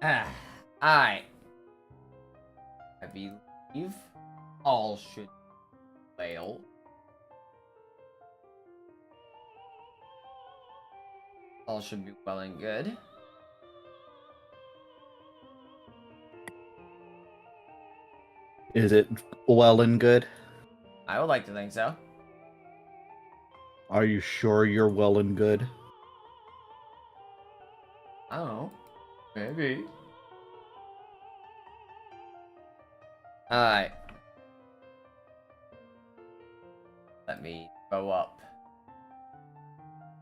Alright. I believe all should fail. All should be well and good. Is it well and good? I would like to think so. Are you sure you're well and good? I don't know. Maybe. Alright. Let me throw up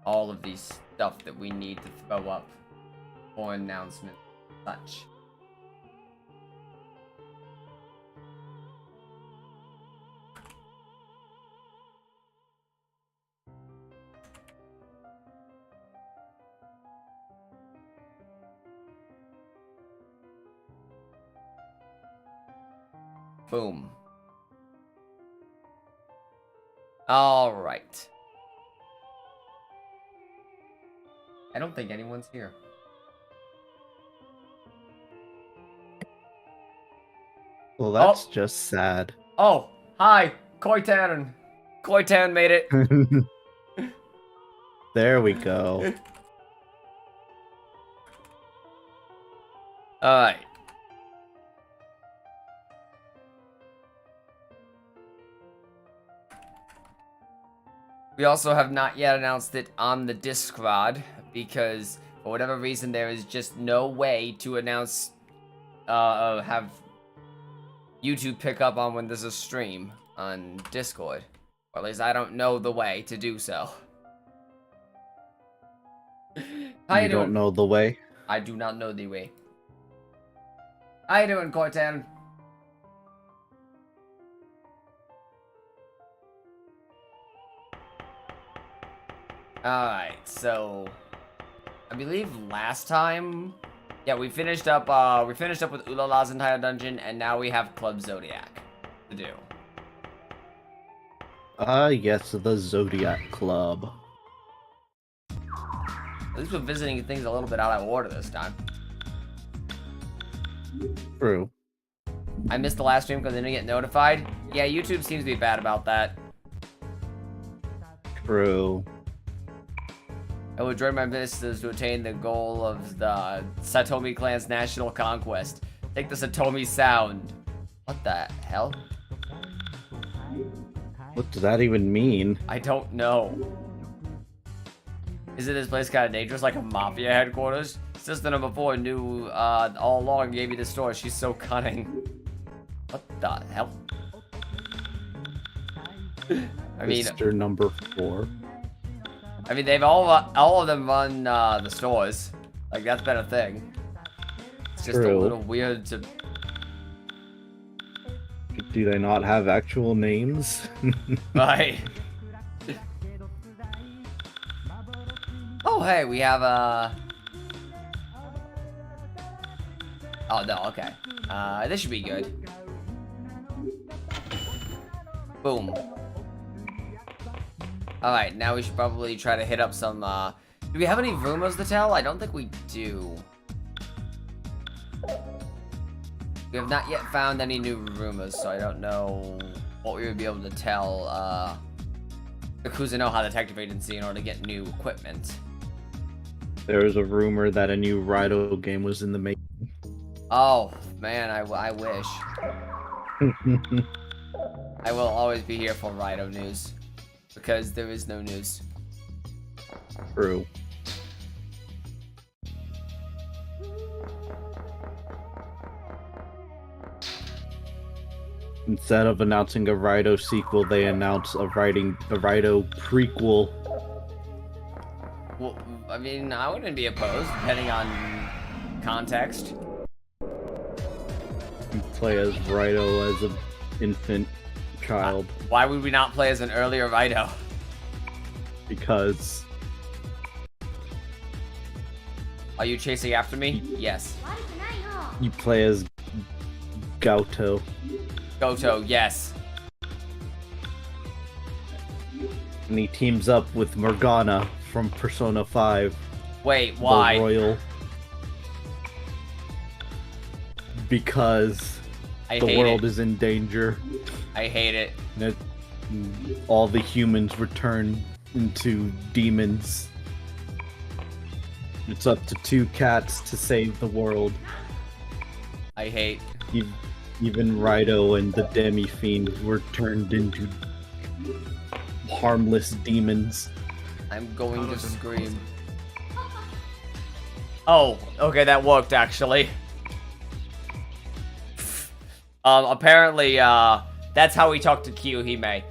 all of these stuff that we need to throw up for announcement and such. Boom. Alright. I don't think anyone's here. Well, that's just sad. Oh, hi, Koitan. Koitan made it. There we go. Alright. We also have not yet announced it on the Discord because for whatever reason there is just no way to announce, have YouTube pick up on when there's a stream on Discord. Or at least I don't know the way to do so. How you doing? Don't know the way? I do not know the way. How you doing, Koitan? Alright, so I believe last time, yeah, we finished up with Ulala's entire dungeon, and now we have Club Zodiac to do. Yes, the Zodiac Club. At least we're visiting things a little bit out of order this time. True. I missed the last stream because I didn't get notified. Yeah, YouTube seems to be bad about that. True. I will join my ministers to attain the goal of the Satomi clan's national conquest. Take the Satomi sound. What the hell? What does that even mean? I don't know. Isn't this place kind of dangerous, like a mafia headquarters? Sister number 4 knew all along, gave me the story. She's so cunning. What the hell? I mean, Sister number 4. I mean, they've all of them run the stores. Like, that's been a thing. It's just True. a little weird to... Do they not have actual names? Right. Oh, hey, we have Oh, no, okay. This should be good. Boom. Alright, now we should probably try to hit up some, do we have any rumors to tell? I don't think we do. We have not yet found any new rumors, so I don't know what we would be able to tell, the Kuzunoha Detective Agency in order to get new equipment. There is a rumor that a new Rido game was in the making. Oh, man, I wish. I will always be here for Rido news. Because there is no news. True. Instead of announcing a Rido sequel, they announce a Rido prequel. Well, I mean, I wouldn't be opposed, depending on context. You play as Rido as an infant child. Why would we not play as an earlier Rido? Because... Are you chasing after me? Yes. you play as Goto. Goto, yes. And he teams up with Morgana from Persona 5. Wait, why? The royal. because I the hate world it. is in danger. I hate it. And all the humans return into demons. It's up to 2 cats to save the world. I hate. Even Rido and the Demi-Fiend were turned into harmless demons. I'm going to scream. Oh, okay, that worked actually. Apparently, that's how we talk to Kiyohime.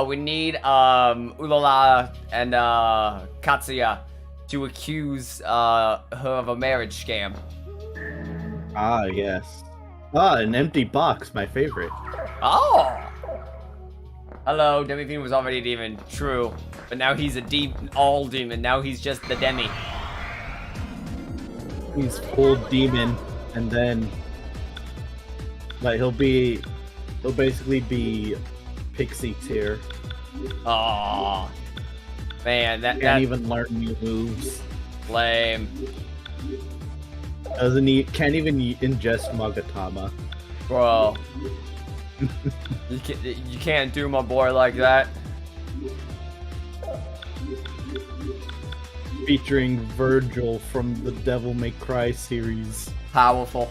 We need Ulala and Katsuya to accuse her of a marriage scam. Ah, yes. Ah, an empty box, my favorite. Oh! Hello, Demi-Fiend was already a demon, true. But now he's a all demon, now he's just the Demi. He's full demon, and then like he'll basically be pixie tier. Oh, man, that Can't even learn new moves. lame. Can't even ingest Magatama. Bro. You can't do my boy like that. Featuring Virgil from the Devil May Cry series. Powerful.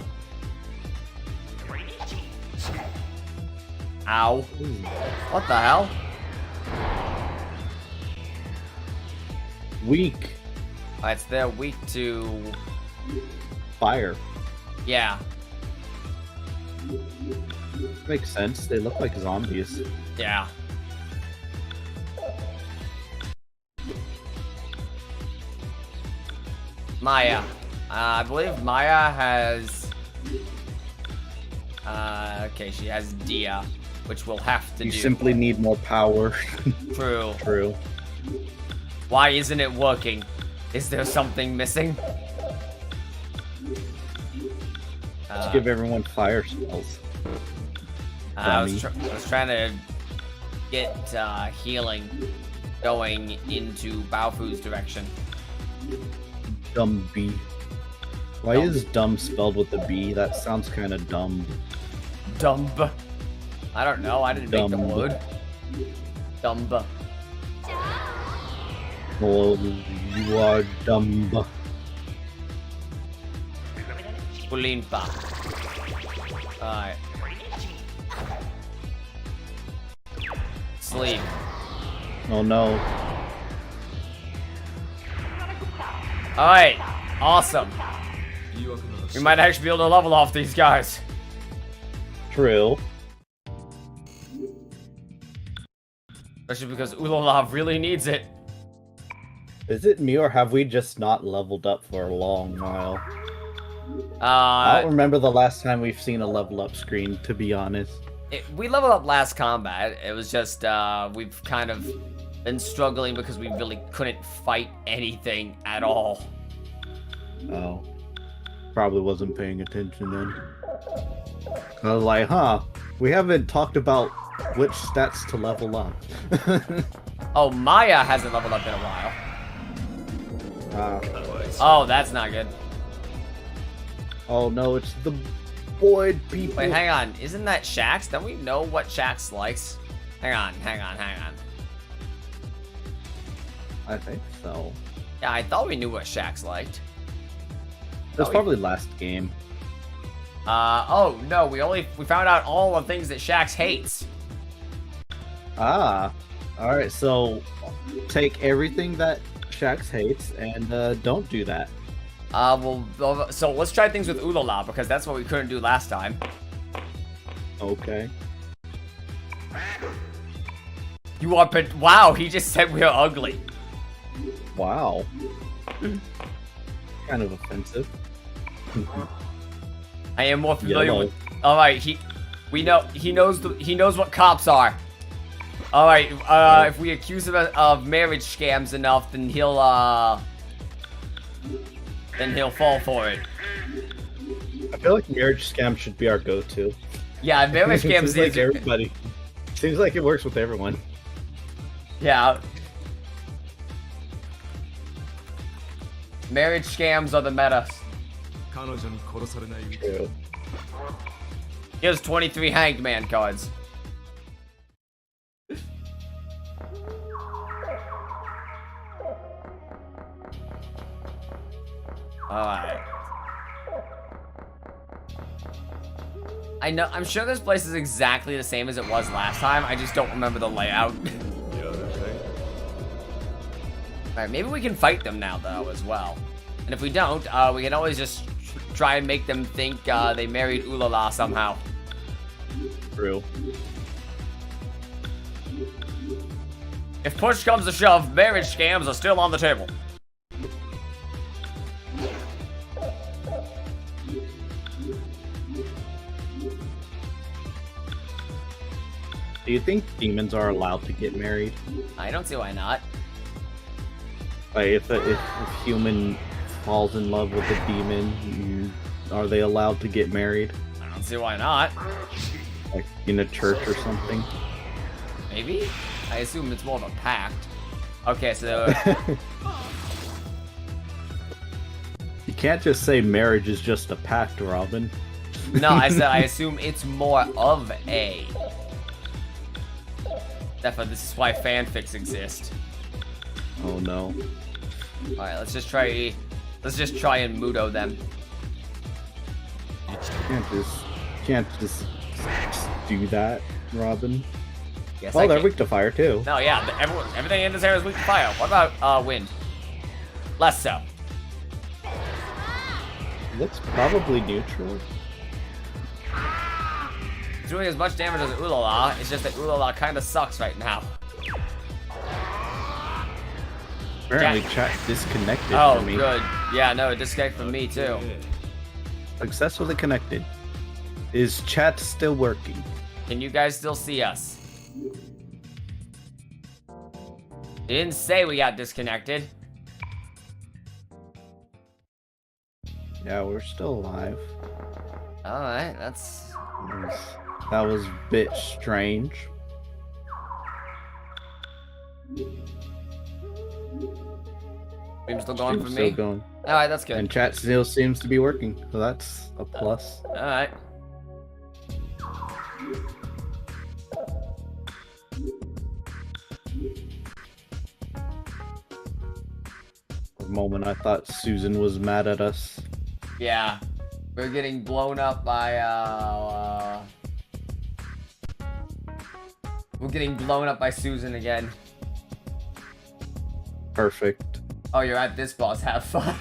Ow. What the hell? Weak. They're weak to... Fire. Yeah. Makes sense. They look like zombies. Yeah. Maya. I believe Maya has... okay, she has Dia, which we'll have to You do. simply need more power. True. True. Why isn't it working? Is there something missing? Let's give everyone fire spells. I was trying to get healing going into Baofu's direction. Dumb B. Why is dumb spelled with a B? That sounds kind of dumb. Dumb. I don't know. I didn't make the Dumb. word. Dumb. Well, you are dumb. Bulimpa. Alright. Sleep. Oh no. Alright. Awesome. We might actually be able to level off these guys. True. Especially because Ulalav really needs it. Is it me or have we just not leveled up for a long while? I don't Uh, remember the last time we've seen a level up screen, to be honest. we leveled up last combat. It was just, we've kind of been struggling because we really couldn't fight anything at all. Oh. Probably wasn't paying attention then. I was like, huh, we haven't talked about which stats to level up. Oh, Maya hasn't leveled up in a while. Oh, that's not good. Oh no, it's the void people. Wait, hang on. Isn't that Shax? Don't we know what Shax likes? Hang on. I think so. Yeah, I thought we knew what Shax liked. That's probably last game. Oh, no, we found out all the things that Shax hates. Ah. Alright, so take everything that Shax hates and don't do that. Well, so let's try things with Ulala, because that's what we couldn't do last time. Okay. You are, wow, he just said we're ugly. Wow. Kind of offensive. I am more familiar Yellow. with. All right, he knows what cops are. All right, if we accuse him of marriage scams enough, then he'll fall for it. I feel like marriage scam should be our go-to. Yeah, marriage scams Seems like everybody. Seems like it works with everyone. Yeah. Marriage scams are the meta. True. Here's 23 Hanged Man cards. Alright. I'm sure this place is exactly the same as it was last time. I just don't remember the layout. Alright, maybe we can fight them now, though, as well. And if we don't, we can always just try and make them think they married Ulala somehow. True. If push comes to shove, marriage scams are still on the table. Do you think demons are allowed to get married? I don't see why not. Like, if human falls in love with a demon, are they allowed to get married? I don't see why not. Like, in a church or something? Maybe? I assume it's more of a pact. Okay, so... You can't just say marriage is just a pact, Robin. No, I said I assume it's more of a... Definitely, this is why fanfics exist. Oh no. Alright, let's just try and Mudo them. You can't just do that, Robin. Yes, Oh, they're weak to fire too. No, yeah, everything in this area is weak to fire. What about wind? Less so. Looks probably neutral. It's doing as much damage as Ulala, it's just that Ulala kind of sucks right now. Apparently chat disconnected Oh, for me. good. Yeah, no, it disconnected from me too. Successfully connected. Is chat still working? Can you guys still see us? It didn't say we got disconnected. Yeah, we're still alive. Alright, that's... That was a bit strange. Stream's still going for Still me? going. Alright, that's good. And chat still seems to be working, so that's a plus. Alright. For a moment I thought Susan was mad at us. Yeah. We're getting blown up by, We're getting blown up by Susan again. Perfect. Oh, you're at this boss. Have fun.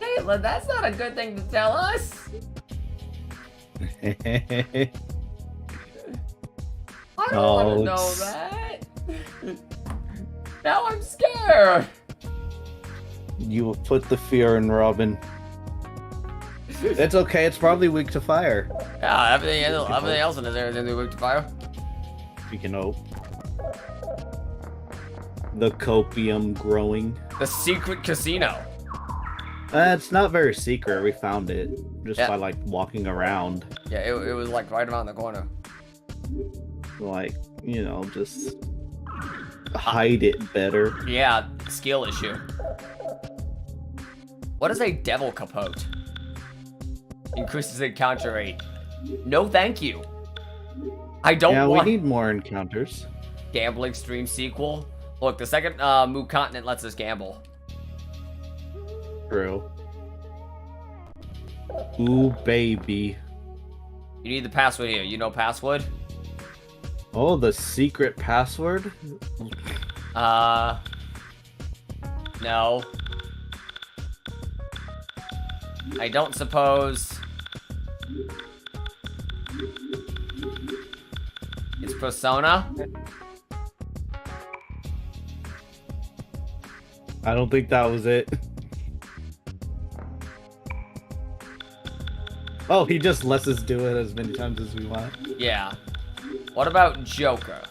Caitlin, that's not a good thing to tell us. I don't want to know that. Now I'm scared. You have put the fear in Robin. It's okay, it's probably weak to fire. Yeah, everything else in this area is gonna be weak to fire. We can hope. The copium growing. The secret casino. It's not very secret. We found it just Yeah. by like walking around. Yeah, it was like right around the corner. Like, you know, just hide it better. Yeah, skill issue. What is a devil capote? Increases encounter rate. No, thank you. I don't want... we need more encounters. Gambling stream sequel. Look, the second Moon Continent lets us gamble. True. Ooh, baby. You need the password here. You know password? Oh, the secret password? No. I don't suppose. It's Persona? I don't think that was it. Oh, he just lets us do it as many times as we want. Yeah. What about Joker?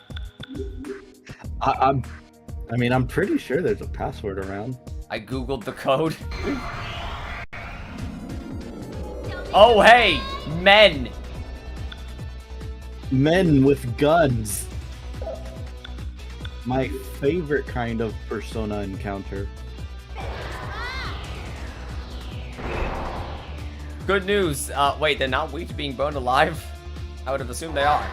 I mean, I'm pretty sure there's a password around. I googled the code. Oh, hey! Men! Men with guns. My favorite kind of Persona encounter. Good news. Wait, they're not weak to being burned alive? I would have assumed they are.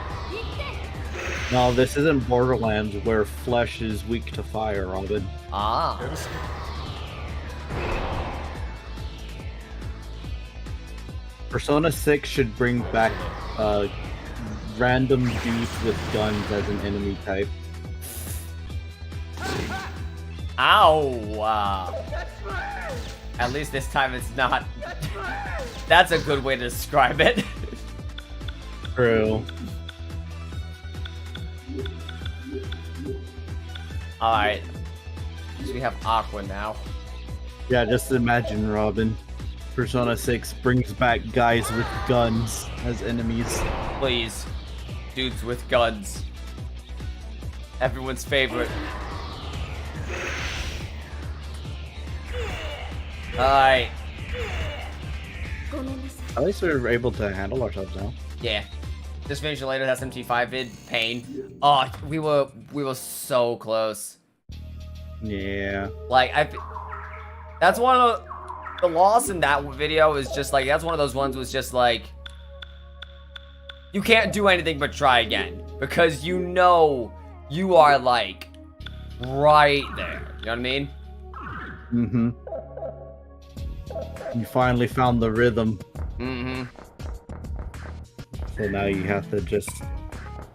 No, this isn't Borderlands where flesh is weak to fire, Robin. Ah. Persona 6 should bring back random dudes with guns as an enemy type. Ow! At least this time it's not. That's a good way to describe it. True. Alright. So we have Aqua now. Yeah, just imagine, Robin. Persona 6 brings back guys with guns as enemies. Please. Dudes with guns. Everyone's favorite. Alright. At least we're able to handle ourselves now. Yeah. Just finishing later SMT5 vid. Pain. Oh, we were so close. Yeah. Like, that's one of the loss in that video is just like, that's one of those ones was just like, you can't do anything but try again. Because you know you are like, right there. You know what I mean? Mm-hmm. You finally found the rhythm. Mm-hmm. So now you have to just...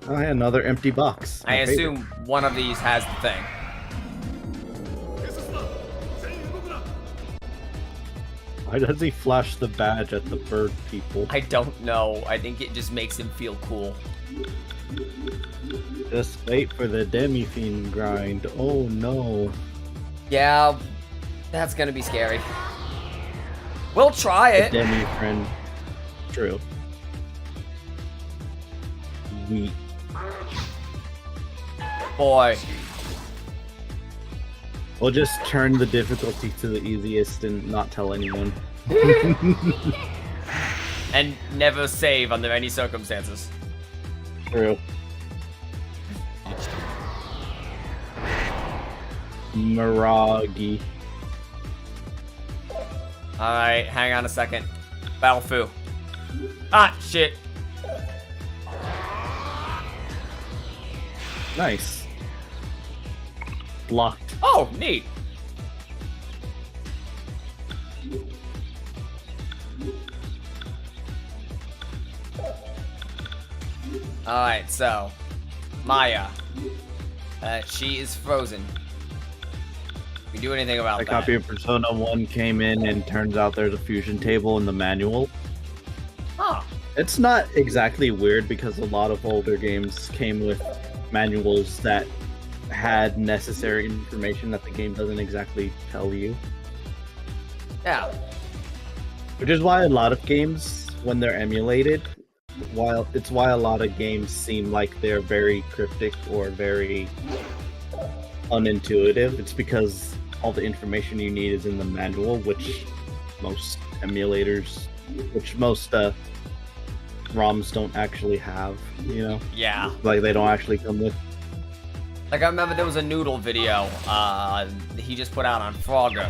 Oh, yeah, another empty box. I assume one of these has the thing. Why does he flash the badge at the bird people? I don't know. I think it just makes him feel cool. Just wait for the demi-fiend grind. Oh no. Yeah, that's gonna be scary. We'll try it. Demi-friend. True. Neat. Boy. We'll just turn the difficulty to the easiest and not tell anyone. And never save under any circumstances. True. Miragi. Alright, hang on a second. Battlefu. Ah, shit. Nice. Blocked. Oh, neat. Alright, so Maya. She is frozen. We do anything about A that? copy of Persona 1 came in and turns out there's a fusion table in the manual. Huh. It's not exactly weird because a lot of older games came with manuals that had necessary information that the game doesn't exactly tell you. Yeah. Which is why a lot of games, when they're emulated, it's why a lot of games seem like they're very cryptic or very unintuitive. It's because all the information you need is in the manual, which most emulators, most ROMs don't actually have, you know? Yeah. Like, they don't actually come with. Like, I remember there was a Noodle video he just put out on Frogger,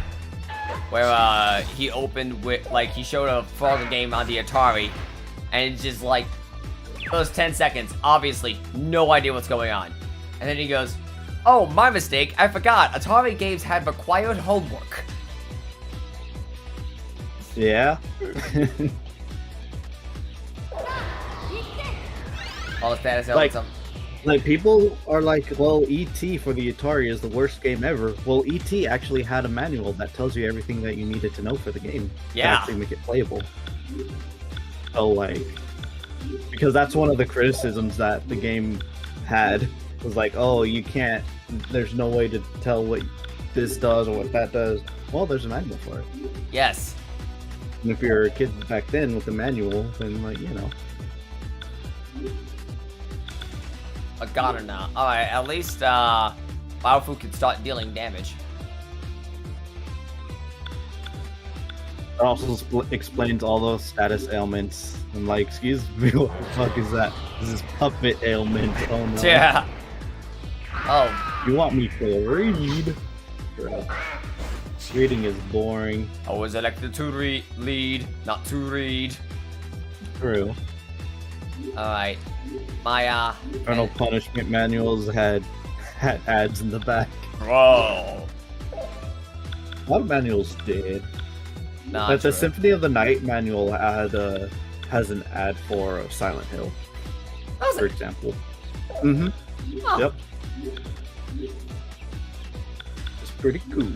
where he opened with, like, he showed a Frogger game on the Atari, and it's just like, those 10 seconds, obviously, no idea what's going on. And then he goes, oh, my mistake, I forgot, Atari games had required homework. Yeah. All the status Like- elements. Like, people are like, well, E.T. for the Atari is the worst game ever. Well, E.T. actually had a manual that tells you everything that you needed to know for the game. Yeah. To actually make it playable. So, like, because that's one of the criticisms that the game had, was like, oh, you can't, there's no way to tell what this does or what that does. Well, there's a manual for it. Yes. And if you're a kid back then with the manual, then, like, you know. I got her now. Alright, at least Baofu can start dealing damage. It also explains all those status ailments. I'm like, excuse me, what the fuck is that? This is puppet ailment. Oh no. Yeah. Oh. You want me to read? Bro. Reading is boring. I was elected to lead, not to read. True. Alright. My, Infernal Punishment manuals had ads in the back. Whoa. A lot of manuals did. Not But the true. Symphony of the Night manual has an ad for Silent Hill, Does for it? example. Mm-hmm. Oh. Yep. It's pretty cool.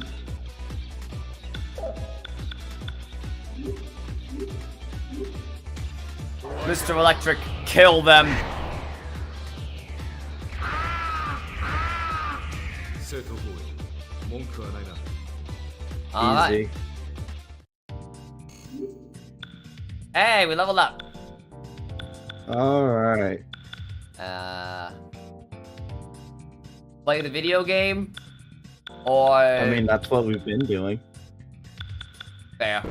Mr. Electric, kill them. Alright. Easy. Hey, we leveled up. Alright. Play the video game? Or... I mean, that's what we've been doing. Fair.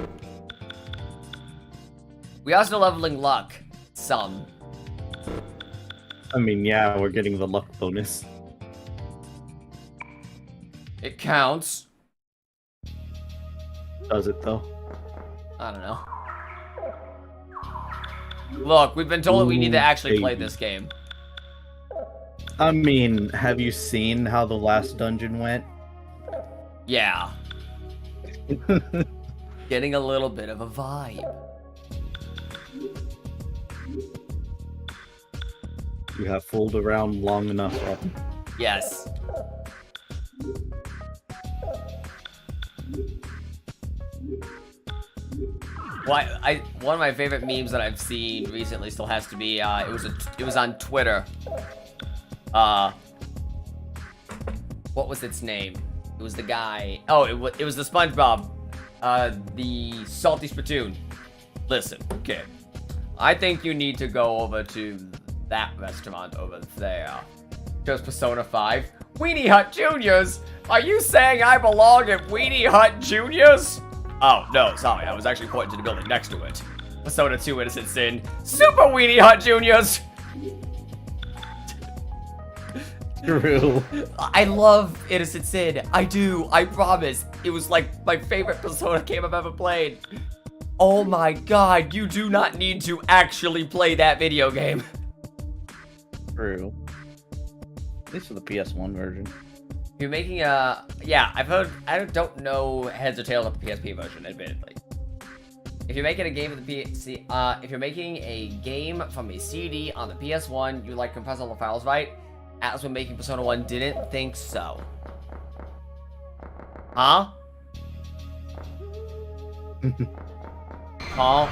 We are still leveling luck. Some. I mean, yeah, we're getting the luck bonus. It counts. Does it, though? I don't know. Look, we've been told that we need to actually play baby. this game. I mean, have you seen how the last dungeon went? Yeah. Getting a little bit of a vibe. You have fooled around long enough. Yes. One of my favorite memes that I've seen recently still has to be it was on Twitter. What was its name? It was the guy. Oh, it was the SpongeBob. The Salty Spittoon. Listen, kid. I think you need to go over to that restaurant over there. Just Persona 5. Weenie Hut Juniors? Are you saying I belong at Weenie Hut Juniors? Oh, no, sorry. I was actually pointing to the building next to it. Persona 2 Innocent Sin. Super Weenie Hut Juniors! True. I love Innocent Sin. I do. I promise. It was like my favorite Persona game I've ever played. Oh my god, you do not need to actually play that video game. True. At least for the PS1 version. You're making a... Yeah, I've heard... I don't know heads or tails of the PSP version, admittedly. If you're making a game of the PC... if you're making a game from a CD on the PS1, you like compress all the files, right? Atlas when making Persona 1 didn't think so. Huh? Huh?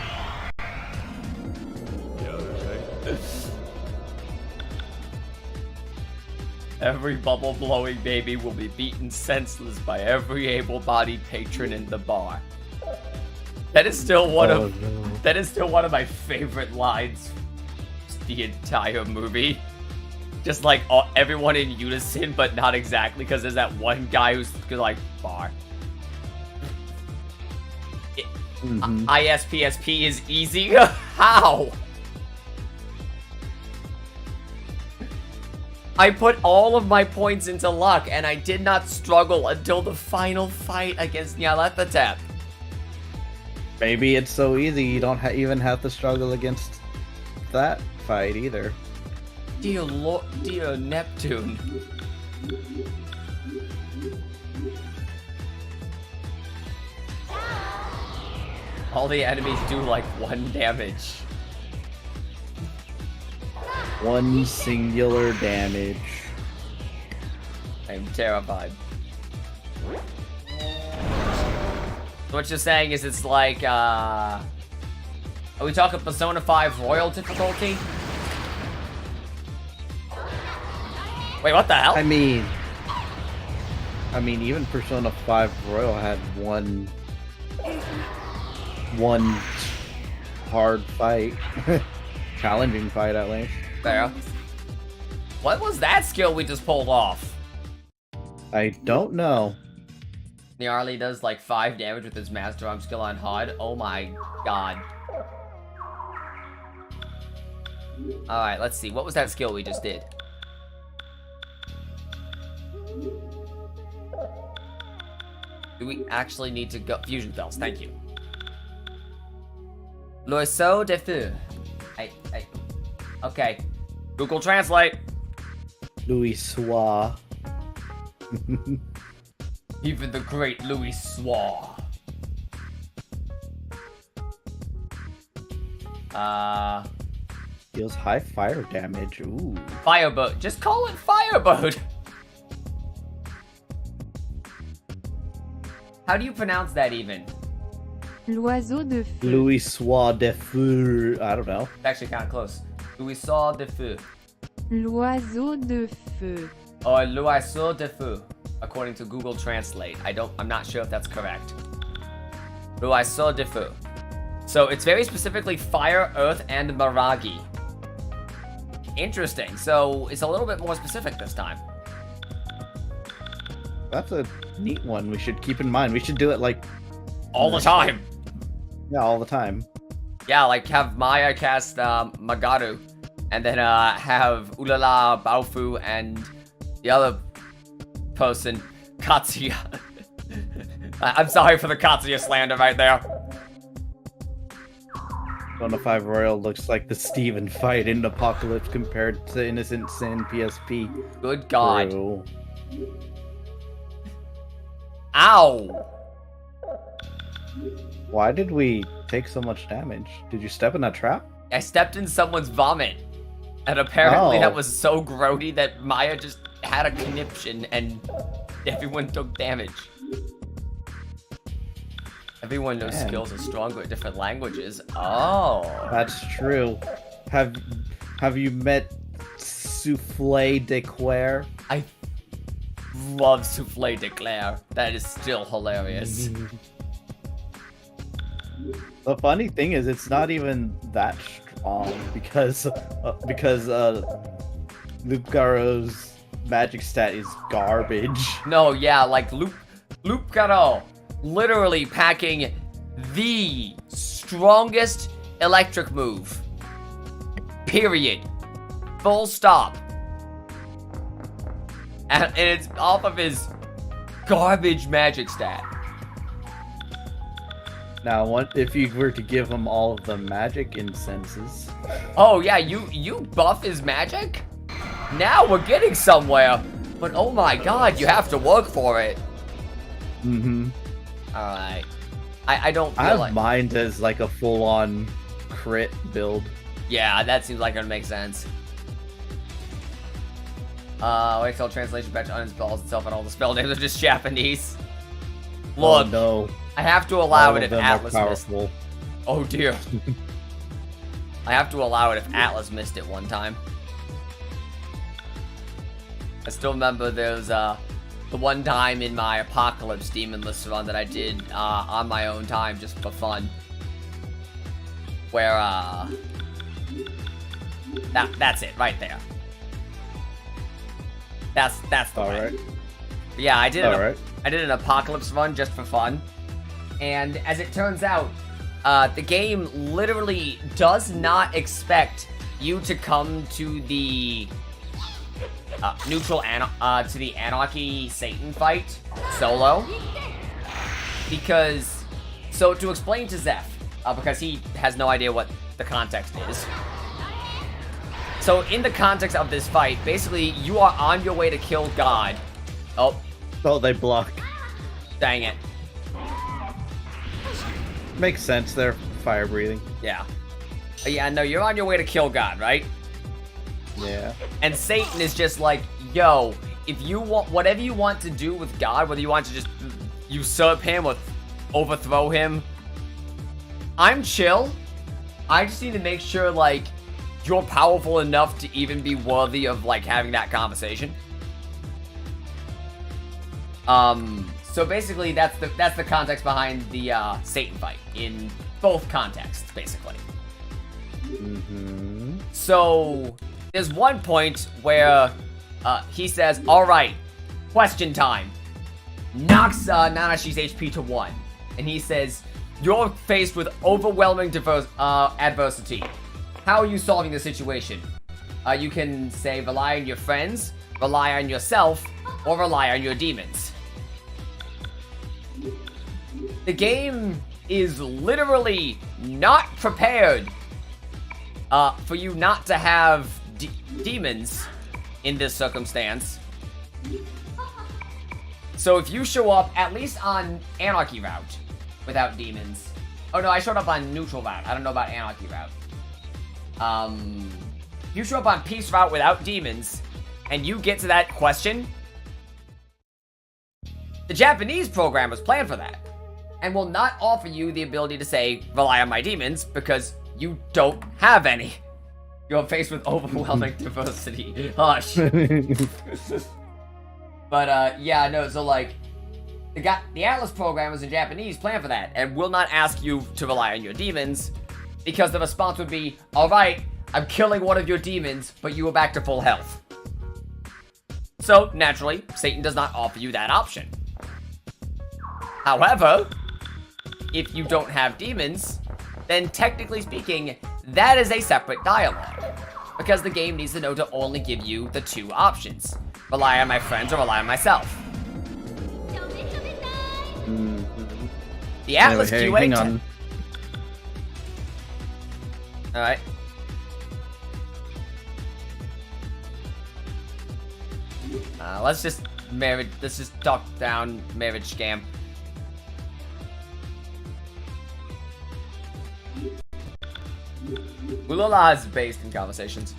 Every bubble-blowing baby will be beaten senseless by every able-bodied patron in the bar. That is still one That is still one of my favorite lines. The entire movie. Just like everyone in unison, but not exactly, because there's that one guy who's like bar. ISPSP is easy. How? I put all of my points into luck, and I did not struggle until the final fight against Nyarlathotep. Maybe it's so easy you don't even have to struggle against that fight either. Dear Lord, dear Neptune. All the enemies do like 1 damage. One singular damage. I am terrified. So what you're saying is it's like, are we talking Persona 5 Royal difficulty? Wait, what the hell? I mean, even Persona 5 Royal had one hard fight. Challenging fight, at least. Fair. What was that skill we just pulled off? I don't know. Nyarli does like 5 damage with his Master Arm skill on HUD. Oh my god. Alright, let's see. What was that skill we just did? Do we actually need to go? Fusion spells, thank you. L'oiseau de feu. Okay. Google Translate. Louis Soir. Even the great Louis Soir. Deals high fire damage. Ooh. Fireboat. Just call it Fireboat. How do you pronounce that even? L'oiseau de feu. Louis Soir de Feu. I don't know. It's actually kind of close. L'oiseau de feu. L'oiseau de feu. Or l'oiseau de feu, according to Google Translate. I'm not sure if that's correct. L'oiseau de feu. So it's very specifically fire, earth, and maragi. Interesting. So it's a little bit more specific this time. That's a neat one. We should keep in mind. We should do it like All the time. Yeah, all the time. Yeah, like have Maya cast Magaru, and then have Ulala, Baofu, and the other person, Katsuya. I'm sorry for the Katsuya slander right there. Zone 5 Royal looks like the Steven fight in Apocalypse compared to Innocent Sin PSP. Good God. True. Ow! Why did we take so much damage? Did you step in that trap? I stepped in someone's vomit. And apparently Oh. that was so grody that Maya just had a conniption and everyone took damage. Everyone knows Man. skills are stronger at different languages. Oh. That's true. Have you met Souffle de Claire? I love Souffle de Claire. That is still hilarious. The funny thing is, it's not even that strong because Lucaro's magic stat is garbage. No, yeah, like Luke Garo literally packing the strongest electric move. Period. Full stop. And it's off of his garbage magic stat. Now, what if you were to give him all of the magic incenses? Oh yeah, you buff his magic? Now we're getting somewhere. But oh my god, you have to work for it. Mm-hmm. Alright. I don't I feel have like... mine as like a full-on crit build. Yeah, that seems like it would make sense. Wait till translation patch uninstalls itself and all the spell names are just Japanese. Look, Oh, no. I have to allow All it of if them Atlas are missed. powerful. Oh dear. I have to allow it if Atlas missed it one time. I still remember there's the one time in my Apocalypse Demon List run that I did on my own time just for fun. Where that's it right there. That's the All way. right. But yeah, I did All right. I did an Apocalypse run just for fun. And as it turns out, the game literally does not expect you to come to the to the Anarchy Satan fight solo. Because, so to explain to Zeph, because he has no idea what the context is. So in the context of this fight, basically you are on your way to kill God. Oh, Oh, they block. dang it. Makes sense. They're fire breathing. Yeah. Yeah, no, you're on your way to kill God, right? Yeah. And Satan is just like, yo, if you want, whatever you want to do with God, whether you want to just usurp him or overthrow him, I'm chill. I just need to make sure, like, you're powerful enough to even be worthy of, like, having that conversation. So basically, that's the context behind the Satan fight in both contexts, basically. Mm-hmm. So there's one point where he says, "All right, question time." Knocks Nanashi's HP to 1, and he says, "You're faced with overwhelming adversity. How are you solving the situation? You can say rely on your friends, rely on yourself, or rely on your demons." the game is literally not prepared for you not to have demons in this circumstance. So if you show up, at least on Anarchy route, without demons. Oh no, I showed up on Neutral route. I don't know about Anarchy route. If you show up on Peace route without demons, and you get to that question, the Japanese program was planned for that, and will not offer you the ability to say, rely on my demons, because you don't have any. You're faced with overwhelming diversity. Hush. But, yeah, no, so, like, the Atlas program is in Japanese, planned for that, and will not ask you to rely on your demons, because the response would be, alright, I'm killing one of your demons, but you are back to full health. So, naturally, Satan does not offer you that option. However, if you don't have demons, then technically speaking, that is a separate dialogue, because the game needs to know to only give you the two options. Rely on my friends or rely on myself. The Atlas QA hang on. Alright. Let's just talk down marriage scam. Ulala is based in conversations.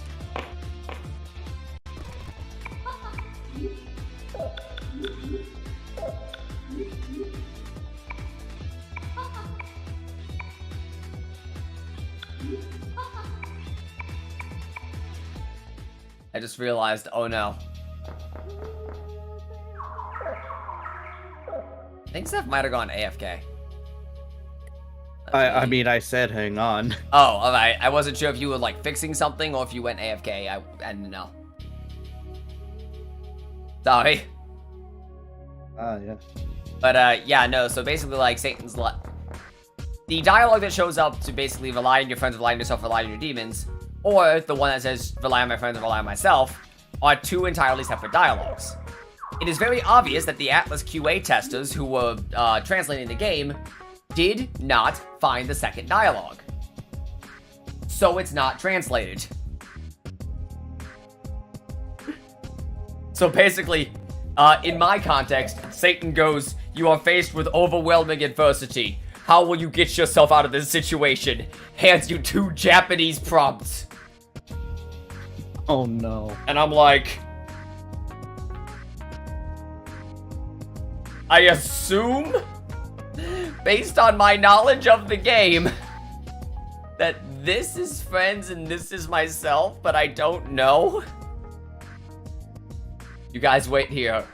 I just realized, oh no. I think Zeph might have gone AFK. I mean, I said hang on. Oh, alright. I wasn't sure if you were, like, fixing something or if you went AFK. I didn't know. Sorry. Yeah. But, yeah, no. So basically, like, the dialogue that shows up to basically rely on your friends, rely on yourself, rely on your demons, or the one that says rely on my friends and rely on myself, are two entirely separate dialogues. It is very obvious that the Atlas QA testers who were translating the game did not find the second dialogue. So it's not translated. So basically, in my context, Satan goes, "You are faced with overwhelming adversity. How will you get yourself out of this situation?" Hands you two Japanese prompts. Oh no. And I'm like, I assume, based on my knowledge of the game, that this is friends and this is myself, but I don't know. You guys wait here.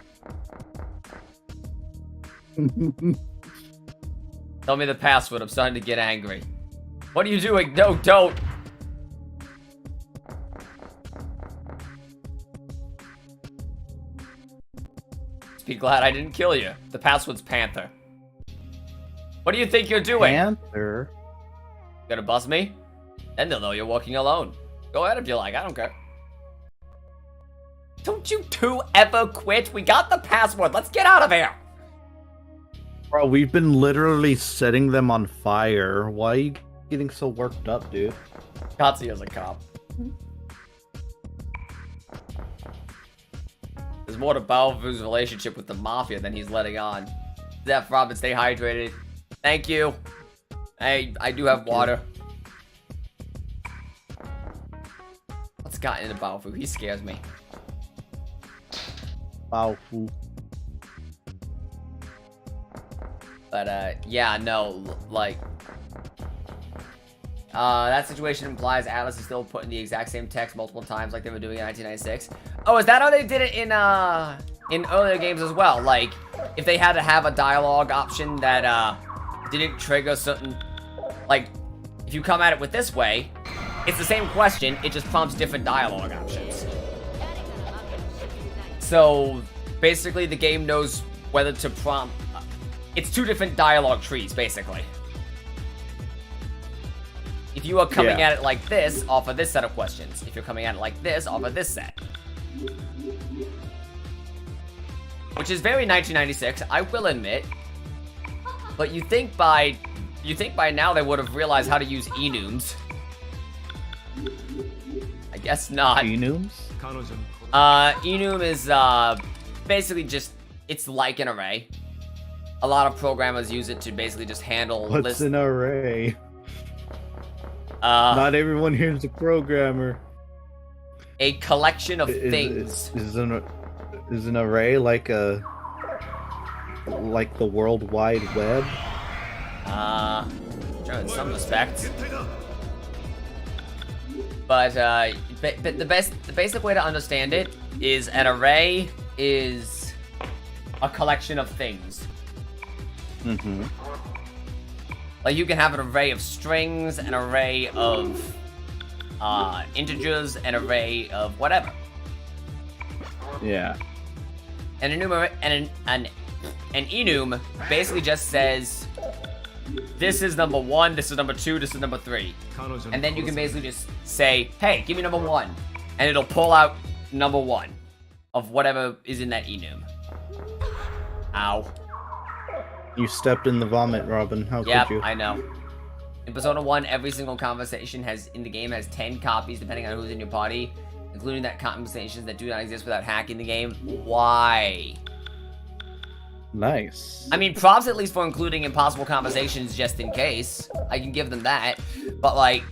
Tell me the password. I'm starting to get angry. What are you doing? No, don't. Be glad I didn't kill you. The password's Panther. What do you think you're doing? Panther? Gonna bust me? Then they'll know you're working alone. Go ahead if you like, I don't care. Don't you two ever quit? We got the password. Let's get out of here. Bro, we've been literally setting them on fire. Why are you getting so worked up, dude? Katsuya's a cop. There's more to Balvu's relationship with the Mafia than he's letting on. Zeph, Robin, stay hydrated. Thank you. I do have water. What's gotten into Balvu? He scares me. Balvu. But, yeah, no, like... that situation implies Atlas is still putting the exact same text multiple times like they were doing in 1996. Oh, is that how they did it in earlier games as well? Like, if they had to have a dialogue option that, didn't trigger certain... Like, if you come at it with this way, it's the same question, it just prompts different dialogue options. So, basically the game knows whether to prompt... It's two different dialogue trees, basically. If you are coming at it like this, offer this set of questions. If you're coming at it like this, offer this set. Which is very 1996, I will admit. But you think by now they would have realized how to use enums. I guess not. Enums? Enum is basically just, it's like an array. A lot of programmers use it to basically just handle What's an array? Uh, Not everyone here is a programmer. a collection of things. Is an array like the World Wide Web? Sure, in some respects. But the basic way to understand it is an array is a collection of things. Mm-hmm. Like you can have an array of strings, an array of integers, an array of whatever. Yeah. And an enum basically just says, this is number 1, this is number 2, this is number 3. And then you can basically just say, hey, give me number 1. And it'll pull out number 1 of whatever is in that enum. Ow. You stepped in the vomit, Robin. How Yep, could you? I know. In Persona 1, every single conversation in the game has 10 copies depending on who's in your party, including that conversations that do not exist without hacking the game. Why? Nice. I mean, props at least for including impossible conversations just in case. I can give them that. But, like...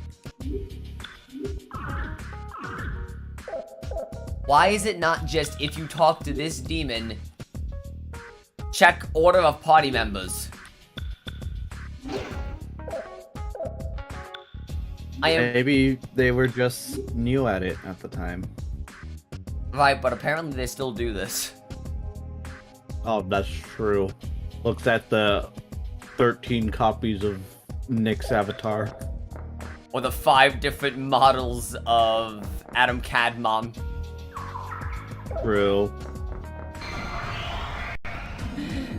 why is it not just, if you talk to this demon, check order of party members? Maybe they were just new at it at the time. Right, but apparently they still do this. Oh, that's true. Looks at the 13 copies of Nick's avatar. Or the 5 different models of Adam Cadmon. True.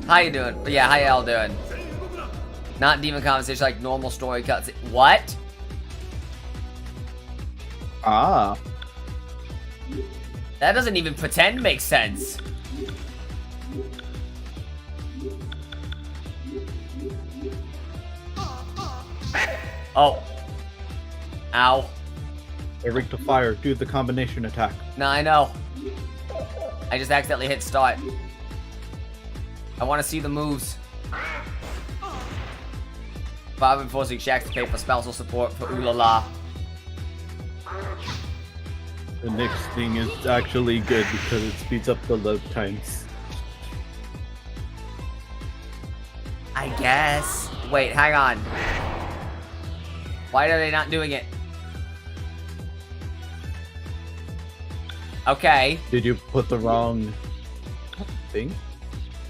How you doing? But yeah, how y'all doing? Not demon conversation, like normal story cuts. What? Ah. That doesn't even pretend make sense. Oh. Ow. Eric to fire. Do the combination attack. No, I know. I just accidentally hit start. I want to see the moves. Bob enforcing Shaq to pay for spousal support for Ooh La La. The next thing is actually good because it speeds up the load times. I guess. Wait, hang on. Why are they not doing it? Okay. Did you put the wrong thing?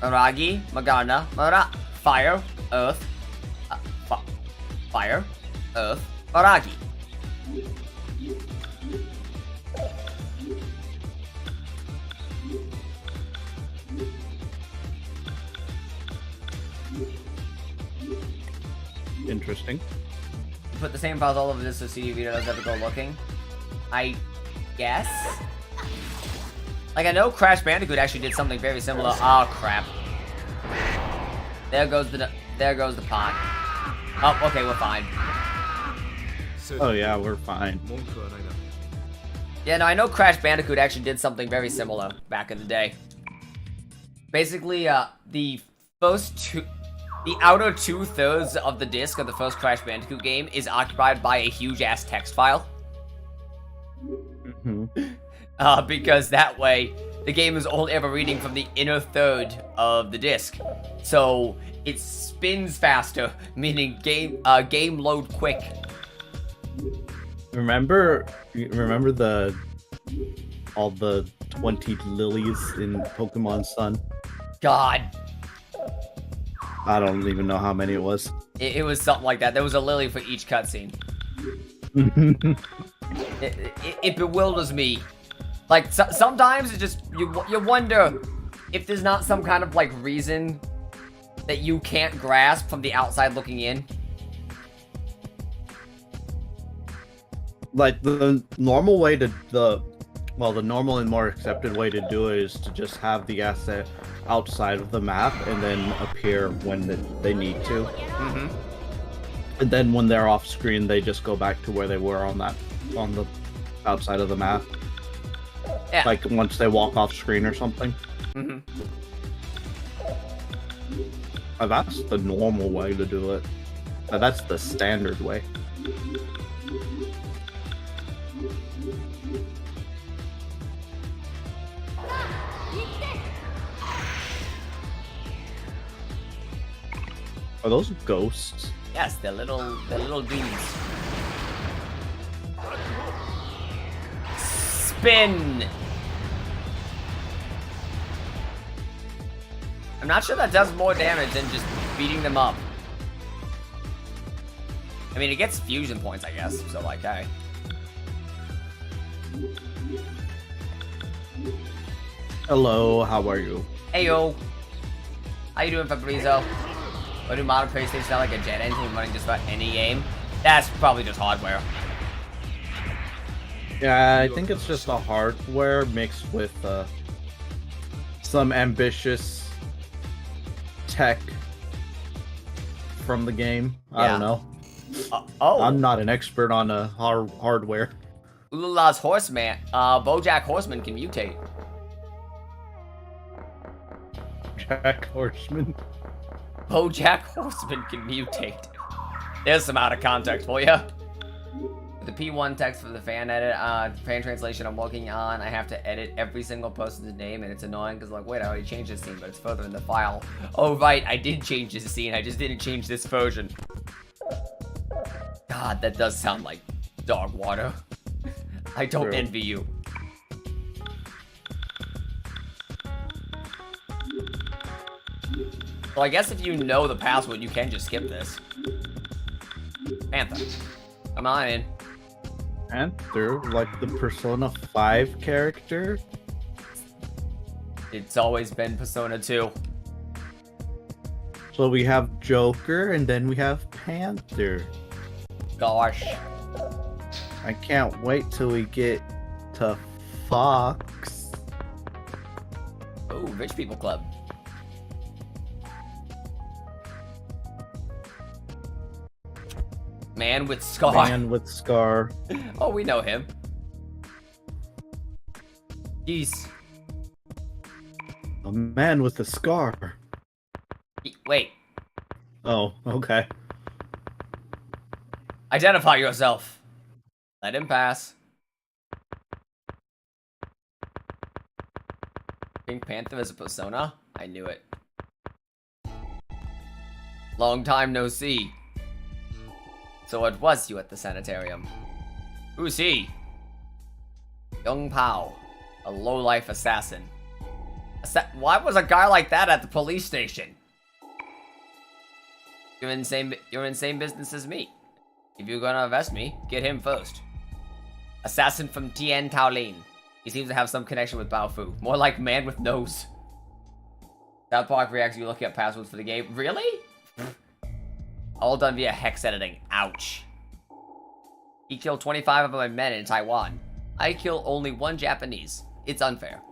Aragi, Magana, Mara, Fire, Earth, Fire, Earth, Aragi. Interesting. Put the same files all over this so CD Vito doesn't have to go looking. I guess? Like, I know Crash Bandicoot actually did something very similar. Oh, crap. There goes the pot. Oh, okay, we're fine. Oh yeah, we're fine. Yeah, no, I know Crash Bandicoot actually did something very similar back in the day. Basically, the outer 2/3 of the disc of the first Crash Bandicoot game is occupied by a huge-ass text file. Mm-hmm. Because that way, the game is only ever reading from the inner third of the disc. So, it spins faster, meaning game load quick. Remember all the 20 lilies in Pokemon Sun? God. I don't even know how many it was. It was something like that. There was a lily for each cutscene. It bewilders me. Like, sometimes it just, you wonder if there's not some kind of, like, reason that you can't grasp from the outside looking in. Like, the normal way to, the normal and more accepted way to do it is to just have the asset outside of the map and then appear when they need to. Mm-hmm. And then when they're off screen, they just go back to where they were on the outside of the map. Yeah. Like once they walk off screen or something. Mm-hmm. That's the normal way to do it. That's the standard way. Are those ghosts? Yes, they're little bees. Spin! I'm not sure that does more damage than just beating them up. I mean, it gets fusion points, I guess, so like, hey. Hello, how are you? Heyo! How you doing, Fabrizio? Or do modern PlayStation sound like a jet engine running just about any game? That's probably just hardware. Yeah, I think it's just the hardware mixed with some ambitious tech from the game. I don't know. Oh. I'm not an expert on hardware. Ulula's Horseman, Bojack Horseman can mutate. Jack Horseman. Bojack Horseman can mutate. There's some out of context for you. The P1 text for the fan edit, fan translation I'm working on, I have to edit every single person's name, and it's annoying because like, wait, I already changed this scene, but it's further in the file. Oh right, I did change this scene, I just didn't change this version. God, that does sound like dog water. I don't envy you. Well, I guess if you know the password, you can just skip this. Panther. Come on in. Panther, like the Persona 5 character? It's always been Persona 2. So we have Joker, and then we have Panther. Gosh. I can't wait till we get to Fox. Oh, Rich People Club. Man with Scar. Man with Scar. Oh, we know him. Jeez. A man with a scar. Wait. Oh, okay. Identify yourself. Let him pass. Pink Panther is a persona? I knew it. Long time no see. So it was you at the sanitarium. Who's he? Young Pao, a low-life assassin. Why was a guy like that at the police station? You're in same business as me. If you're gonna arrest me, get him first. Assassin from Tien Taolin. He seems to have some connection with Baofu. More like man with nose. South Park reacts you looking at passwords for the game. Really? All done via hex editing. Ouch. He killed 25 of my men in Taiwan. I kill only one Japanese. It's unfair.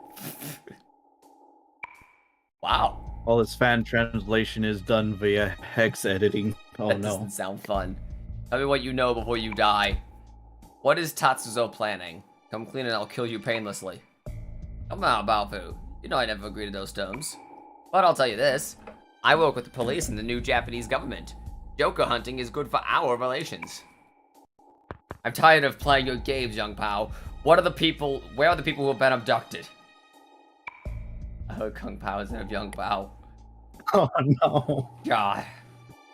Wow. All this fan translation is done via hex editing. Oh That no. doesn't sound fun. Tell me what you know before you die. What is Tatsuzo planning? Come clean and I'll kill you painlessly. Come on, Baofu. You know I never agreed to those terms. But I'll tell you this. I work with the police and the new Japanese government. Joker hunting is good for our relations. I'm tired of playing your games, young Pao. Where are the people who have been abducted? I heard Kung Pao instead of young Pao. Oh no. God.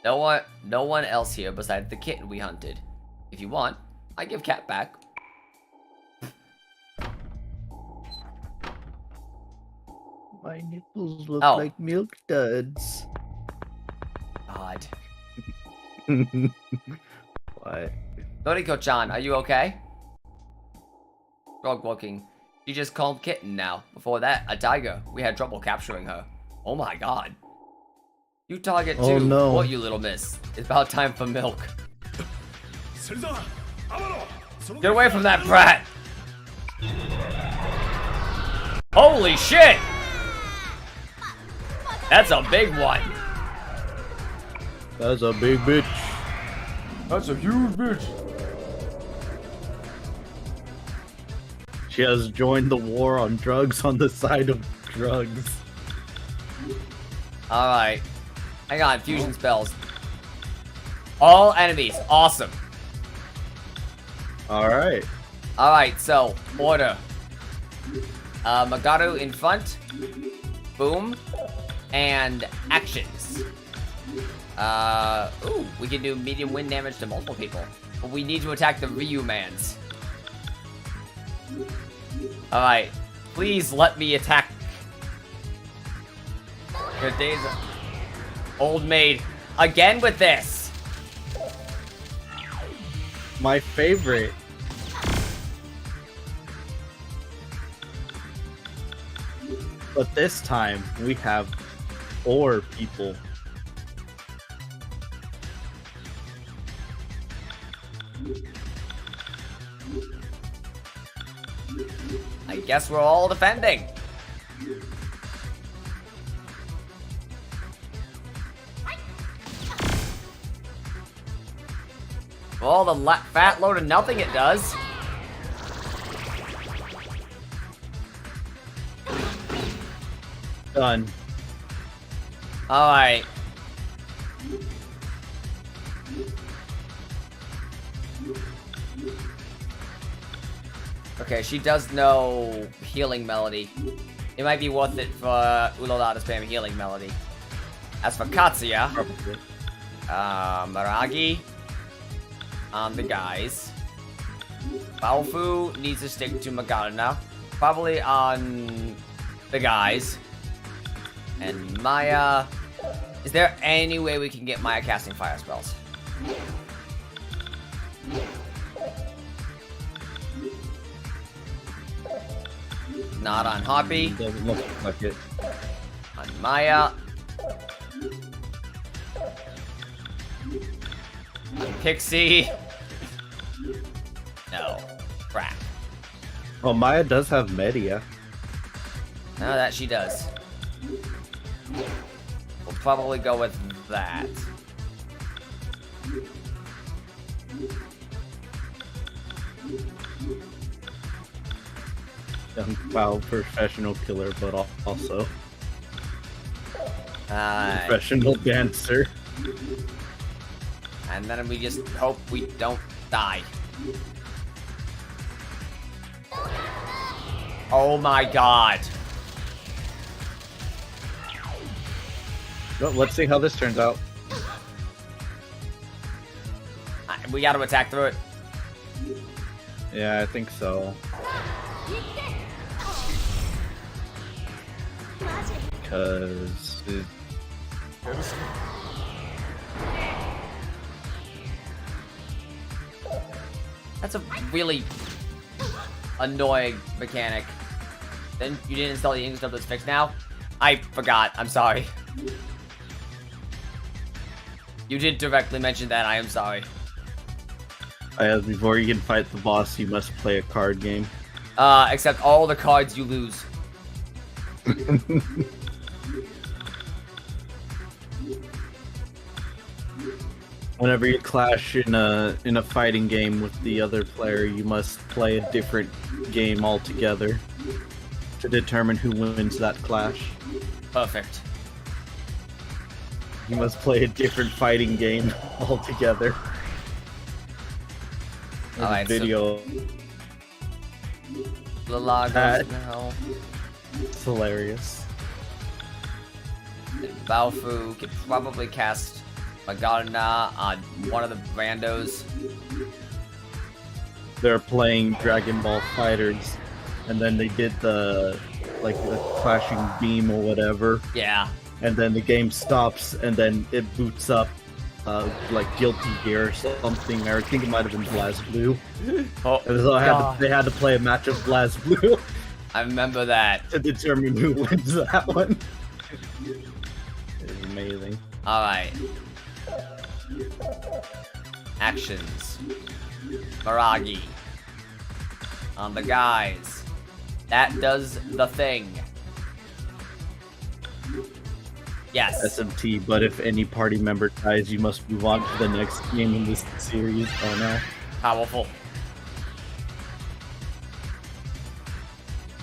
No one else here besides the kitten we hunted. If you want, I give Cat back. My nipples look Oh. like milk duds. God. What? Noriko-chan, are you okay? Dog walking. She just called kitten now. Before that, a tiger. We had trouble capturing her. Oh my god. You target too. Oh, no. What, you little miss? It's about time for milk. Get away from that brat! Holy shit! That's a big one. That's a big bitch. That's a huge bitch. She has joined the war on drugs on the side of drugs. Alright. Hang on, fusion spells. All enemies. Awesome. Alright. Alright, so, order. Magaru in front. Boom. And actions. Ooh, we can do medium wind damage to multiple people. But we need to attack the Ryu-mans. Alright. Please let me attack. Good days. Old maid. Again with this. My favorite. But this time, we have 4 people. I guess we're all defending. For all the fat load of nothing it does. Done. Alright. Okay, she does know healing melody. It might be worth it for Ulola to spam healing melody. As for Katsuya, Probably. Maragi on the guys. Baofu needs to stick to Magarna, probably on the guys. And Maya, is there any way we can get Maya casting fire spells? Not on Hoppy. Doesn't look like it. On Maya. On Pixie. No. Crap. Oh, Maya does have Media. No, that she does. We'll probably go with that. Well, professional killer, but also Uh, professional dancer. and then we just hope we don't die. Oh my god. Well, let's see how this turns out. We gotta attack through it. Yeah, I think so. Because That's a really annoying mechanic. Then you didn't install the English stuff that's fixed now? I forgot. I'm sorry. You did directly mention that. I am sorry. before you can fight the boss, you must play a card game. Except all the cards you lose. Whenever you clash in a fighting game with the other player, you must play a different game altogether to determine who wins that clash. Perfect. You must play a different fighting game altogether. There's a Alright, video. The log That- now. It's hilarious. And Baofu could probably cast Magarna on one of the randos. They're playing Dragon Ball Fighters, and then they did the clashing beam or whatever, Yeah. and then the game stops, and then it boots up like Guilty Gear or something, or I think it might have been BlazBlue. Oh, And so God. they had to play a match of BlazBlue I remember that. to determine who wins that one. It's amazing. Alright. Actions. Maragi. On the guys. That does the thing. Yes. SMT, but if any party member dies, you must move on to the next game in this series. Oh no. Powerful.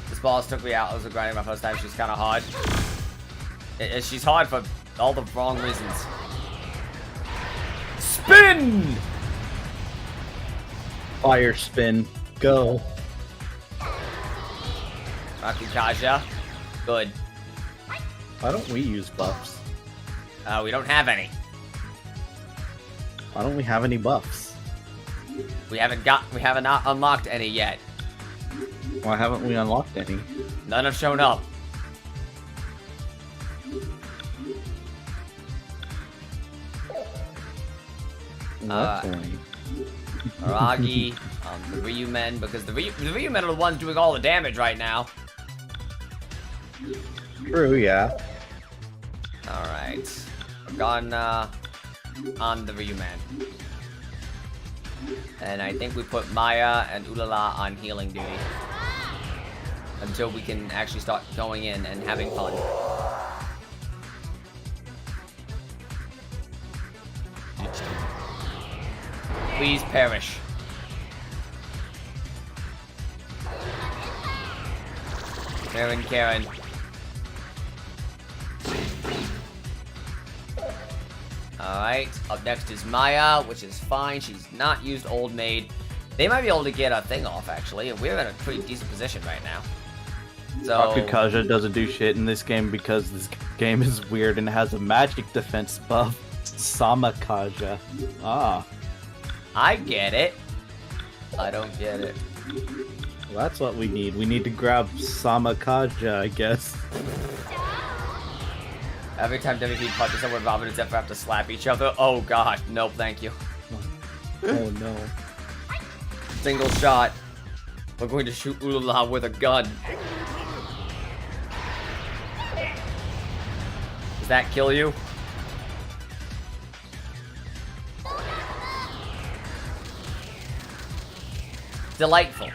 This boss took me out. I was grinding my first time. She's kind of hard. She's hard for all the wrong reasons. Spin! Fire spin. Go. Rocky Kaja. Good. Why don't we use buffs? We don't have any. Why don't we have any buffs? We haven't not unlocked any yet. Why haven't we unlocked any? None have shown up. Aragi, the Ryu men, because the Ryu men are the ones doing all the damage right now. True, yeah. Alright. We're gone on the Ryu man. And I think we put Maya and Ulala on healing duty. Until we can actually start going in and having fun. Please perish. Karen. Alright, up next is Maya, which is fine. She's not used Old Maid. They might be able to get a thing off, actually, and we're in a pretty decent position right now. So Akukaja doesn't do shit in this game because this game is weird and has a magic defense buff. Samakaja. Ah. I get it. I don't get it. Well, that's what we need. We need to grab Samakaja, I guess. Every time WP punches someone, Robin and Zephyr have to slap each other. Oh god, nope, thank you. Oh no. Single shot. We're going to shoot Ulala with a gun. Does that kill you? Delightful.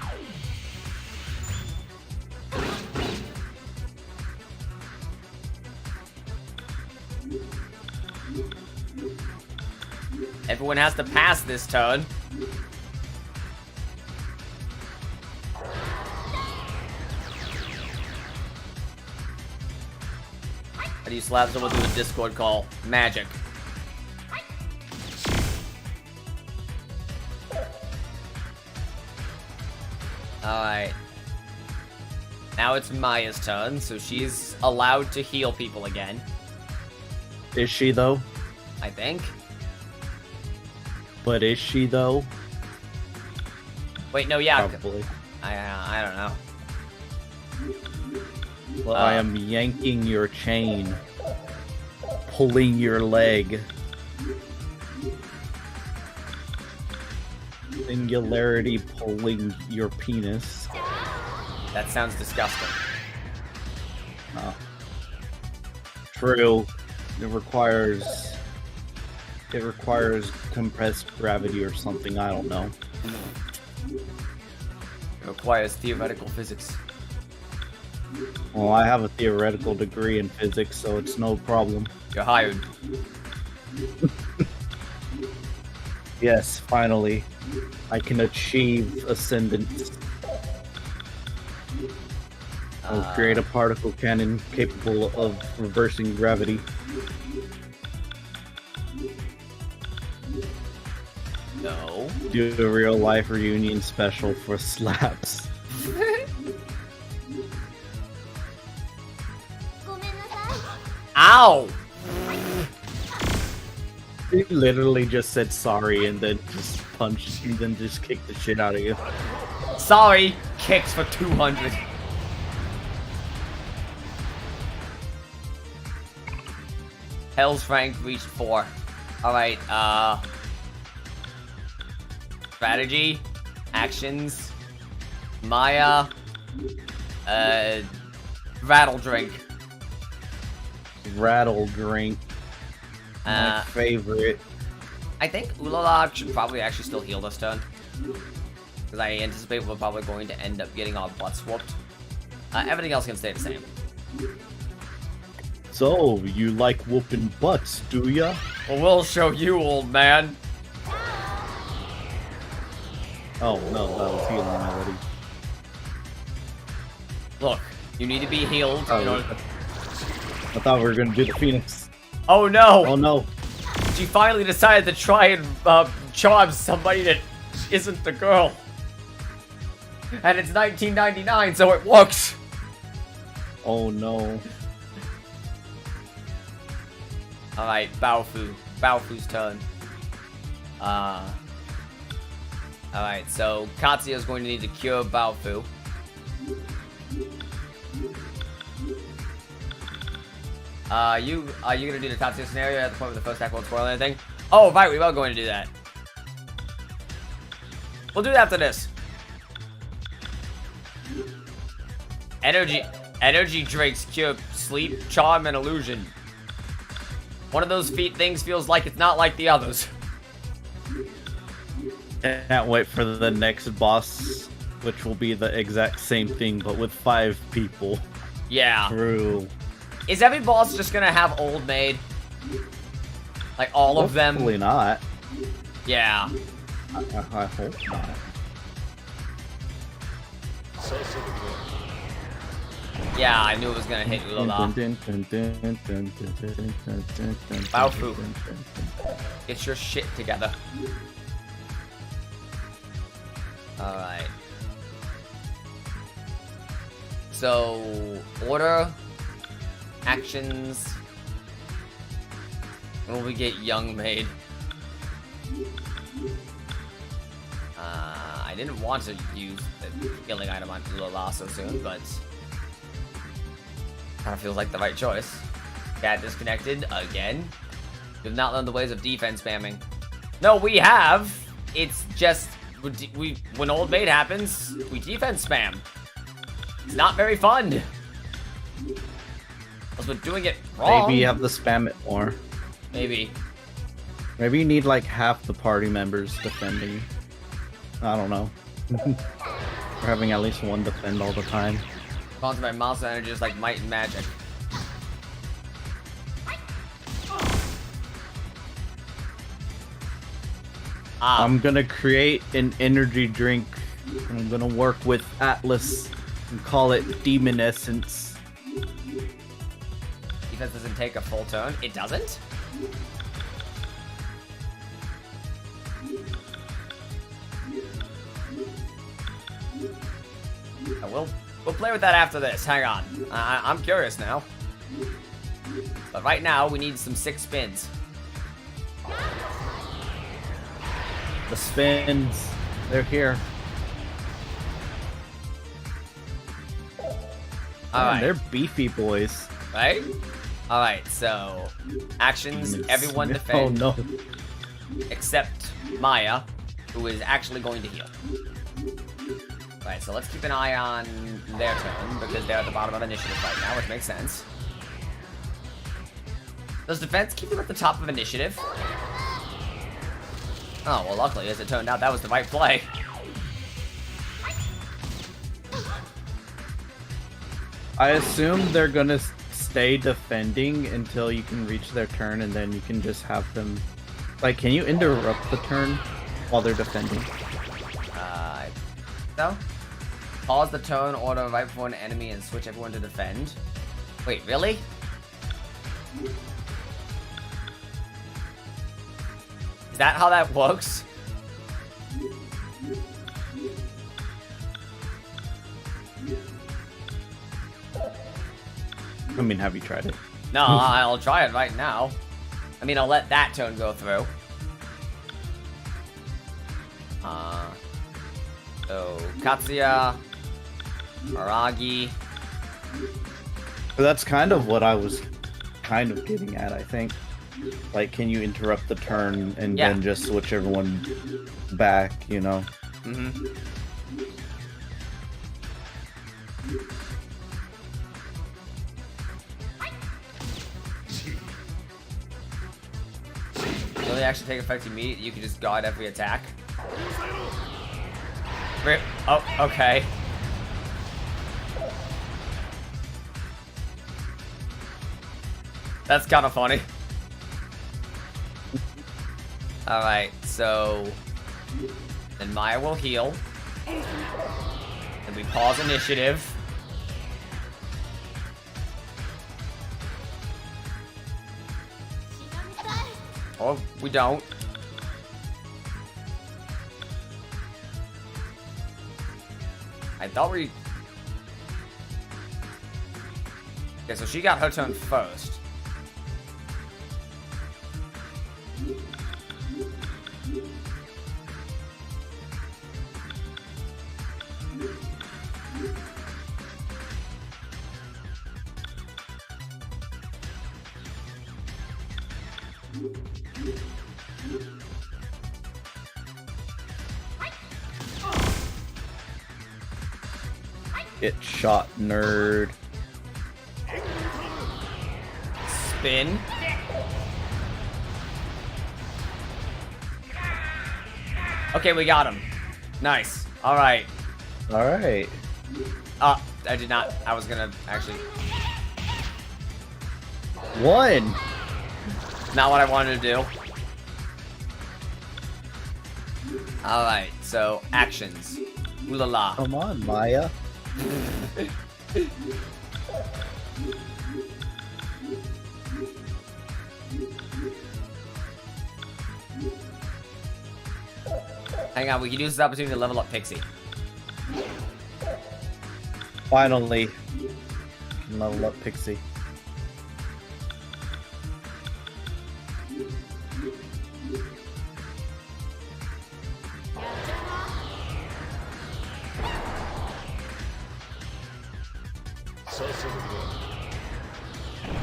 Everyone has to pass this turn. How do you slap someone through a Discord call? Magic. Alright. Now it's Maya's turn, so she's allowed to heal people again. Is she though? I think. But is she though? Wait, no, yeah. Probably. I don't know. Well, I am yanking your chain. Pulling your leg. Singularity pulling your penis. That sounds disgusting. Oh. True. It requires compressed gravity or something, I don't know. It requires theoretical physics. Well, I have a theoretical degree in physics, so it's no problem. You're hired. Yes, finally. I can achieve ascendance. I'll create a particle cannon capable of reversing gravity. No. Do a real life reunion special for slaps. Ow! He literally just said sorry and then just punched you, then just kicked the shit out of you. Sorry, kicks for 200. Hell's rank reached 4. Alright, strategy, actions, Maya, rattle drink. Rattle drink. My Uh, favorite. I think Ulala should probably actually still heal this turn. Because I anticipate we're probably going to end up getting our butts whooped. Everything else can stay the same. So, you like whooping butts, do ya? Well, we'll show you, old man. Oh, no, that was healing already. Look, you need to be healed. Oh, You know. I thought we were gonna do the Phoenix. Oh no! Oh no. She finally decided to try and charm somebody that isn't the girl. And it's 1999, so it works. Oh no. Alright, Baofu. Baofu's turn. Alright, so Katsuya's going to need to cure Baofu. Are you gonna do the Katsuya scenario at the point where the first attack won't spoil anything? Oh, right, we are going to do that. We'll do it after this. Energy drinks cure sleep, charm, and illusion. One of those things feels like it's not like the others. Can't wait for the next boss, which will be the exact same thing, but with 5 people. Yeah. True. Is every boss just gonna have old maid? Like all of them? Hopefully not. Yeah. I hope not. Yeah, I knew it was gonna hit Ulala. Baofu. Get your shit together. Alright. So, order, actions. When will we get Young Maid? I didn't want to use the healing item on Ulala so soon, but kind of feels like the right choice. Got disconnected again. We've not learned the ways of defense spamming. No, we have. It's just when old maid happens, we defense spam. It's not very fun. Because we're doing it wrong. Maybe you have to spam it more. Maybe. Maybe you need like half the party members defending. I don't know. We're having at least one defend all the time. Sponsored by Monster Energy is like might and magic. I'm gonna create an energy drink. I'm gonna work with Atlas and call it Demon Essence. Defense doesn't take a full turn. It doesn't? We'll play with that after this. Hang on. I'm curious now. But right now, we need some 6 spins. The spins, they're here. Alright. They're beefy boys. Right? Alright, so actions, everyone defend. Oh no. Except Maya, who is actually going to heal. Alright, so let's keep an eye on their turn, because they're at the bottom of initiative right now, which makes sense. Does defense keep them at the top of initiative? Oh, well luckily, as it turned out, that was the right play. I assume they're gonna stay defending until you can reach their turn, and then you can just have them... Like, can you interrupt the turn while they're defending? No? Pause the turn order right before an enemy and switch everyone to defend. Wait, really? Is that how that works? I mean, have you tried it? No, I'll try it right now. I mean, I'll let that turn go through. So, Katsuya, Aragi. But that's kind of what I was kind of getting at, I think. Like, can you interrupt the turn and then just switch everyone back, you know? Mm-hmm. You only actually take effect immediately. You can just guard every attack. Rip. Oh, okay. That's kind of funny. Alright, so... Then Maya will heal. Then we pause initiative. Or we don't. I thought we... Okay, so she got her turn first. Get shot, nerd. Spin. Okay, we got him. Nice. Alright. Alright. I did not. I was gonna actually... One! Not what I wanted to do. Alright, so actions. Ooh la la. Come on, Maya. Hang on, we can use this opportunity to level up Pixie. Finally. Level up Pixie.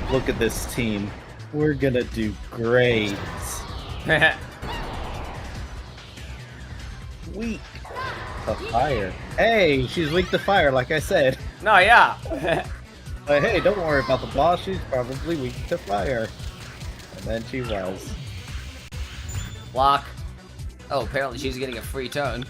Look at this team. We're gonna do great. Weak to fire. Hey, she's weak to fire, like I said. No, yeah. But hey, don't worry about the boss. She's probably weak to fire. And then she was. Block. Oh, apparently she's getting a free turn.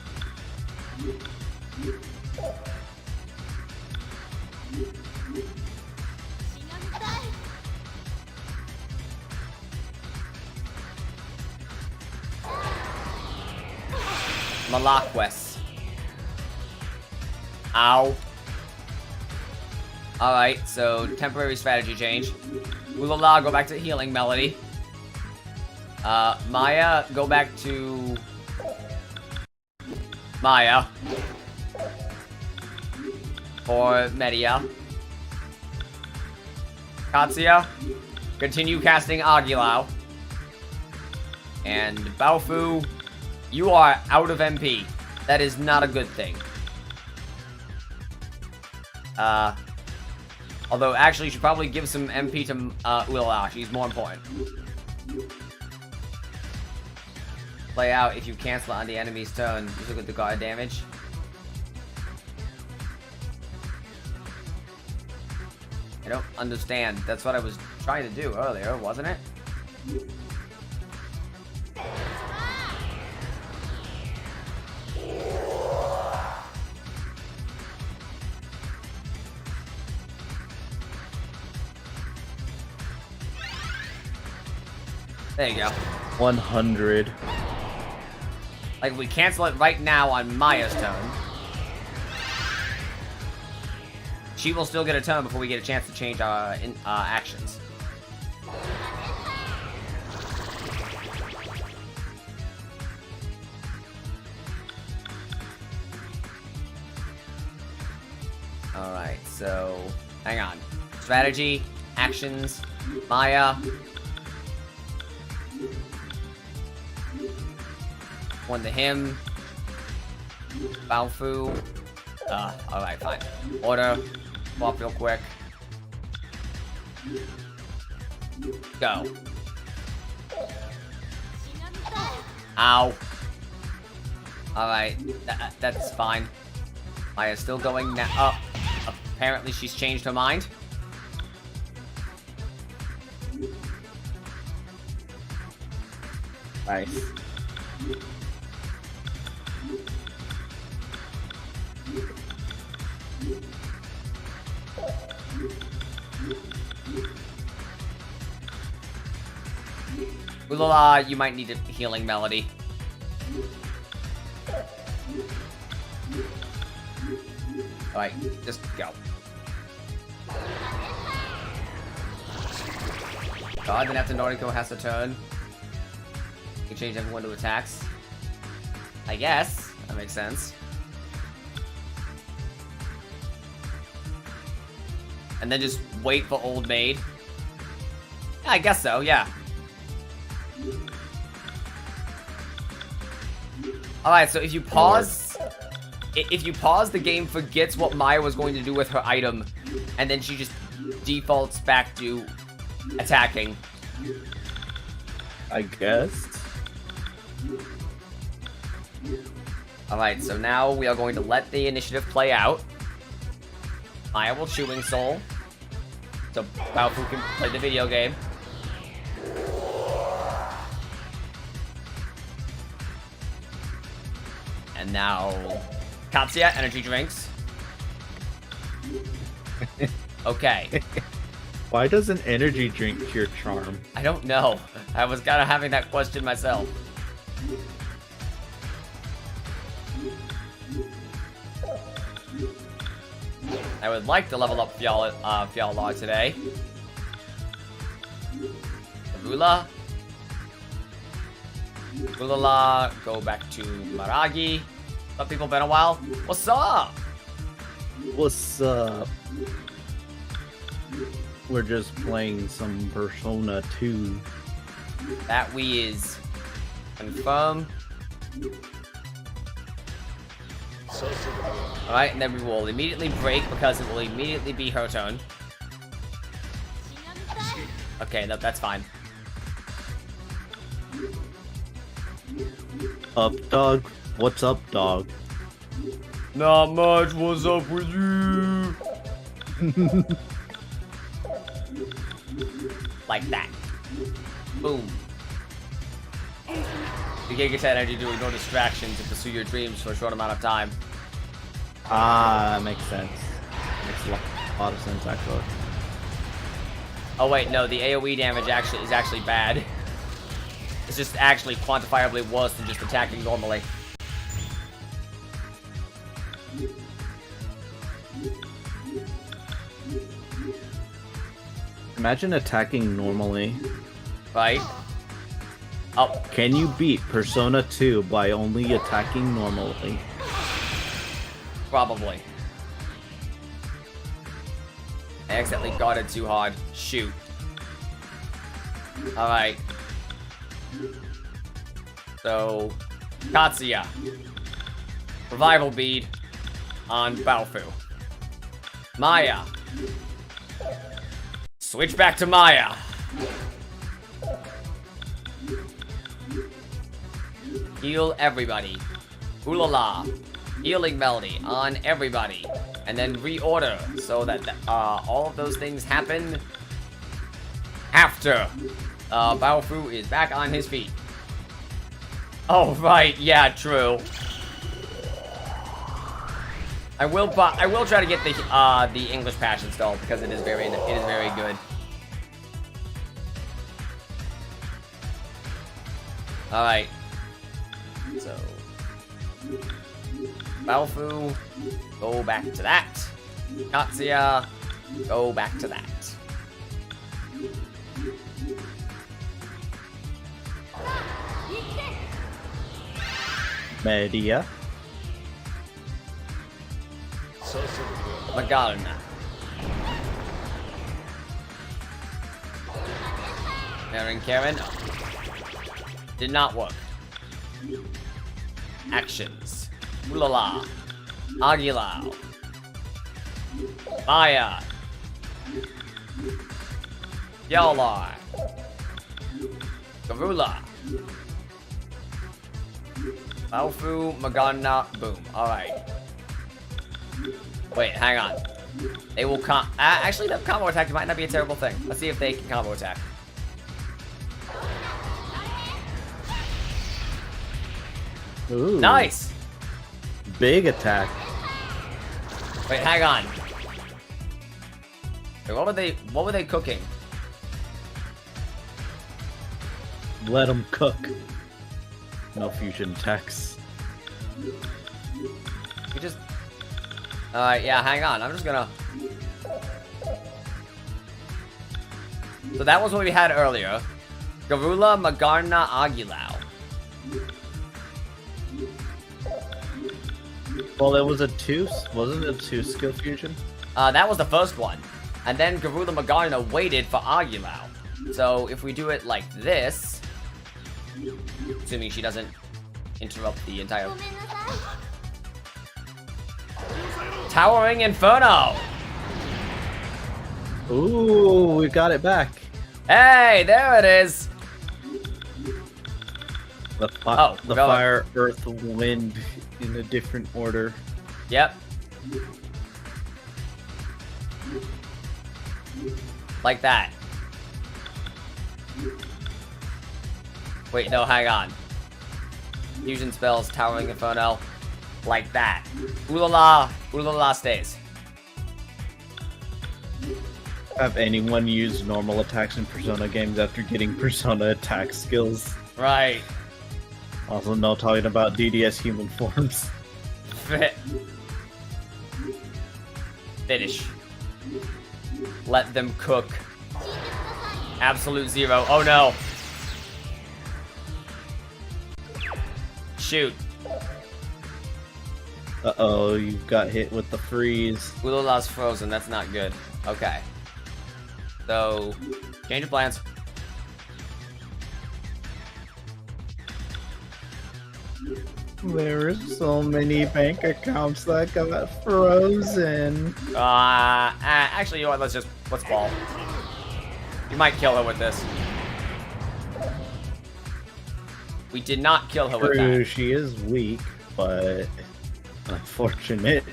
Malaquest. Ow. Alright, so temporary strategy change. Ulala, go back to healing melody. Maya, go back to... Maya. Or Media. Katsuya, continue casting Aguilau. And Baofu, you are out of MP. That is not a good thing. Although, actually, you should probably give some MP to Ulala. She's more important. Play out if you cancel on the enemy's turn. Just look at the guard damage. I don't understand. That's what I was trying to do earlier, wasn't it? There you go. 100. Like, if we cancel it right now on Maya's turn, she will still get a turn before we get a chance to change our actions. Alright, so... hang on. Strategy, actions, Maya... One to him. Baofu. Alright, fine. Order. Swap real quick. Go. Ow. Alright, that's fine. Maya's still going now. Oh, apparently she's changed her mind. Nice. Ulala, you might need a healing melody. Alright, just go. God, then after Noriko has to turn, you can change everyone to attacks. I guess. That makes sense. And then just wait for Old Maid. Yeah, I guess so, yeah. Alright, so if you pause... If you pause, the game forgets what Maya was going to do with her item, and then she just defaults back to attacking. I guess. Alright, so now we are going to let the initiative play out. Maya will Chewing Soul, so Baofu can play the video game. And now, Katsuya, energy drinks. Okay. Why does an energy drink cure charm? I don't know. I was kind of having that question myself. I would like to level up Fyalar today. Rula. Ulala, go back to Maragi. What's up, people? Been a while. What's up? What's up? We're just playing some Persona 2. That we is confirm. Alright, and then we will immediately break because it will immediately be her turn. Okay, that's fine. Up, dog. What's up, dog? Not much. What's up with you? Like that. Boom. You can get that energy to ignore distractions and pursue your dreams for a short amount of time. Ah, that makes sense. Makes a lot of sense, actually. Oh wait, no, the AoE damage is actually bad. It's just actually quantifiably worse than just attacking normally. Imagine attacking normally. Right? Oh, Can you beat Persona 2 by only attacking normally? probably. I accidentally guarded too hard. Shoot. Alright. So, Katsuya. Revival bead on Baofu. Maya. Switch back to Maya. Heal everybody. Ulala. Healing melody on everybody. And then reorder so that all of those things happen after Baofu is back on his feet. Oh, right. Yeah, true. I will try to get the English patch installed because it is very good. All right. So, Baofu, go back to that. Katsuya, go back to that. Media. Magalna. Karen. Did not work. Actions. Ulala. Aguilau. Maya. Yalar. Garula. Baofu, Magana, boom. Alright. Wait, hang on. They will actually, the combo attack might not be a terrible thing. Let's see if they can combo attack. Ooh. Nice! Big attack. Wait, hang on. Wait, what were they cooking? Let them cook. No fusion attacks. We just... yeah, hang on. I'm just gonna... So that was what we had earlier. Garula, Magarna, Aguilau. Well, it was a two... Wasn't it a two-skill fusion? That was the first one. And then Garula Magarna waited for Aguilau. So if we do it like this... Assuming she doesn't interrupt the entire... Towering Inferno! Ooh, we got it back. Hey, there it is! The going. fire, earth, wind in a different order. Yep. Like that. Wait, no, hang on. Fusion spells, Towering Inferno. Like that. Oolala, Oolala stays. Have anyone used normal attacks in Persona games after getting Persona attack skills? Right. Also, no talking about DDS human forms. Finish. Let them cook. Absolute zero. Oh no. Shoot. Uh-oh, you got hit with the freeze. Ulala's frozen. That's not good. Okay. So, change of plans. There are so many bank accounts that got frozen. Actually, you know what? Let's ball. You might kill her with this. We did not kill her with True, that. she is weak, but unfortunately,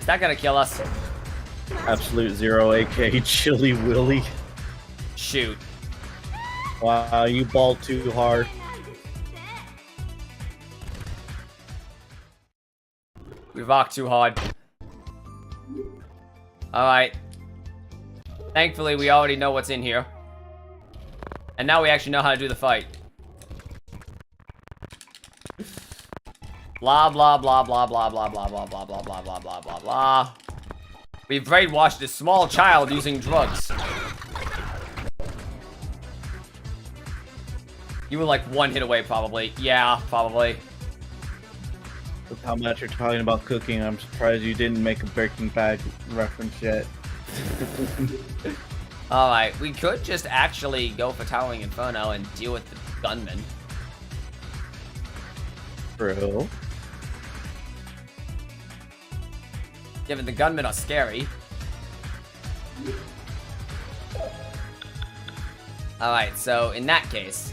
Is that gonna kill us? absolute zero AK Chili Willy. Shoot. Wow, you balled too hard. We rocked too hard. Alright. Thankfully, we already know what's in here. And now we actually know how to do the fight. Blah, blah, blah, blah, blah, blah, blah, blah, blah, blah, blah, blah, blah, blah, blah. We've brainwashed this small child using drugs. You were like one hit away, probably. Yeah, probably. With how much you're talking about cooking, I'm surprised you didn't make a Breaking Bad reference yet. Alright, we could just actually go for Towering Inferno and deal with the gunman. True. Given the gunmen are scary. Alright, so in that case,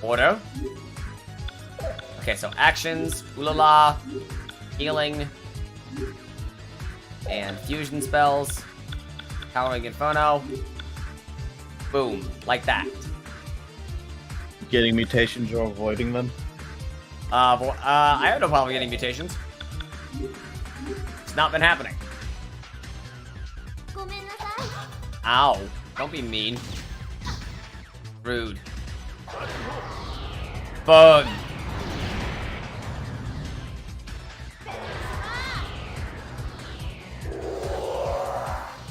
order. Okay, so actions, Ulala, healing, and fusion spells, Towering Inferno. Boom, like that. Getting mutations or avoiding them? I have no problem getting mutations. It's not been happening. Ow, don't be mean. Rude. Bug.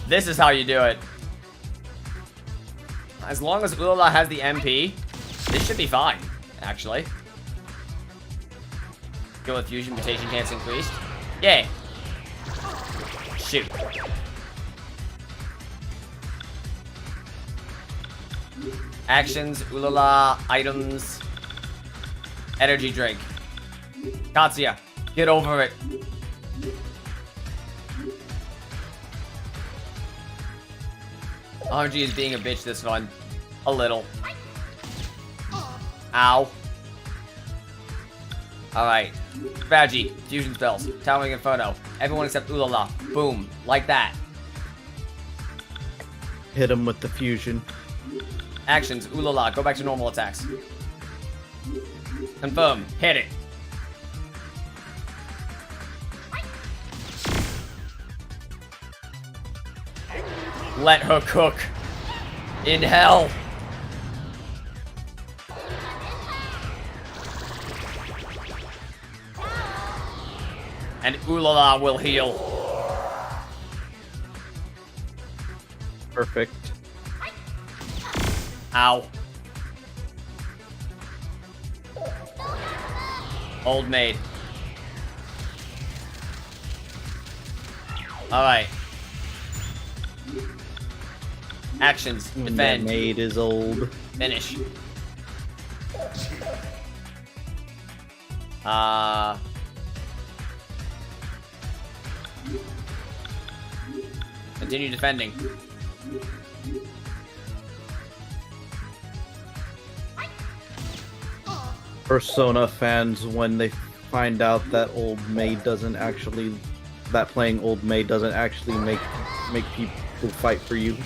This is how you do it. As long as Ulala has the MP, this should be fine, actually. Go with fusion, mutation chance increased. Yay. Shoot. Actions, Ulala, items, energy drink. Katsuya, get over it. RNG is being a bitch this run. A little. Ow. Alright. Strategy. Fusion spells. Towering Inferno. Everyone except Ulala. Boom. Like that. Hit him with the fusion. Actions. Ulala. Go back to normal attacks. Confirm. Hit it. Let her cook. In hell. And Ulala will heal. Perfect. Ow. Old maid. Alright. Actions. That Defend. maid is old. Finish. Continue defending. Persona fans, when they find out that playing old maid doesn't actually make people fight for you.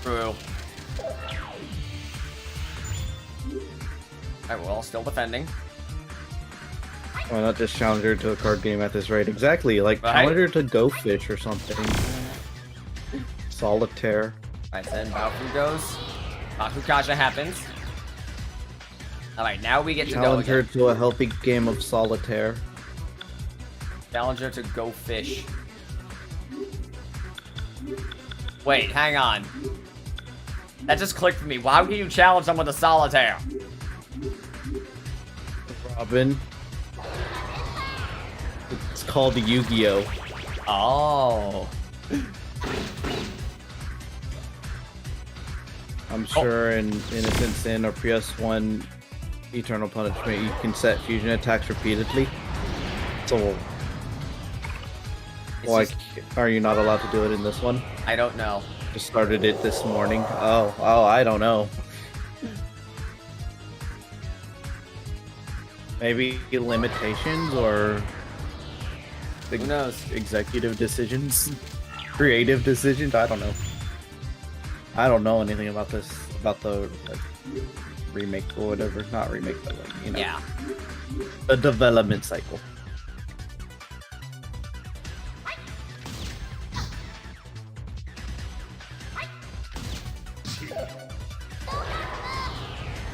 True. Alright, we're all still defending. Why not just challenge her to a card game at this rate? Exactly, like Right. challenge her to Go Fish or something. Solitaire. Alright, then Baofu goes. Bakukasha happens. Alright, now we get to go Challenge her again. to a healthy game of Solitaire. Challenge her to go fish. Wait, hang on. That just clicked for me. Why would you challenge someone to solitaire? Robin. It's called Yu-Gi-Oh! Oh. I'm sure in Innocent Sin or PS1 Eternal Punishment you can set fusion attacks repeatedly. So It's why just- are you not allowed to do it in this one? I don't know. Just started it this morning. Oh, I don't know. Maybe limitations or Who knows? executive decisions, creative decisions. I don't know. I don't know anything about this, about the remake or whatever. Not remake, but like, you know, Yeah. the development cycle.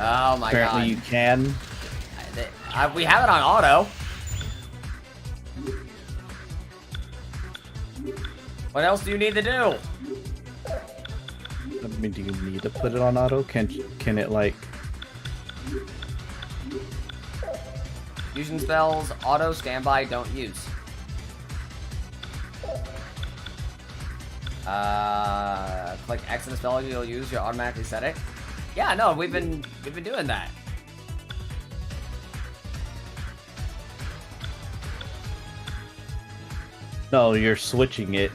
Oh my Apparently, god. you can. We have it on auto. What else do you need to do? I mean, do you need to put it on auto? Can it like? Fusion spells, auto, standby, don't use. Click X in the spell you'll use, you'll automatically set it. Yeah, no, we've been doing that. No, you're switching it.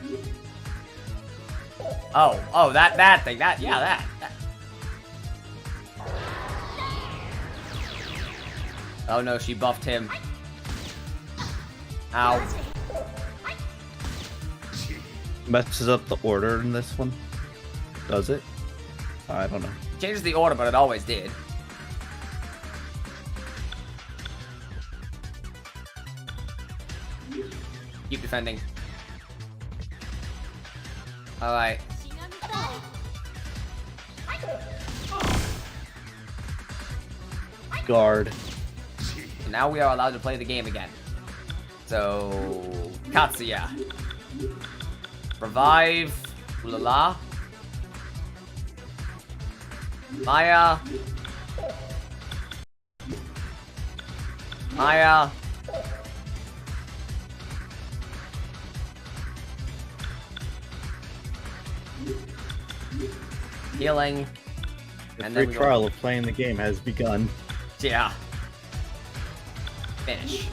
Oh, that thing, that. Oh no, she buffed him. Ow. Messes up the order in this one. Does it? I don't know. Changes the order, but it always did. Keep defending. Alright. Guard. Now we are allowed to play the game again. So, Katsuya. Revive. Ulala. Maya. Maya. Healing. The And free then we go- trial of playing the game has begun. Yeah. Finish.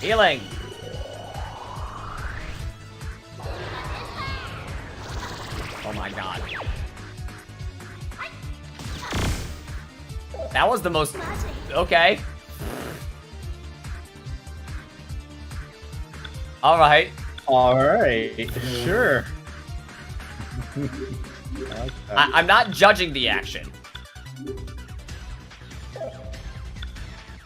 Healing. Oh my god. That was the most... Okay. Alright. Alright, sure. I like that. I'm not judging the action.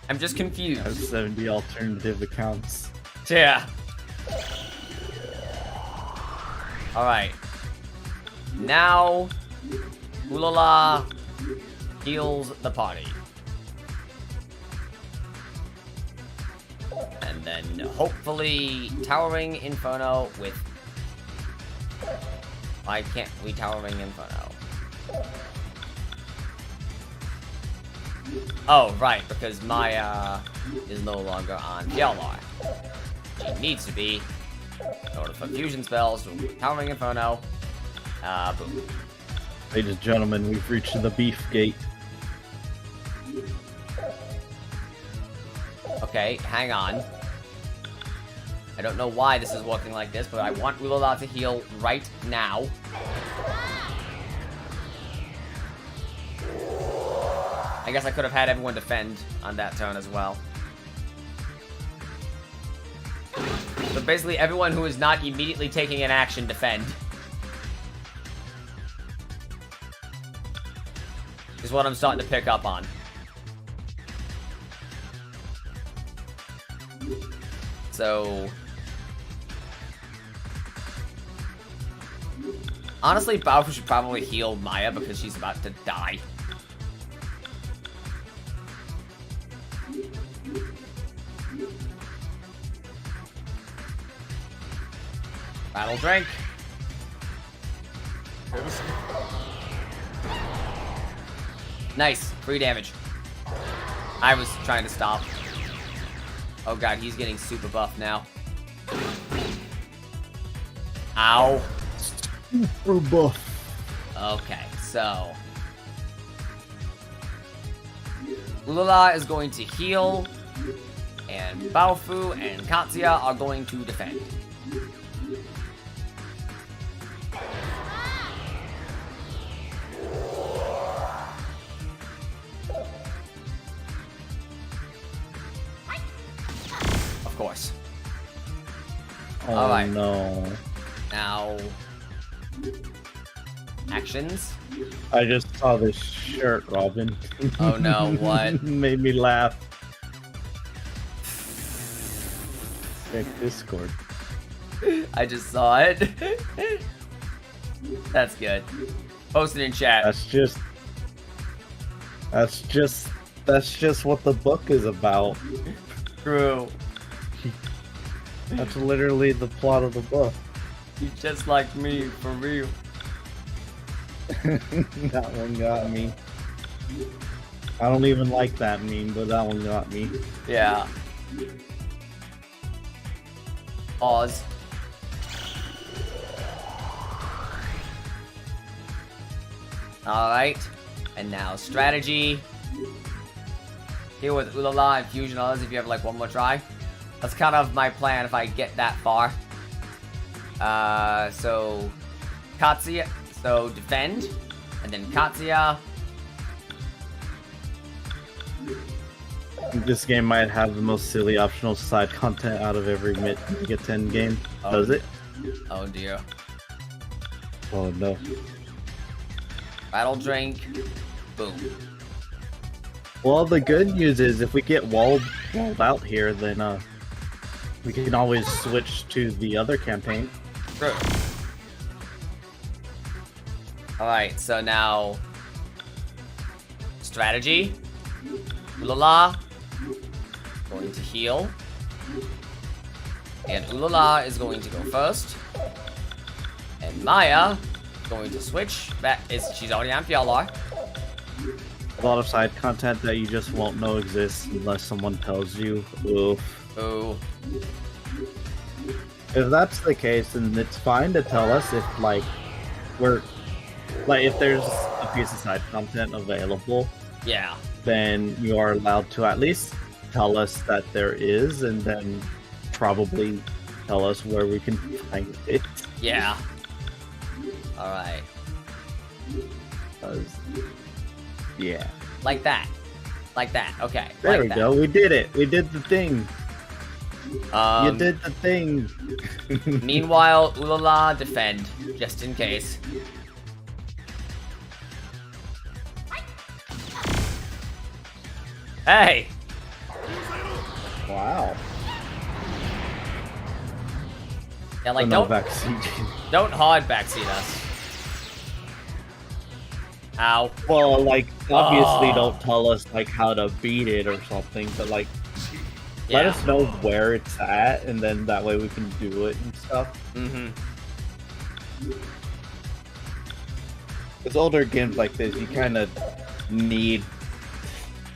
I'm just I confused. have 70 alternative accounts. Yeah. Alright. Now, Ulala heals the party. And then hopefully Towering Inferno with... Why can't we Towering Inferno? Oh, right, because Maya is no longer on Fjallar. She needs to be. In order for fusion spells, Towering Inferno. Boom. Ladies and gentlemen, we've reached the beef gate. Okay, hang on. I don't know why this is working like this, but I want Ulala to heal right now. I guess I could have had everyone defend on that turn as well. So basically everyone who is not immediately taking an action defend. Is what I'm starting to pick up on. So... honestly, Baofu should probably heal Maya because she's about to die. Battle Drink. Nice. Free damage. I was trying to stop. Oh god, he's getting super buff now. Ow. Super buff. Okay, so... Ulala is going to heal, and Baofu and Katsuya are going to defend. Of course. Oh, alright. No. Now... actions. I just saw this shirt, Robin. Oh no, what? Made me laugh. Check Discord. I just saw it. That's good. Post it in chat. That's just what the book is about. True. That's literally the plot of the book. You just like me, for real. That one got me. I don't even like that meme, but that one got me. Yeah. Pause. Alright. And now strategy. Here with Ulala and Fusion others if you have like one more try. That's kind of my plan if I get that far. So Katsuya, so defend, and then Katsuya. This game might have the most silly optional side content out of every Mega 10 game. Oh. Does it? Oh dear. Oh no. Battle drink. Boom. Well, the good news is if we get walled out here, then we can always switch to the other campaign. True. Alright, so now strategy. Ulala going to heal. And Ulala is going to go first. And Maya going to switch. She's already on Fjallar. A lot of side content that you just won't know exists unless someone tells you. Oof. Ooh. If that's the case, then it's fine to tell us if if there's a piece of side content available. Yeah. Then you are allowed to at least tell us that there is, and then probably tell us where we can find it. Yeah. Alright. Yeah. Like that. Like that. Okay. There like we that. go. We did it. We did the thing. You You did the thing. Meanwhile, Ulala defend, just in case. Hey! Wow. Yeah, like, no don't backseat. don't hard backseat us. Ow. Well, like, obviously Oh. don't tell us, like, how to beat it or something, but, like, Yeah. let us know where it's at, and then that way we can do it and stuff. Mm-hmm. With older games like this, you kind of need,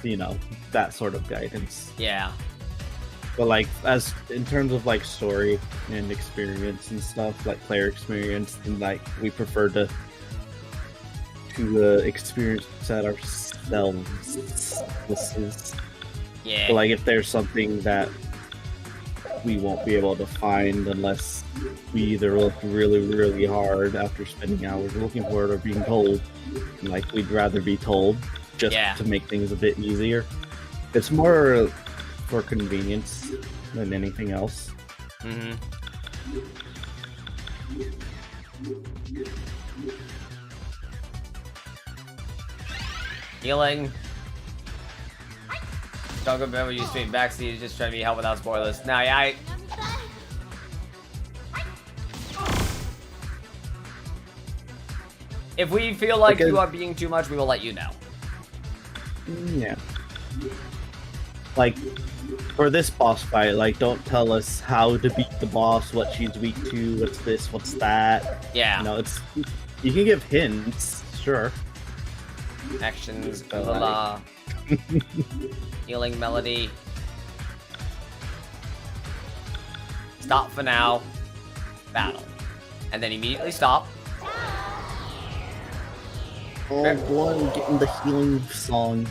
you know, that sort of guidance. Yeah. But, like, as in terms of, like, story and experience and stuff, like, player experience, and, like, we prefer to experience that ourselves. This is... Yeah. But, like, if there's something that we won't be able to find unless we either look really, really hard after spending hours looking for it or being told, like, we'd rather be told just to make things a bit easier. It's more for convenience than anything else. Mm-hmm. Healing. Don't remember you straight backseat, just trying to be help without spoilers. Now, yeah, if we feel like you are being too much, we will let you know. Yeah. Like, for this boss fight, like, don't tell us how to beat the boss, what she's weak to, what's this, what's that. Yeah. You know, it's... You can give hints, sure. Actions, blah, blah, blah. Healing melody. Stop for now. Battle. And then immediately stop. Oh boy, we're getting the healing song.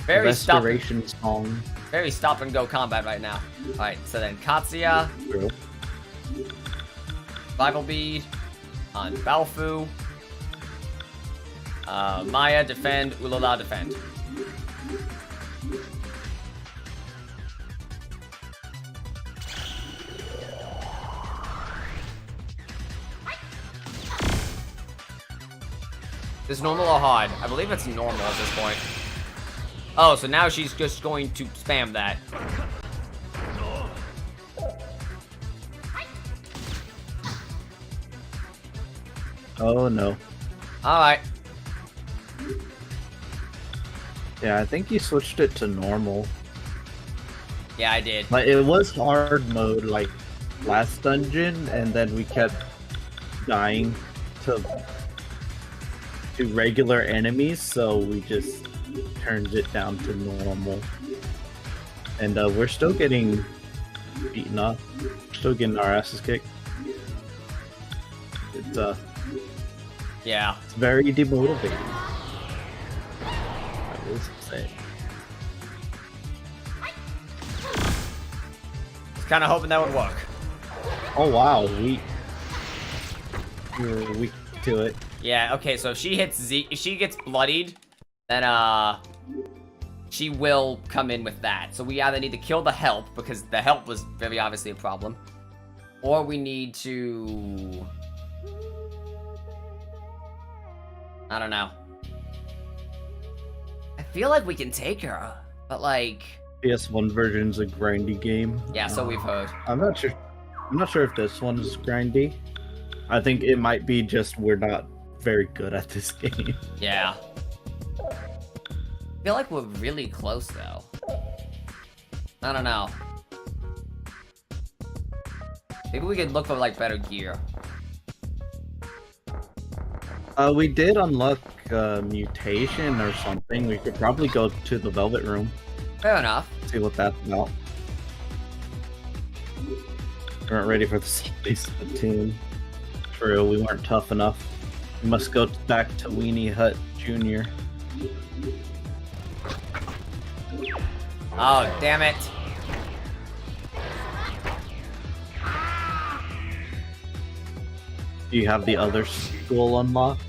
Very restoration song. Very stop and go combat right now. Alright, so then Katsuya. True. Bible bead. On Balfu. Maya defend. Ulala defend. Is normal or hard? I believe it's normal at this point. Oh, so now she's just going to spam that. Oh no. Alright. Yeah, I think you switched it to normal. Yeah, I did. Like, it was hard mode, like, last dungeon, and then we kept dying to regular enemies, so we just turned it down to normal. And we're still getting beaten up. We're still getting our asses kicked. It's yeah. It's very demotivating. I will say. Was kind of hoping that would work. Oh wow, we were weak to it. Yeah, okay, so if she hits Z, if she gets bloodied, then, she will come in with that. So we either need to kill the help, because the help was very obviously a problem, or we need to... I don't know. I feel like we can take her, but, like... PS1 version's a grindy game. Yeah, so we've heard. I'm not sure if this one's grindy. I think it might be just we're not very good at this game. Yeah. I feel like we're really close, though. I don't know. Maybe we could look for, like, better gear. We did unlock mutation or something. We could probably go to the Velvet Room. Fair enough. See what that's about. We weren't ready for the Splatoon. True, we weren't tough enough. We must go back to Weenie Hut Jr. Oh, damn it. Do you have the other school unlocked?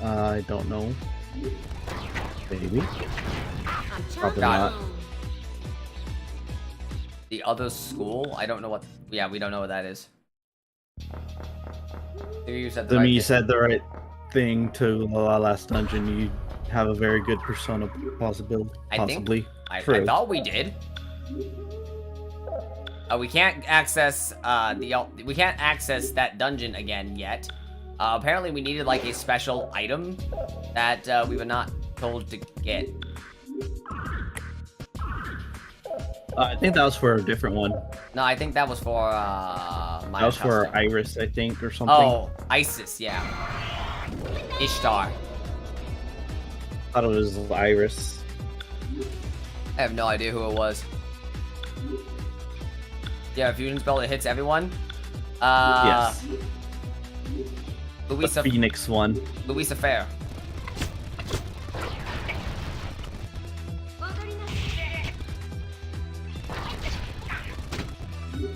I don't know. Maybe. Probably not. The other school? I don't know what... Yeah, we don't know what that is. Maybe you said the right You thing. said the right thing to the last dungeon. You have a very good persona possibility. I Possibly. I True. thought we did. We can't access we can't access that dungeon again yet. Apparently we needed like a special item that we were not told to get. I think that was for a different one. No, I think that was for my That was for costume. Iris, I think, or something. Oh, Isis, yeah. Ishtar. I thought it was Iris. I have no idea who it was. Yeah, a fusion spell that hits everyone. Yes. The Louisa Phoenix one. Fair.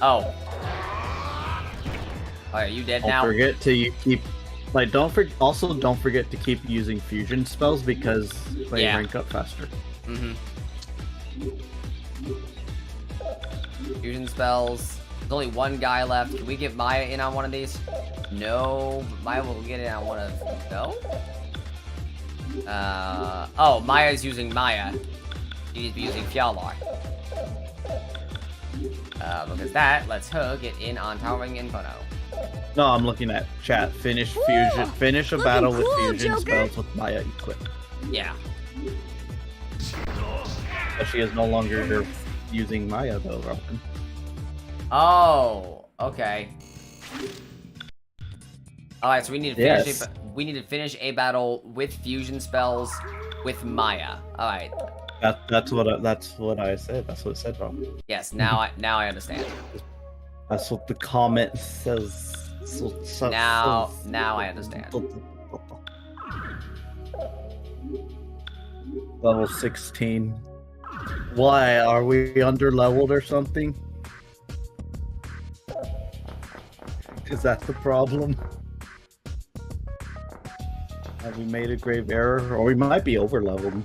Oh. Alright, you dead now? Don't forget to keep, like, don't forget to keep using fusion spells because they rank up faster. Mm-hmm. Fusion spells. There's only one guy left. Can we get Maya in on one of these? No. Maya will get in on one of... No? Oh, Maya's using Maya. She needs to be using Fjalar. Because that lets her get in on Towering Inferno. No, I'm looking at chat. Finish fusion. Finish a battle with fusion spells with Maya equipped. Yeah. But she is no longer using Maya though, Robin. Oh, okay. Alright, so we need to finish we need to finish a battle with fusion spells with Maya. Alright. That's what I said. That's what it said, Rob. Yes, now I understand. That's what the comment says. Now I understand. Level 16. Why? Are we under leveled or something? Is that the problem? Have we made a grave error? Or we might be over leveled.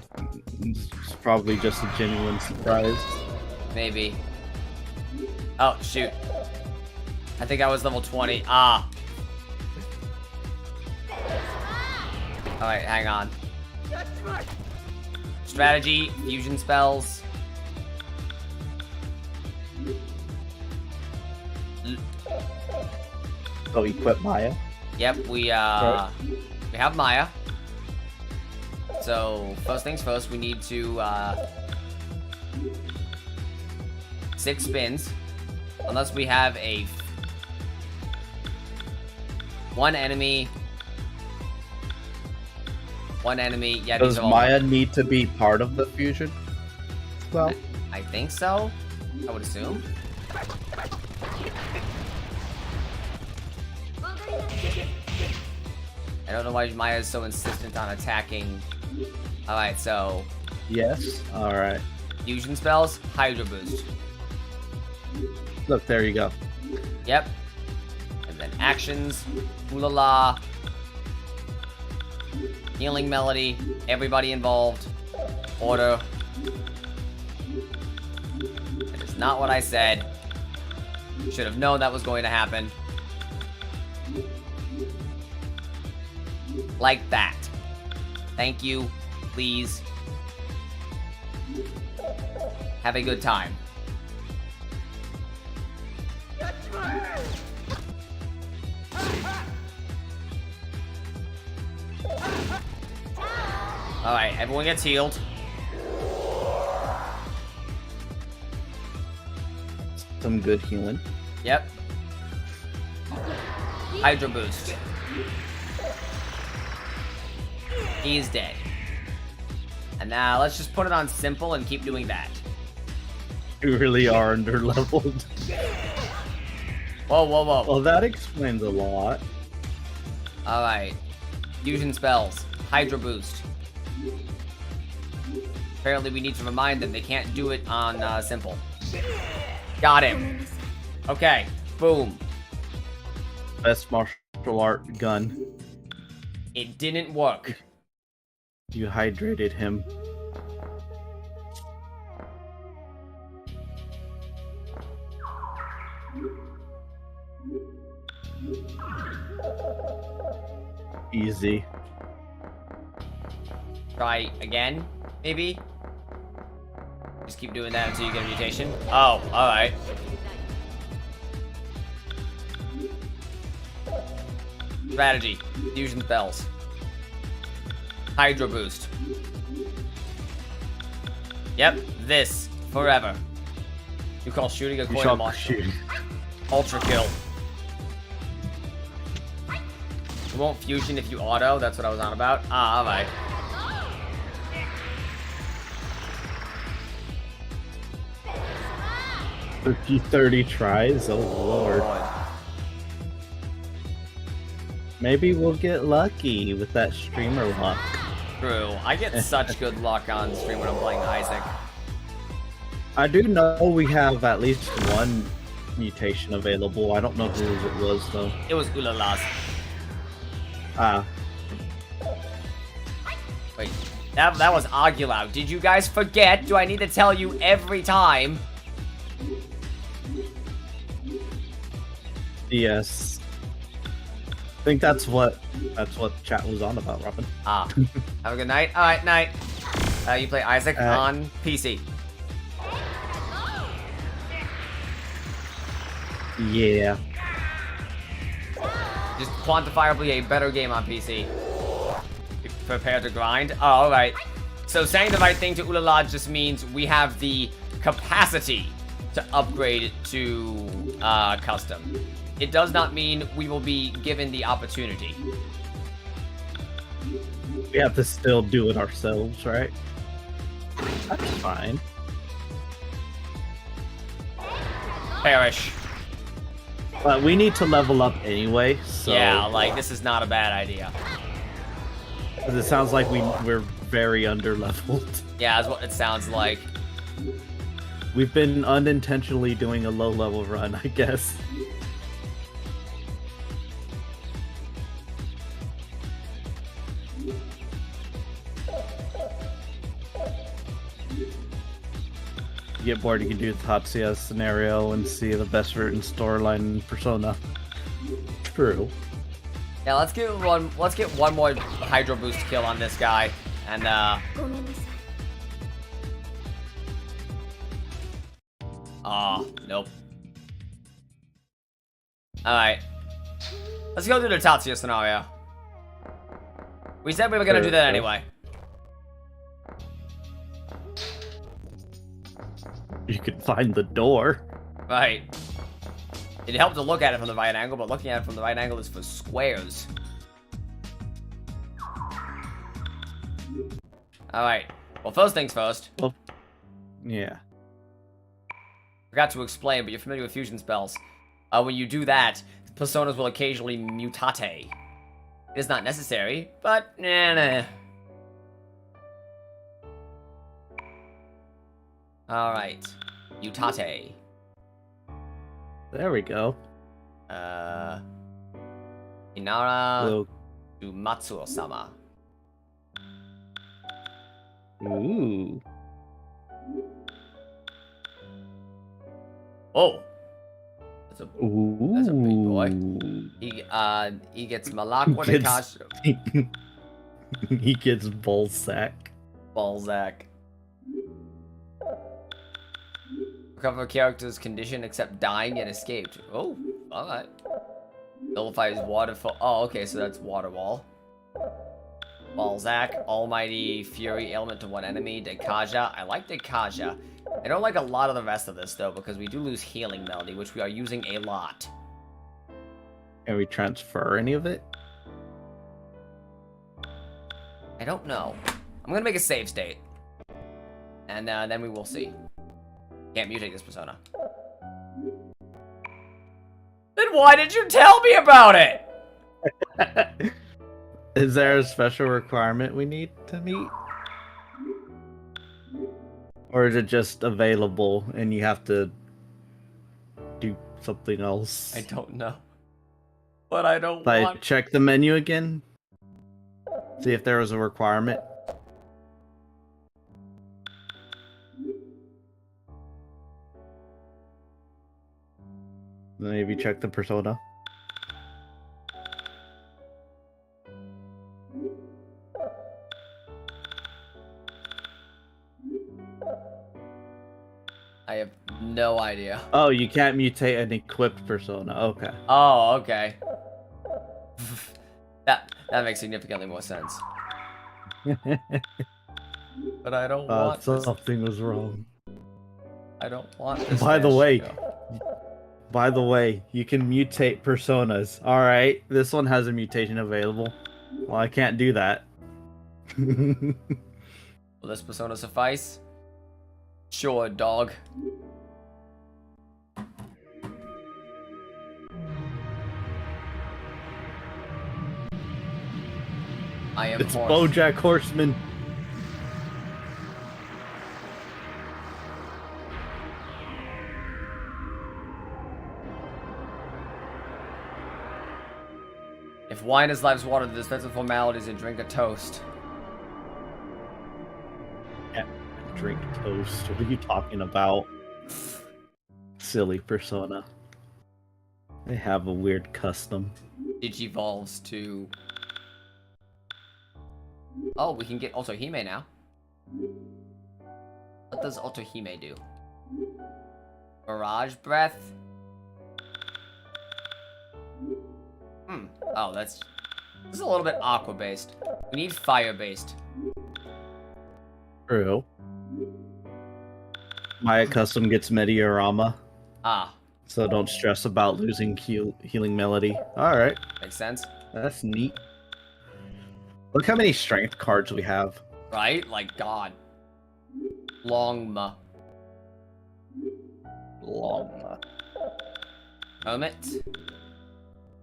It's probably just a genuine surprise. Maybe. Oh, shoot. I think I was level 20. Ah. Alright, hang on. Strategy, fusion spells. Oh, equip Maya? Yep, we have Maya. So, first things first, we need to, 6 spins. Unless we have a... One enemy, yeah, Does Maya need to be part of the fusion? Well, I think so. I would assume. I don't know why Maya is so insistent on attacking. Alright, so... yes. Alright. Fusion spells, Hydro Boost. Look, there you go. Yep. And then actions, Ooh-la-la. Healing Melody, everybody involved. Order. That is not what I said. Should have known that was going to happen. Like that. Thank you. Please. Have a good time. Alright, everyone gets healed. Some good healing. Yep. Hydro Boost. He's dead. And now let's just put it on simple and keep doing that. You really are under leveled. Whoa, whoa, whoa. Well, that explains a lot. Alright. Fusion spells. Hydro Boost. Apparently we need to remind them they can't do it on simple. Got him. Okay. Boom. Best martial art gun. It didn't work. You hydrated him. Easy. Try again, maybe? Just keep doing that until you get a mutation. Oh, alright. Strategy. Fusion spells. Hydro boost. Yep, this. Forever. You call shooting a coin monster. Ultra kill. It won't fusion if you auto. That's what I was on about. Ah, alright. 30 tries? Oh lord. Maybe we'll get lucky with that streamer luck. True. I get such good luck on stream when I'm playing Isaac. I do know we have at least one mutation available. I don't know whose it was though. It was Ulala's. Ah. Wait. That was Aguilar. Did you guys forget? Do I need to tell you every time? Yes. I think that's what chat was on about, Robin. Ah. Have a good night. Alright, night. You play Isaac on PC. Yeah. Just quantifiably a better game on PC. Prepare to grind. Oh, alright. So saying the right thing to Ulala just means we have the capacity to upgrade to custom. It does not mean we will be given the opportunity. We have to still do it ourselves, right? That's fine. Perish. But we need to level up anyway, so... Yeah, like, this is not a bad idea. It sounds like we're very under-leveled. Yeah, that's what it sounds like. We've been unintentionally doing a low-level run, I guess. Get bored, you can do the Tatsuya scenario and see the best written storyline in Persona. True. Yeah, let's get one more Hydro Boost kill on this guy, and nope. Alright. Let's go through the Tatsuya scenario. We said we were gonna do that anyway. You can find the door. Right. It helped to look at it from the right angle, but looking at it from the right angle is for squares. Alright. Well, first things first. Well, yeah. Forgot to explain, but you're familiar with fusion spells. When you do that, personas will occasionally mutate. It is not necessary, but nah. Alright. Mutate. There we go. Inara to Matsuo-sama. Ooh. Oh! That's a big boy. He gets Malakwa Nakashi. He gets Ballsack. Balzac. Recover a character's condition except dying and escaped. Oh, alright. Nullifies waterfall. Oh, okay, so that's water wall. Balzac, Almighty Fury, ailment to one enemy. Dekaja. I like Dekaja. I don't like a lot of the rest of this though, because we do lose healing melody, which we are using a lot. Can we transfer any of it? I don't know. I'm gonna make a save state. And then we will see. Can't mutate this persona. Then why did you tell me about it? Is there a special requirement we need to meet? Or is it just available and you have to do something else? I don't know. But I don't Like, check the menu again? See if there was a requirement? Maybe check the persona. I have no idea. Oh, you can't mutate an equipped persona. Okay. Oh, okay. That makes significantly more sense. But I don't want this. Something was wrong. I don't want this. By the way, Nashville. you can mutate personas. All right, this one has a mutation available. Well, I can't do that. Will this persona suffice? Sure, dog. I am It's horse. BoJack Horseman. If wine is life's water, the dispense of formalities and drink a toast. Yeah, drink toast. What are you talking about? Silly persona. They have a weird custom. Digivolves to... Oh, we can get Otohime now. What does Otohime do? Mirage Breath? Oh, this is a little bit aqua-based. We need fire-based. True. My custom gets Mediorama, Ah, so don't stress about losing healing melody. Alright, makes sense. that's neat. Look how many strength cards we have. Right? Like, God. Longma. Hermit.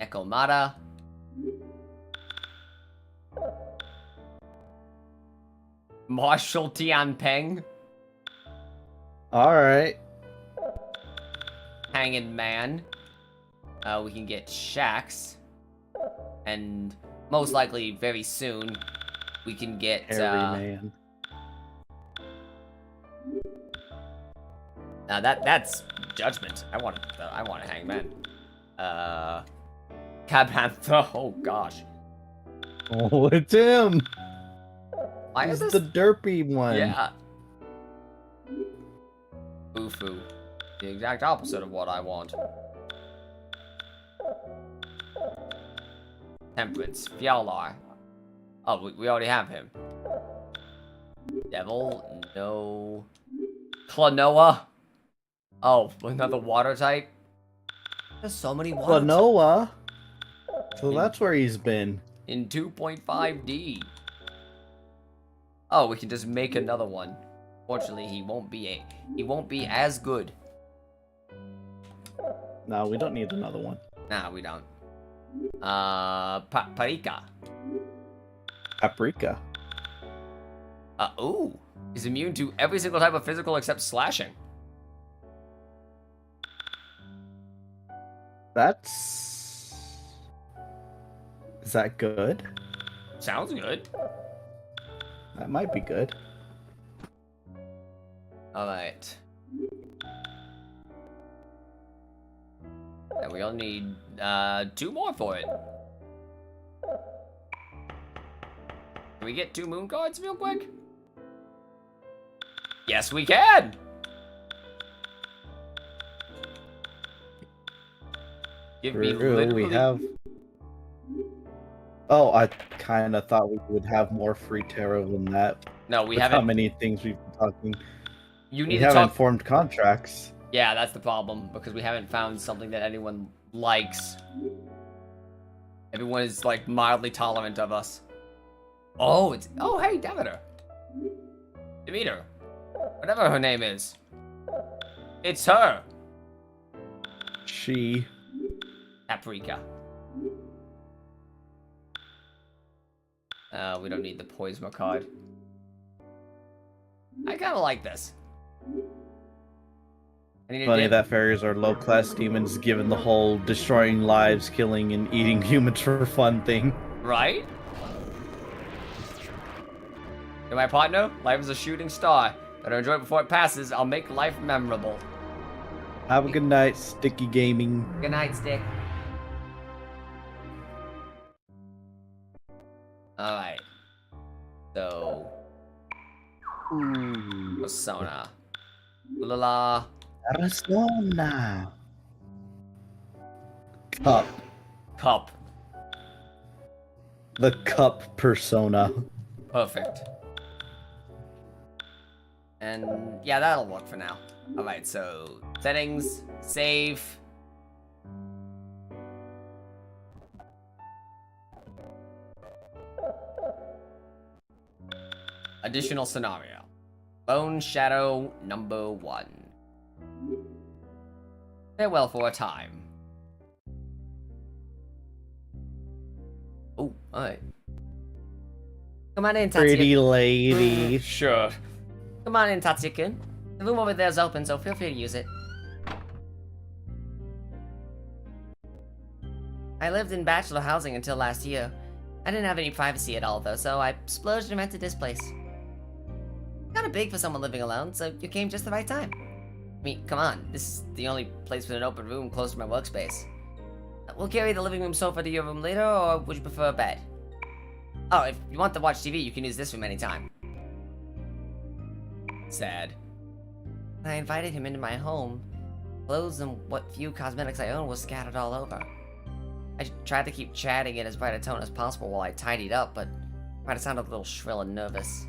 Ekomata. Marshal Tianpeng. Alright. Hanging Man. We can get Shax. And most likely, very soon, we can get, Hairy man. Now that's Judgment. I want a Hangman. Cabantha. Oh gosh. Oh, it's him! Why He's is the this? derpy one. Yeah. Ufu. The exact opposite of what I want. Temperance. Fjalar. Oh, we already have him. Devil. No. Klonoa. Oh, another water type. There's so many water Klonoa. So that's where he's been. in 2.5D. Oh, we can just make another one. Fortunately, he won't be as good. No, we don't need another one. Nah, we don't. Parika. Paprika. Ooh. He's immune to every single type of physical except slashing. That's... Is that good? Sounds good. That might be good. Alright. And we only need 2 more for it. Can we get 2 moon cards real quick? Yes, we can! Give me literally... We have... Oh, I kind of thought we would have more free tarot than that. No, we Look haven't. how many things we've been talking. You We need to haven't talk. formed contracts. Yeah, that's the problem because we haven't found something that anyone likes. Everyone is like mildly tolerant of us. Oh, it's hey, Demeter. Demeter. Whatever her name is. It's her. She. Paprika. We don't need the Poisma card. I kind of like this. I need a Funny dip. that fairies are low-class demons given the whole destroying lives, killing, and eating humans for fun thing. Right? To my partner, life is a shooting star. Better enjoy it before it passes. I'll make life memorable. Have a good night, Sticky Gaming. Good night, Stick. Alright. So... Persona. La la. Arizona. Cup. Cup. the cup persona. Perfect. And yeah, that'll work for now. Alright, so settings, save. Additional scenario. Lone Shadow number 1. Farewell for a time. Oh, alright. Come on in, Tatsuya. Pretty lady. Sure. Come on in, Tatsuya-kun. The room over there is open, so feel free to use it. I lived in bachelor housing until last year. I didn't have any privacy at all, though, so I splurged and rented this place. Kinda big for someone living alone, so you came just the right time. I mean, come on, this is the only place with an open room close to my workspace. We'll carry the living room sofa to your room later, or would you prefer a bed? Oh, if you want to watch TV, you can use this room anytime. Sad. When I invited him into my home, clothes and what few cosmetics I own was scattered all over. I tried to keep chatting in as bright a tone as possible while I tidied up, but might have sounded a little shrill and nervous.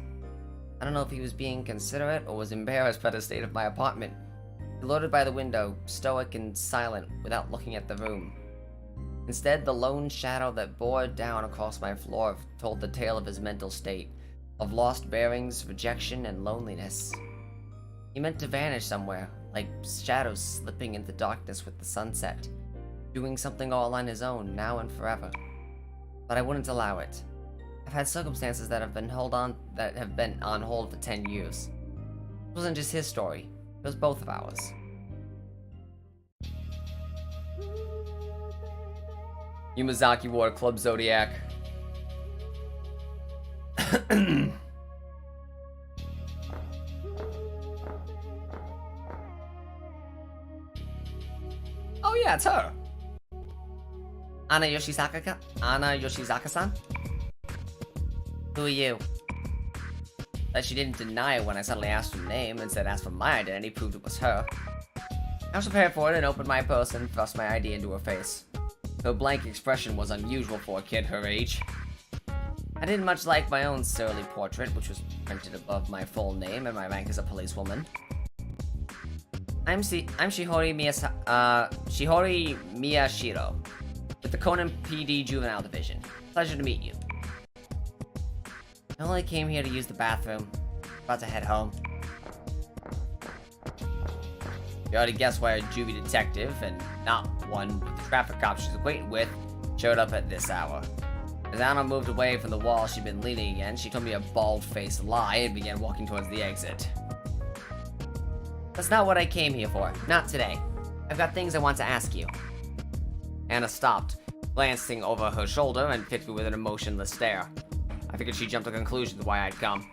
I don't know if he was being considerate or was embarrassed by the state of my apartment. He loitered by the window, stoic and silent, without looking at the room. Instead, the lone shadow that bore down across my floor told the tale of his mental state, of lost bearings, rejection, and loneliness. He meant to vanish somewhere, like shadows slipping into darkness with the sunset, doing something all on his own, now and forever. But I wouldn't allow it. I've had circumstances that have been on hold for 10 years. It wasn't just his story, it was both of ours. Yumazaki Ward Club Zodiac. Oh yeah, it's her. Ana Yoshizaka-san? Who are you? That she didn't deny it when I suddenly asked her name, instead asked for my identity, proved it was her. I was prepared for it and opened my purse and thrust my ID into her face. Her blank expression was unusual for a kid her age. I didn't much like my own surly portrait, which was printed above my full name and my rank as a policewoman. I'm Shihori Miyashiro, with the Conan PD Juvenile Division. Pleasure to meet you. I only came here to use the bathroom. About to head home. You already guessed why a juvie detective, and not one with the traffic cop she's acquainted with, showed up at this hour. As Anna moved away from the wall she'd been leaning against, she told me a bald-faced lie and began walking towards the exit. That's not what I came here for. Not today. I've got things I want to ask you. Anna stopped, glancing over her shoulder and picked me with an emotionless stare. I figured she jumped to conclusions why I'd come.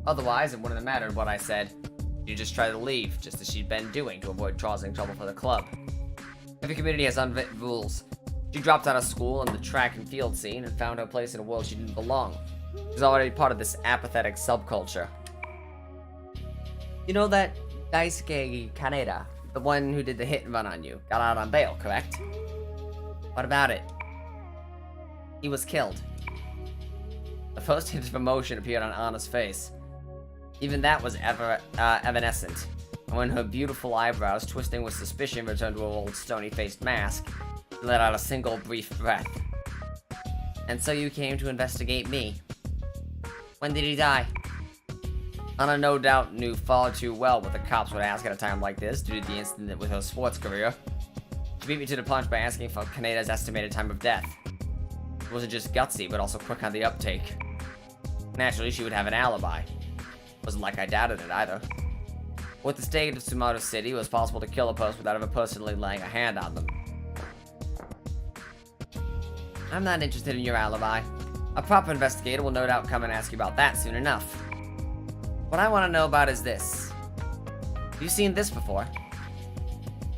Otherwise, it wouldn't have mattered what I said. She'd just try to leave, just as she'd been doing to avoid causing trouble for the club. Every community has unwritten rules. She dropped out of school in the track and field scene and found her place in a world she didn't belong. She was already part of this apathetic subculture. You know that Daisuke Kaneda, the one who did the hit and run on you, got out on bail, correct? What about it? He was killed. The first hint of emotion appeared on Anna's face. Even that was evanescent, and when her beautiful eyebrows, twisting with suspicion, returned to her old stony-faced mask, she let out a single brief breath. And so you came to investigate me. When did he die? Anna no doubt knew far too well what the cops would ask at a time like this, due to the incident with her sports career. She beat me to the punch by asking for Kaneda's estimated time of death. It wasn't just gutsy, but also quick on the uptake. Naturally, she would have an alibi. Wasn't like I doubted it either. With the state of Sumaru City, it was possible to kill a person without ever personally laying a hand on them. I'm not interested in your alibi. A proper investigator will no doubt come and ask you about that soon enough. What I want to know about is this. Have you seen this before?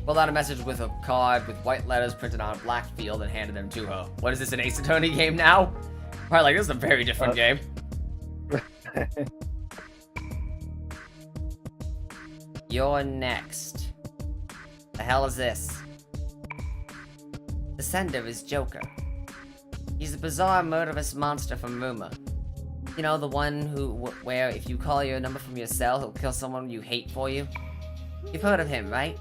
Pulled out a message with a card with white letters printed on a black field and handed them to her. What is this, an Ace Attorney game now? Probably like, this is a very different game. You're next. The hell is this? The sender is Joker. He's a bizarre, murderous monster from Rumor. You know, the one where if you call your number from your cell, he'll kill someone you hate for you? You've heard of him, right?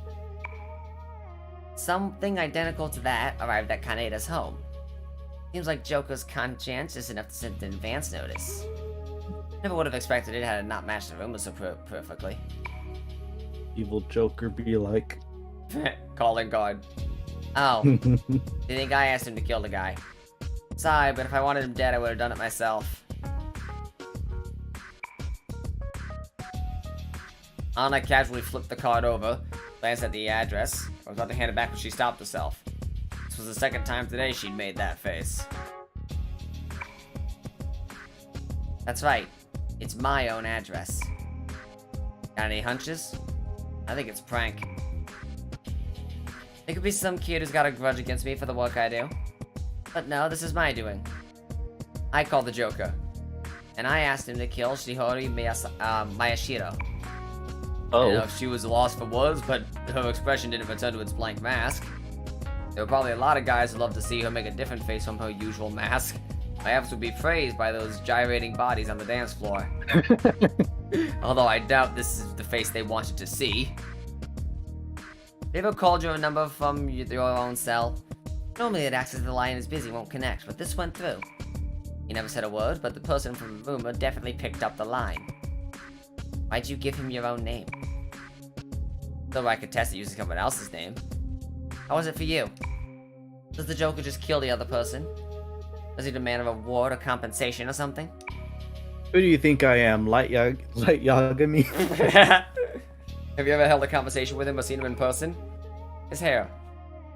Something identical to that arrived at Kaneda's home. Seems like Joker's conscientious enough to send an advance notice. Never would have expected it had it not matched the rumor so perfectly. Evil Joker be like. Calling guard. Oh, you think I asked him to kill the guy? Sorry, but if I wanted him dead, I would have done it myself. Anna casually flipped the card over, glanced at the address. I was about to hand it back when she stopped herself. This was the second time today she'd made that face. That's right. It's my own address. Got any hunches? I think it's a prank. It could be some kid who's got a grudge against me for the work I do. But no, this is my doing. I called the Joker. And I asked him to kill Shihori Miyashiro. Oh. I don't know if she was lost for words, but her expression didn't return to its blank mask. There were probably a lot of guys who'd love to see her make a different face from her usual mask. My efforts would be praised by those gyrating bodies on the dance floor. Although I doubt this is the face they wanted to see. They ever called your number from your own cell? Normally it acts as the line is busy, won't connect, but this went through. He never said a word, but the person from Rumor definitely picked up the line. Why'd you give him your own name? Though I could test it using someone else's name. How was it for you? Does the Joker just kill the other person? Does he demand a reward or compensation or something? Who do you think I am? Light Yagami? Have you ever held a conversation with him or seen him in person? His hair.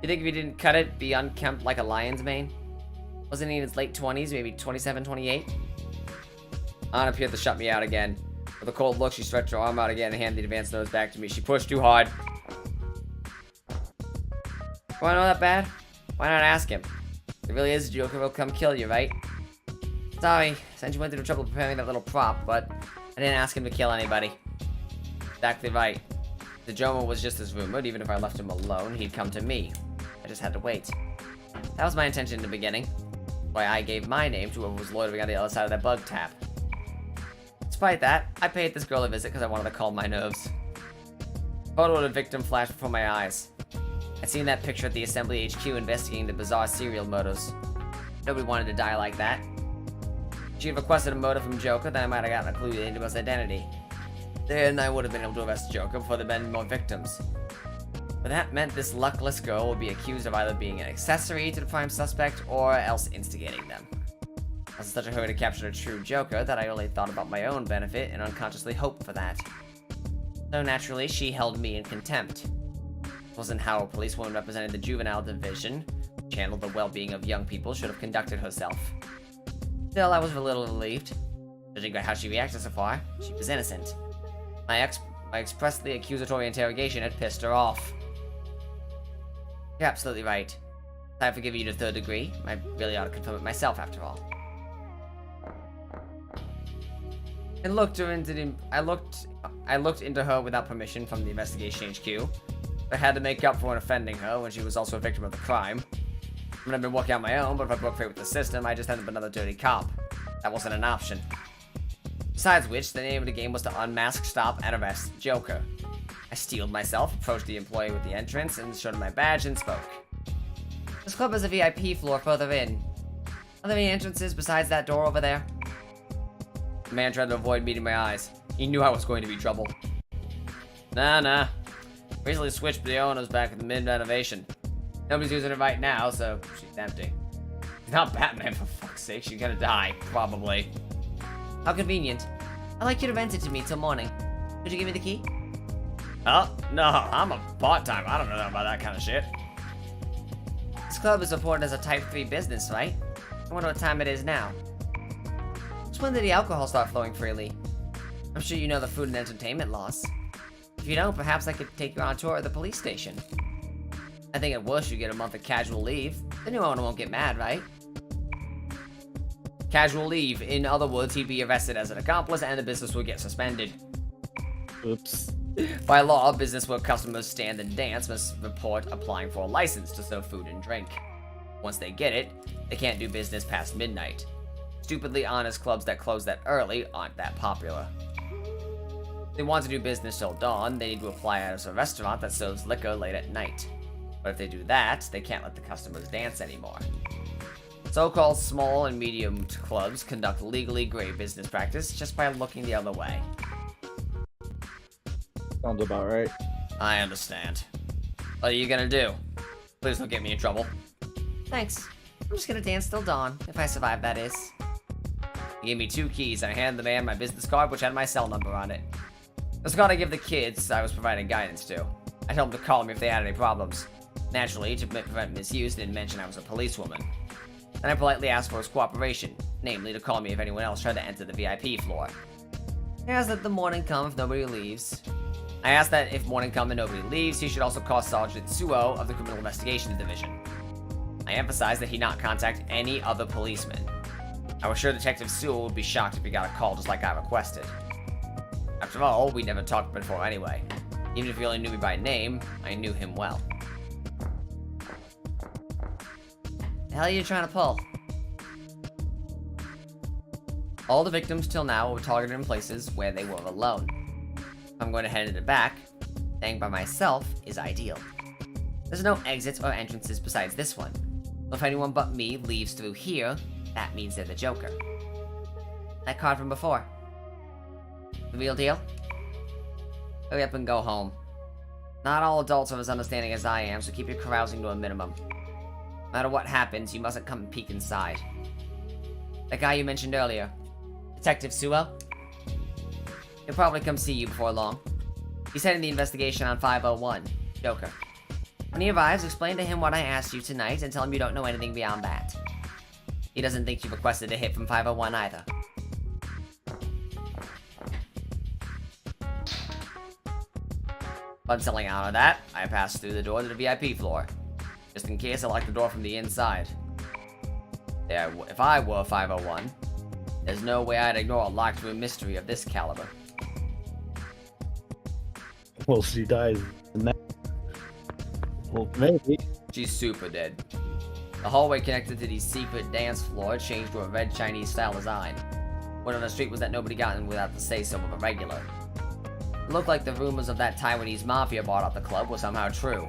You think if he didn't cut it, be unkempt like a lion's mane? Wasn't he in his late 20s, maybe 27, 28? Anna appeared to shut me out again. With a cold look, she stretched her arm out again and handed the advance notice back to me. She pushed too hard. Wanna know that bad? Why not ask him? If it really is, Joker will come kill you, right? Sorry, since you went through the trouble preparing that little prop, but I didn't ask him to kill anybody. Exactly right. The Joker was just as rumored. Even if I left him alone, he'd come to me. I just had to wait. That was my intention in the beginning. Why I gave my name to whoever was loitering on the other side of that bug tap. Despite that, I paid this girl a visit because I wanted to calm my nerves. A photo of the victim flashed before my eyes. I'd seen that picture at the Assembly HQ investigating the bizarre serial murders. Nobody wanted to die like that. She had requested a motive from Joker, then I might have gotten a clue into his identity. Then I would have been able to arrest Joker before there had been more victims. But that meant this luckless girl would be accused of either being an accessory to the prime suspect or else instigating them. I was in such a hurry to capture the true Joker that I only thought about my own benefit and unconsciously hoped for that. So naturally, she held me in contempt. It wasn't how a policewoman representing the juvenile division, which handled the well-being of young people, should have conducted herself. Still, I was a little relieved. Judging by how she reacted so far, she was innocent. My expressly accusatory interrogation had pissed her off. You're absolutely right. I forgive you to the third degree. I really ought to confirm it myself, after all. I looked into her without permission from the investigation HQ. I had to make up for offending her when she was also a victim of the crime. I mean, I've been working on my own, but if I broke free with the system, I just ended up another dirty cop. That wasn't an option. Besides which, the name of the game was to unmask, stop, and arrest Joker. I steeled myself, approached the employee with the entrance, and showed him my badge and spoke. This club has a VIP floor further in. Are there any entrances besides that door over there? The man tried to avoid meeting my eyes. He knew I was going to be trouble. Nah. Recently switched the owners back at the mid-renovation. Nobody's using it right now, so she's empty. She's not Batman, for fuck's sake. She's gonna die, probably. How convenient. I'd like you to rent it to me till morning. Could you give me the key? Oh, no, I'm a part-time. I don't know about that kind of shit. This club is reported as a Type 3 business, right? I wonder what time it is now. Just when did the alcohol start flowing freely? I'm sure you know the food and entertainment laws. If you don't, perhaps I could take you on a tour of the police station. I think at worst you get a month of casual leave. The new owner won't get mad, right? Casual leave. In other words, he'd be arrested as an accomplice and the business would get suspended. Oops. By law, business where customers stand and dance must report applying for a license to serve food and drink. Once they get it, they can't do business past midnight. Stupidly honest clubs that close that early aren't that popular. If they want to do business till dawn, they need to apply as a restaurant that serves liquor late at night. But if they do that, they can't let the customers dance anymore. So-called small and medium clubs conduct legally great business practice just by looking the other way. Sounds about right. I understand. What are you gonna do? Please don't get me in trouble. Thanks. I'm just gonna dance till dawn, if I survive, that is. He gave me 2 keys, and I handed the man my business card, which had my cell number on it. This card I give the kids I was providing guidance to. I told them to call me if they had any problems. Naturally, to prevent misuse, didn't mention I was a policewoman. Then I politely asked for his cooperation, namely to call me if anyone else tried to enter the VIP floor. I asked that the morning come if nobody leaves. I asked that if morning come and nobody leaves, he should also call Sergeant Suo of the Criminal Investigations Division. I emphasized that he not contact any other policemen. I was sure Detective Sewell would be shocked if he got a call just like I requested. After all, we never talked before anyway. Even if he only knew me by name, I knew him well. The hell are you trying to pull? All the victims till now were targeted in places where they were alone. If I'm going to head into the back, staying by myself is ideal. There's no exits or entrances besides this one. So if anyone but me leaves through here, that means they're the Joker. That card from before. The real deal? Hurry up and go home. Not all adults are as understanding as I am, so keep your carousing to a minimum. No matter what happens, you mustn't come and peek inside. That guy you mentioned earlier, Detective Suo? He'll probably come see you before long. He's heading the investigation on 501, Joker. When he arrives, explain to him what I asked you tonight and tell him you don't know anything beyond that. He doesn't think you requested a hit from 501 either. But telling out of that, I passed through the door to the VIP floor. Just in case I locked the door from the inside. If I were 501, there's no way I'd ignore a locked room mystery of this caliber. Well, she dies in that. Well, maybe. She's super dead. The hallway connected to the secret dance floor changed to a red Chinese-style design. Word on the street was that nobody got in without the say-so of a regular. It looked like the rumors of that Taiwanese mafia bought out the club were somehow true.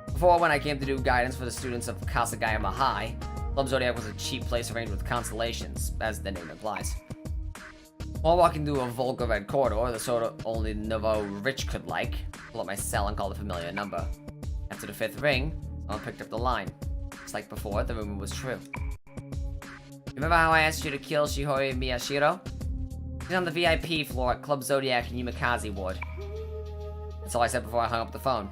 Before, when I came to do guidance for the students of Kasagayama High, Club Zodiac was a cheap place arranged with constellations, as the name implies. While walking through a vulgar red corridor, the sort of only nouveau rich could like, pull up my cell and call the familiar number. After the 5th ring, someone picked up the line. Just like before, the rumor was true. Remember how I asked you to kill Shihori Miyashiro? She's on the VIP floor at Club Zodiac in Yumikaze Ward. That's all I said before I hung up the phone.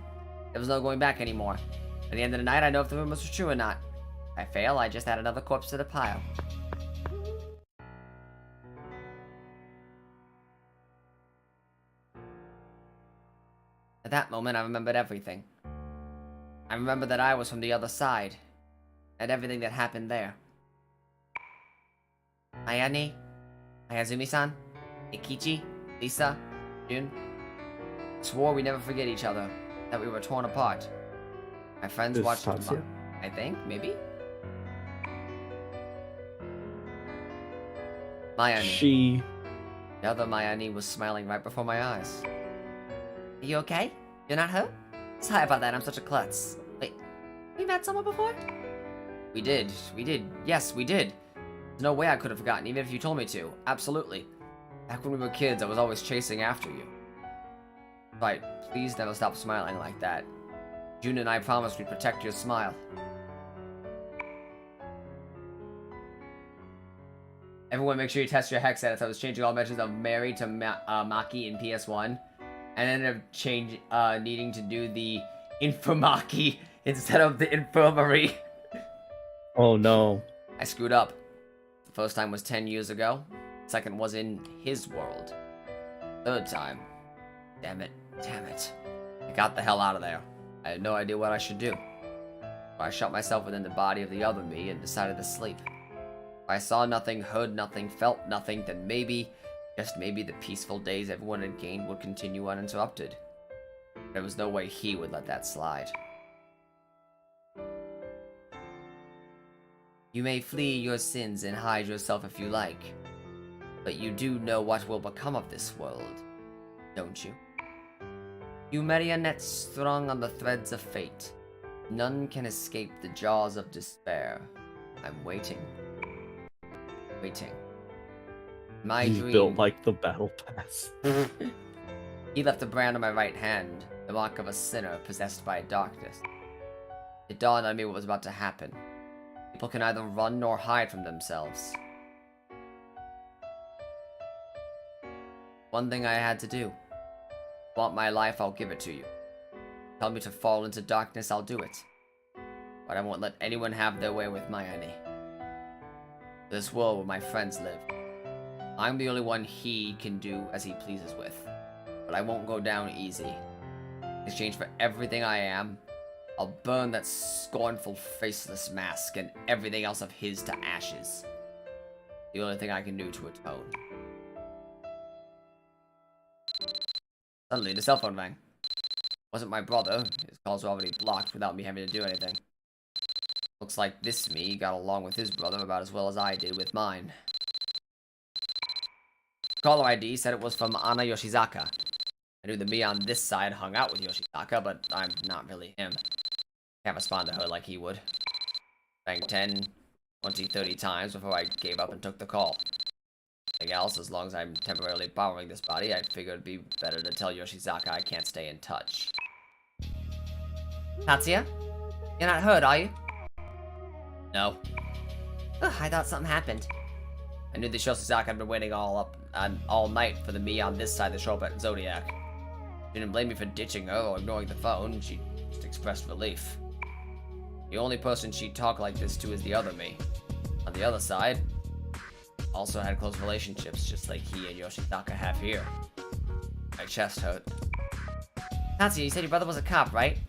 There was no going back anymore. At the end of the night, I know if the rumors were true or not. If I fail, I just add another corpse to the pile. At that moment, I remembered everything. I remembered that I was from the other side, and everything that happened there. Ayane, Ayazumi-san, Ikichi, Lisa, Jun. Swore we never forget each other, that we were torn apart. My friends watched Tatsuya? I think, maybe? Mayani. The other Mayani was smiling right before my eyes. Are you okay? You're not hurt? Sorry about that, I'm such a klutz. Wait, we met someone before? We did. Yes, we did. There's no way I could have forgotten, even if you told me to. Absolutely. Back when we were kids, I was always chasing after you. Right, please never stop smiling like that. June and I promised we'd protect your smile. Everyone make sure you test your hex edits. I was changing all mentions of Mary to Maki in PS1. And ended up needing to do the Infirmaki instead of the Infirmary. Oh no. I screwed up. The first time was 10 years ago. The second was in his world. Third time. Damn it. I got the hell out of there. I had no idea what I should do. I shut myself within the body of the other me and decided to sleep. If I saw nothing, heard nothing, felt nothing, then maybe, just maybe, the peaceful days everyone had gained would continue uninterrupted. There was no way he would let that slide. You may flee your sins and hide yourself if you like, but you do know what will become of this world, don't you? You marionettes strung on the threads of fate. None can escape the jaws of despair. I'm waiting. Waiting. My He's dream... built like the battle pass. He left a brand on my right hand, the mark of a sinner possessed by darkness. It dawned on me what was about to happen. People can neither run nor hide from themselves. One thing I had to do. Want my life, I'll give it to you. Tell me to fall into darkness, I'll do it. But I won't let anyone have their way with my Annie. This world where my friends live. I'm the only one he can do as he pleases with. But I won't go down easy. In exchange for everything I am, I'll burn that scornful, faceless mask and everything else of his to ashes. The only thing I can do to atone. Suddenly, the cell phone rang. Wasn't my brother. His calls were already blocked without me having to do anything. Looks like this me got along with his brother about as well as I did with mine. Caller ID said it was from Anna Yoshizaka. I knew the me on this side hung out with Yoshizaka, but I'm not really him. Can't respond to her like he would. Rang 10, 20, 30 times before I gave up and took the call. Anything else, as long as I'm temporarily borrowing this body, I figured it'd be better to tell Yoshizaka I can't stay in touch. Tatsuya? You're not hurt, are you? No. Ugh, I thought something happened. I knew the Yoshizaka had been waiting all night for the me on this side to show up at Zodiac. She didn't blame me for ditching her or ignoring the phone, she just expressed relief. The only person she'd talk like this to is the other me. On the other side, also had close relationships, just like he and Yoshizaka have here. My chest hurt. Tatsuya, you said your brother was a cop, right?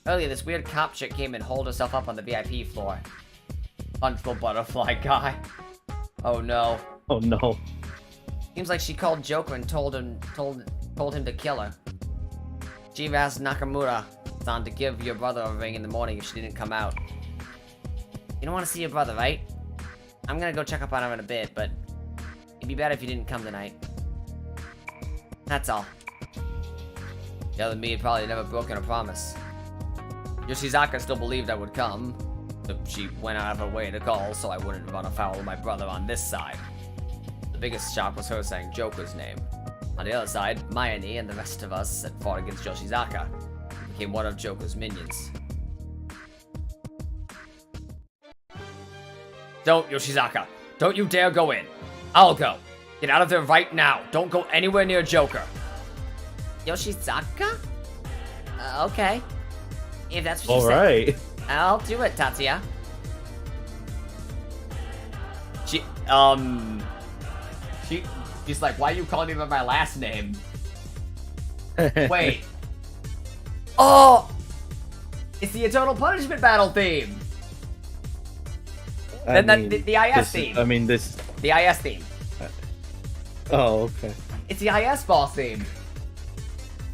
Earlier, this weird cop chick came and holed herself up on the VIP floor. Punchful butterfly guy. Oh no. Oh no. Seems like she called Joker and told him to kill her. She asked Nakamura-san to give your brother a ring in the morning if she didn't come out. You don't want to see your brother, right? I'm gonna go check up on her in a bit, but it'd be better if you didn't come tonight. That's all. The other me had probably never broken a promise. Yoshizaka still believed I would come, but she went out of her way to call so I wouldn't run afoul of my brother on this side. The biggest shock was her saying Joker's name. On the other side, Mayane and the rest of us had fought against Yoshizaka, and became one of Joker's minions. Don't, Yoshizaka. Don't you dare go in. I'll go. Get out of there right now. Don't go anywhere near Joker. Yoshizaka? Okay. If that's what you said. Alright. I'll do it, Tatsuya. She's like, why are you calling me by my last name? Wait. Oh! It's the Eternal Punishment battle theme! I Then mean, the IS theme. The IS theme. Oh, okay. It's the IS boss theme.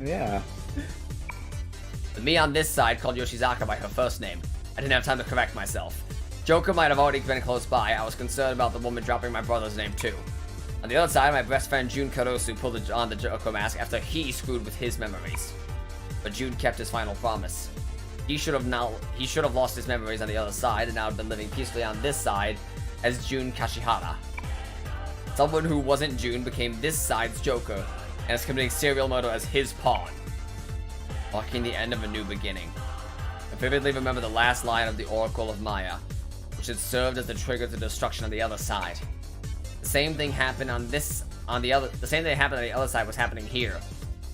Yeah. The me on this side called Yoshizaka by her first name. I didn't have time to correct myself. Joker might have already been close by. I was concerned about the woman dropping my brother's name too. On the other side, my best friend Jun Karosu pulled on the Joker mask after he screwed with his memories. But Jun kept his final promise. He should have lost his memories on the other side and now been living peacefully on this side as Jun Kashihara. Someone who wasn't Jun became this side's Joker and is committing serial murder as his pawn. Marking the end of a new beginning. I vividly remember the last line of the Oracle of Maya, which had served as the trigger to destruction on the other side. The same thing happened on the other side was happening here.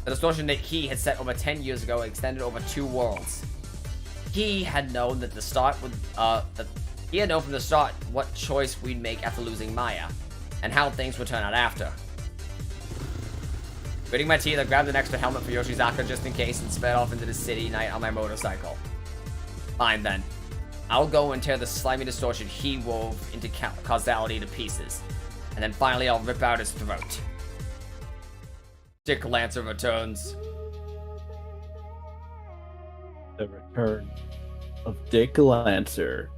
The distortion that he had set over 10 years ago extended over 2 worlds. He had known that the start would he had known from the start what choice we'd make after losing Maya, and how things would turn out after. Gritting my teeth, I grabbed an extra helmet for Yoshizaka just in case and sped off into the city night on my motorcycle. Fine then. I'll go and tear the slimy distortion he wove into causality to pieces. And then finally I'll rip out his throat. Dick Lancer returns. The return of Dick Lancer.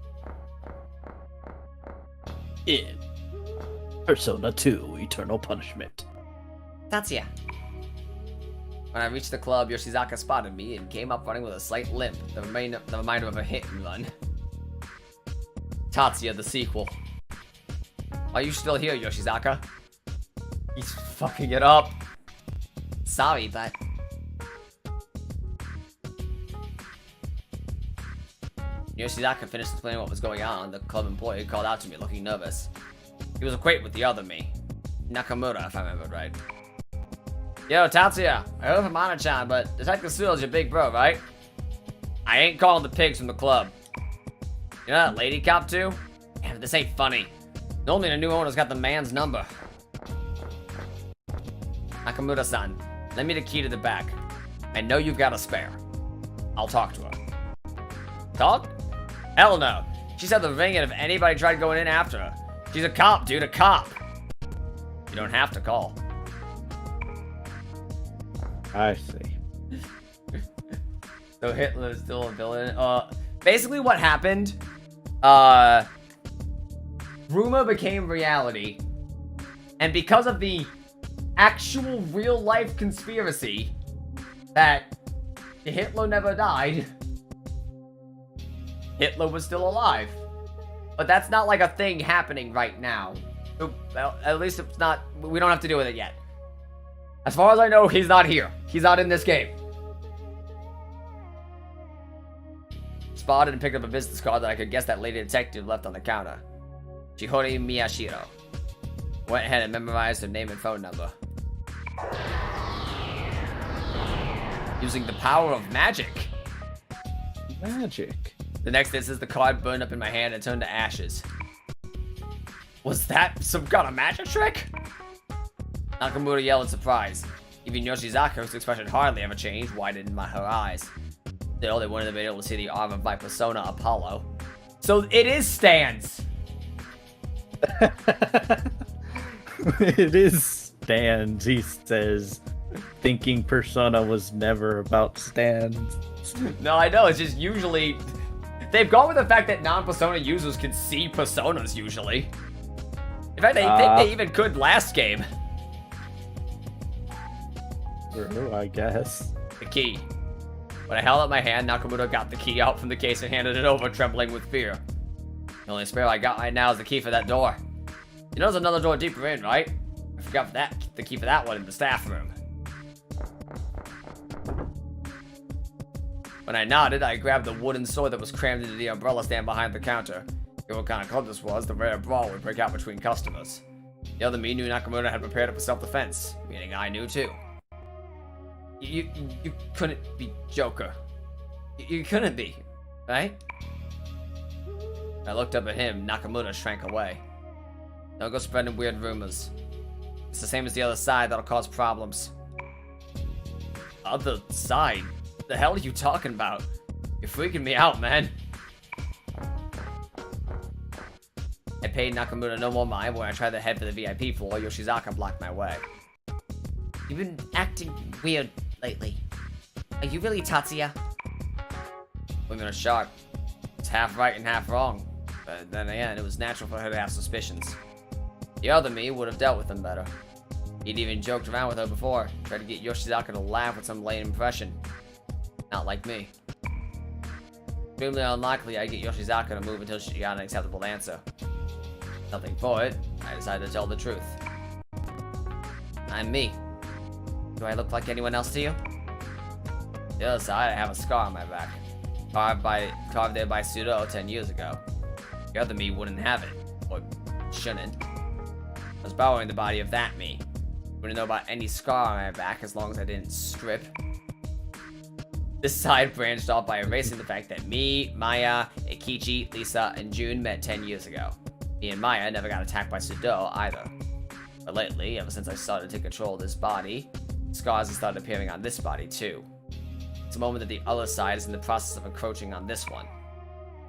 In Persona 2 Eternal Punishment. Tatsuya. When I reached the club, Yoshizaka spotted me and came up running with a slight limp, the reminder of a hit and run. Tatsuya, the sequel. Are you still here, Yoshizaka? He's fucking it up. Sorry, but... Yoshizaka finished explaining what was going on. The club employee called out to me, looking nervous. He was acquainted with the other me. Nakamura, if I remember right. Yo, Tatsuya, I heard from Mana-chan, but Detective Sudo's your big bro, right? I ain't calling the pigs from the club. You know that lady cop too? Damn, this ain't funny. Normally the new owner's got the man's number. Nakamura-san, lend me the key to the back. I know you've got a spare. I'll talk to her. Talk? Hell no. She said the ring, and if anybody tried going in after her. She's a cop, dude, a cop. You don't have to call. I see. So Hitler is still a villain. Basically what happened, rumor became reality. And because of the actual real life conspiracy that Hitler never died, Hitler was still alive. But that's not like a thing happening right now. Well, at least it's not, we don't have to deal with it yet. As far as I know, he's not here. He's not in this game. Spotted and picked up a business card that I could guess that lady detective left on the counter. Chihori Miyashiro. Went ahead and memorized her name and phone number. Using the power of magic. Magic. The next instance, the card burned up in my hand and turned to ashes. Was that some kind of magic trick? Nakamura yelled in surprise. Even Yoshizaka's expression hardly ever changed, widened her eyes. Still, they wouldn't have been able to see the arm of my persona, Apollo. So it is Stan's! It is Stan's, he says. Thinking Persona was never about Stan's. No, I know, it's just usually... They've gone with the fact that non-Persona users can see Personas, usually. In fact, I think they even could last game. True, I guess. The key. When I held up my hand, Nakamura got the key out from the case and handed it over, trembling with fear. The only spare I got right now is the key for that door. You know there's another door deeper in, right? I forgot the key for that one in the staff room. When I nodded, I grabbed the wooden sword that was crammed into the umbrella stand behind the counter. Given what kind of club this was, the rare brawl would break out between customers. The other me knew Nakamura had prepared it for self-defense, meaning I knew too. You couldn't be Joker. You couldn't be, right? I looked up at him. Nakamura shrank away. Don't go spreading weird rumors. It's the same as the other side that'll cause problems. Other side? The hell are you talking about? You're freaking me out, man. I paid Nakamura no more mind. When I tried to head for the VIP floor, Yoshizaka blocked my way. You've been acting weird lately. Are you really Tatsuya? Women are sharp. It's half right and half wrong. But then again, it was natural for her to have suspicions. The other me would have dealt with them better. He'd even joked around with her before, tried to get Yoshizaka to laugh with some lame impression. Not like me. Extremely unlikely I'd get Yoshizaka to move until she got an acceptable answer. Nothing for it, I decided to tell the truth. I'm me. Do I look like anyone else to you? The other side, I have a scar on my back. Carved there by Sudo 10 years ago. The other me wouldn't have it. Or shouldn't. I was borrowing the body of that me. Wouldn't know about any scar on my back as long as I didn't strip. This side branched off by erasing the fact that me, Maya, Ikichi, Lisa, and June met 10 years ago. Me and Maya never got attacked by Sudo either. But lately, ever since I started to take control of this body, scars have started appearing on this body too. It's a moment that the other side is in the process of encroaching on this one.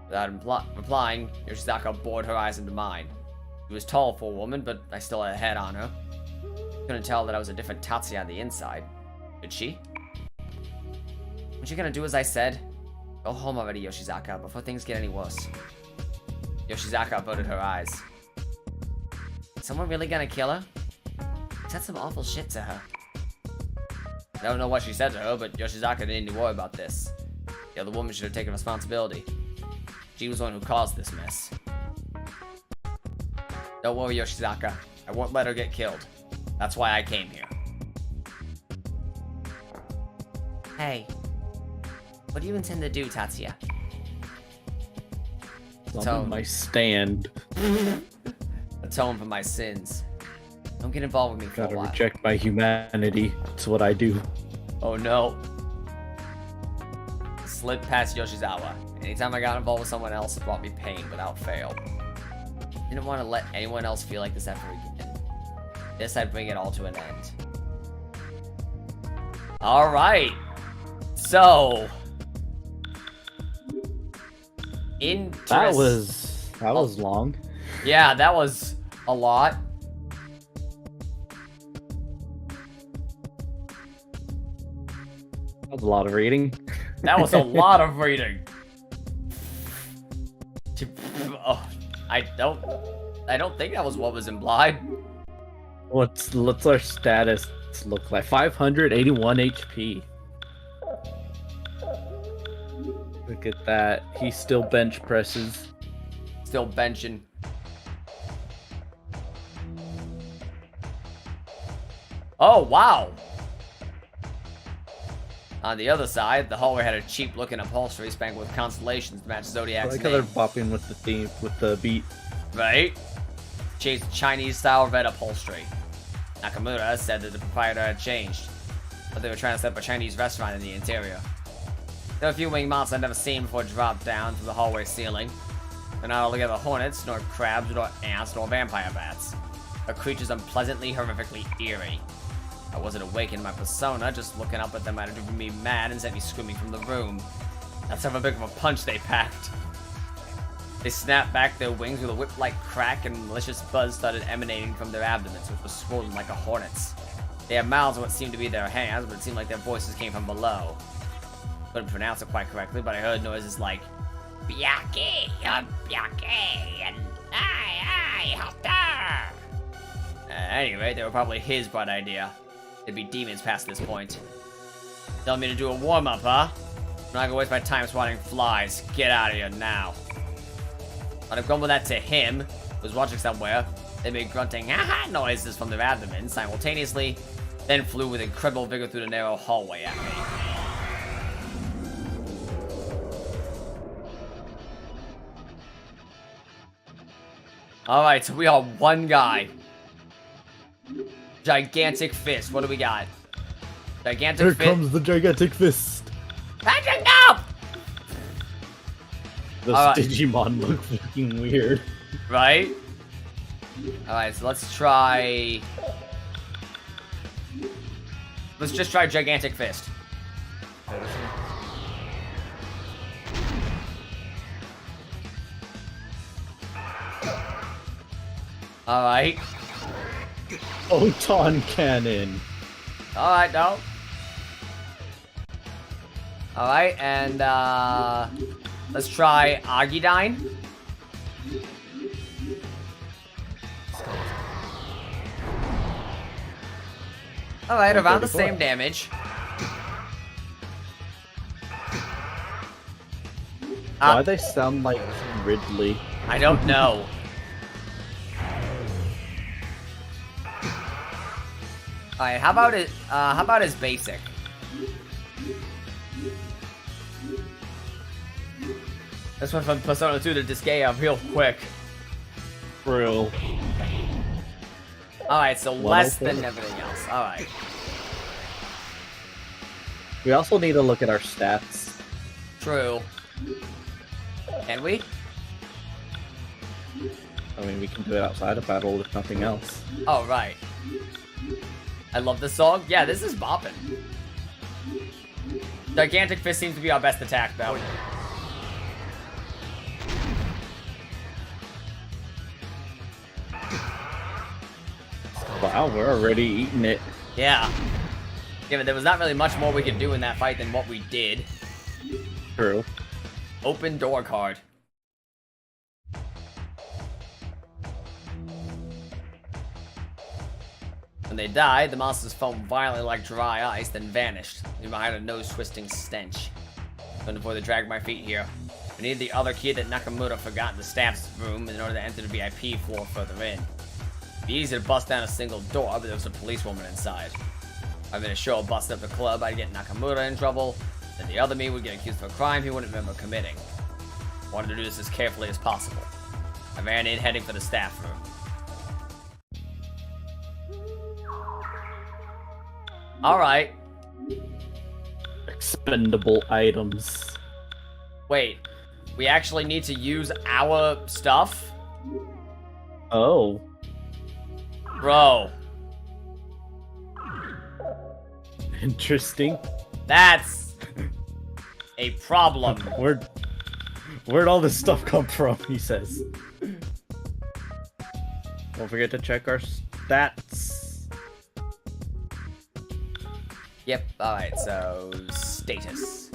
Without replying, Yoshizaka bored her eyes into mine. She was tall for a woman, but I still had a head on her. Couldn't tell that I was a different Tatsuya on the inside. Did she? What you gonna do as I said? Go home already, Yoshizaka, before things get any worse. Yoshizaka averted her eyes. Someone really gonna kill her? Said some awful shit to her. I don't know what she said to her, but Yoshizaka didn't need to worry about this. The other woman should have taken responsibility. She was the one who caused this mess. Don't worry, Yoshizaka. I won't let her get killed. That's why I came here. Hey. What do you intend to do, Tatsuya? On my stand. Atone for my sins. Don't get involved with me for a Gotta while. reject my humanity. That's what I do. Oh no. Slid past Yoshizawa. Anytime I got involved with someone else, it brought me pain without fail. Didn't want to let anyone else feel like this ever again. This I'd bring it all to an end. Alright. So. That was long. Yeah, that was a lot. That was a lot of reading. That was a lot of reading. Oh, I don't think that was what was implied. What's our status look like? 581 HP. Look at that. He still bench presses. Still benching. Oh, wow. On the other side, the hallway had a cheap-looking upholstery spangled with constellations to match I Zodiac's like how they're name. bopping with the theme, with the beat. Right? Chinese-style red upholstery. Nakamura said that the proprietor had changed, but they were trying to set up a Chinese restaurant in the interior. There were a few winged monsters I'd never seen before dropped down from the hallway ceiling. They're not altogether hornets, nor crabs, nor ants, nor vampire bats. They're creatures unpleasantly, horrifically eerie. I wasn't awakened in my persona, just looking up at them might have driven me mad and sent me screaming from the room. That's how big of a punch they packed. They snapped back their wings with a whip-like crack, and a malicious buzz started emanating from their abdomens, which was swollen like a hornet's. They had mouths on what seemed to be their hands, but it seemed like their voices came from below. Couldn't pronounce it quite correctly, but I heard noises like Byaki, Byaki, and I helped her. At any rate, they were probably his bright idea. There'd be demons past this point. Telling me to do a warm-up, huh? I'm not gonna waste my time swatting flies. Get out of here now. I'd have gone with that to him, who was watching somewhere. They made grunting ha-ha noises from their abdomen simultaneously, then flew with incredible vigor through the narrow hallway at me. Alright, so we are one guy. Gigantic fist. What do we got? Gigantic Here fist. comes the gigantic fist. Patrick, no! The All right. Digimon look fucking weird. Right? Alright, so let's try... Let's just try gigantic fist. Alright. Photon cannon. Alright, no. Alright, and let's try Agidine. Alright, around the same damage. Why they sound like Ridley? I don't know. Alright, how about his basic? This one from Persona 2 to Disgaea real quick. Real. Alright, so less than everything else. Alright. We also need to look at our stats. True. Can we? I mean, we can do it outside of battle if nothing else. Oh, right. I love this song. Yeah, this is bopping. Gigantic Fist seems to be our best attack, though. Wow, we're already eating it. Yeah. Given there was not really much more we could do in that fight than what we did. True. Open door card. When they died, the monsters foamed violently like dry ice, then vanished, leaving behind a nose-twisting stench. Couldn't afford to drag my feet here. I needed the other key that Nakamura forgot in the staff's room in order to enter the VIP floor further in. It'd be easy to bust down a single door, but there was a policewoman inside. I've been a show of busting up the club, I'd get Nakamura in trouble, then the other me would get accused of a crime he wouldn't remember committing. I wanted to do this as carefully as possible. I ran in, heading for the staff room. Alright. Expendable items. Wait. We actually need to use our stuff? Oh. Bro. Interesting. That's a problem. Where'd all this stuff come from, he says. Don't forget to check our stats. Yep, alright, so status.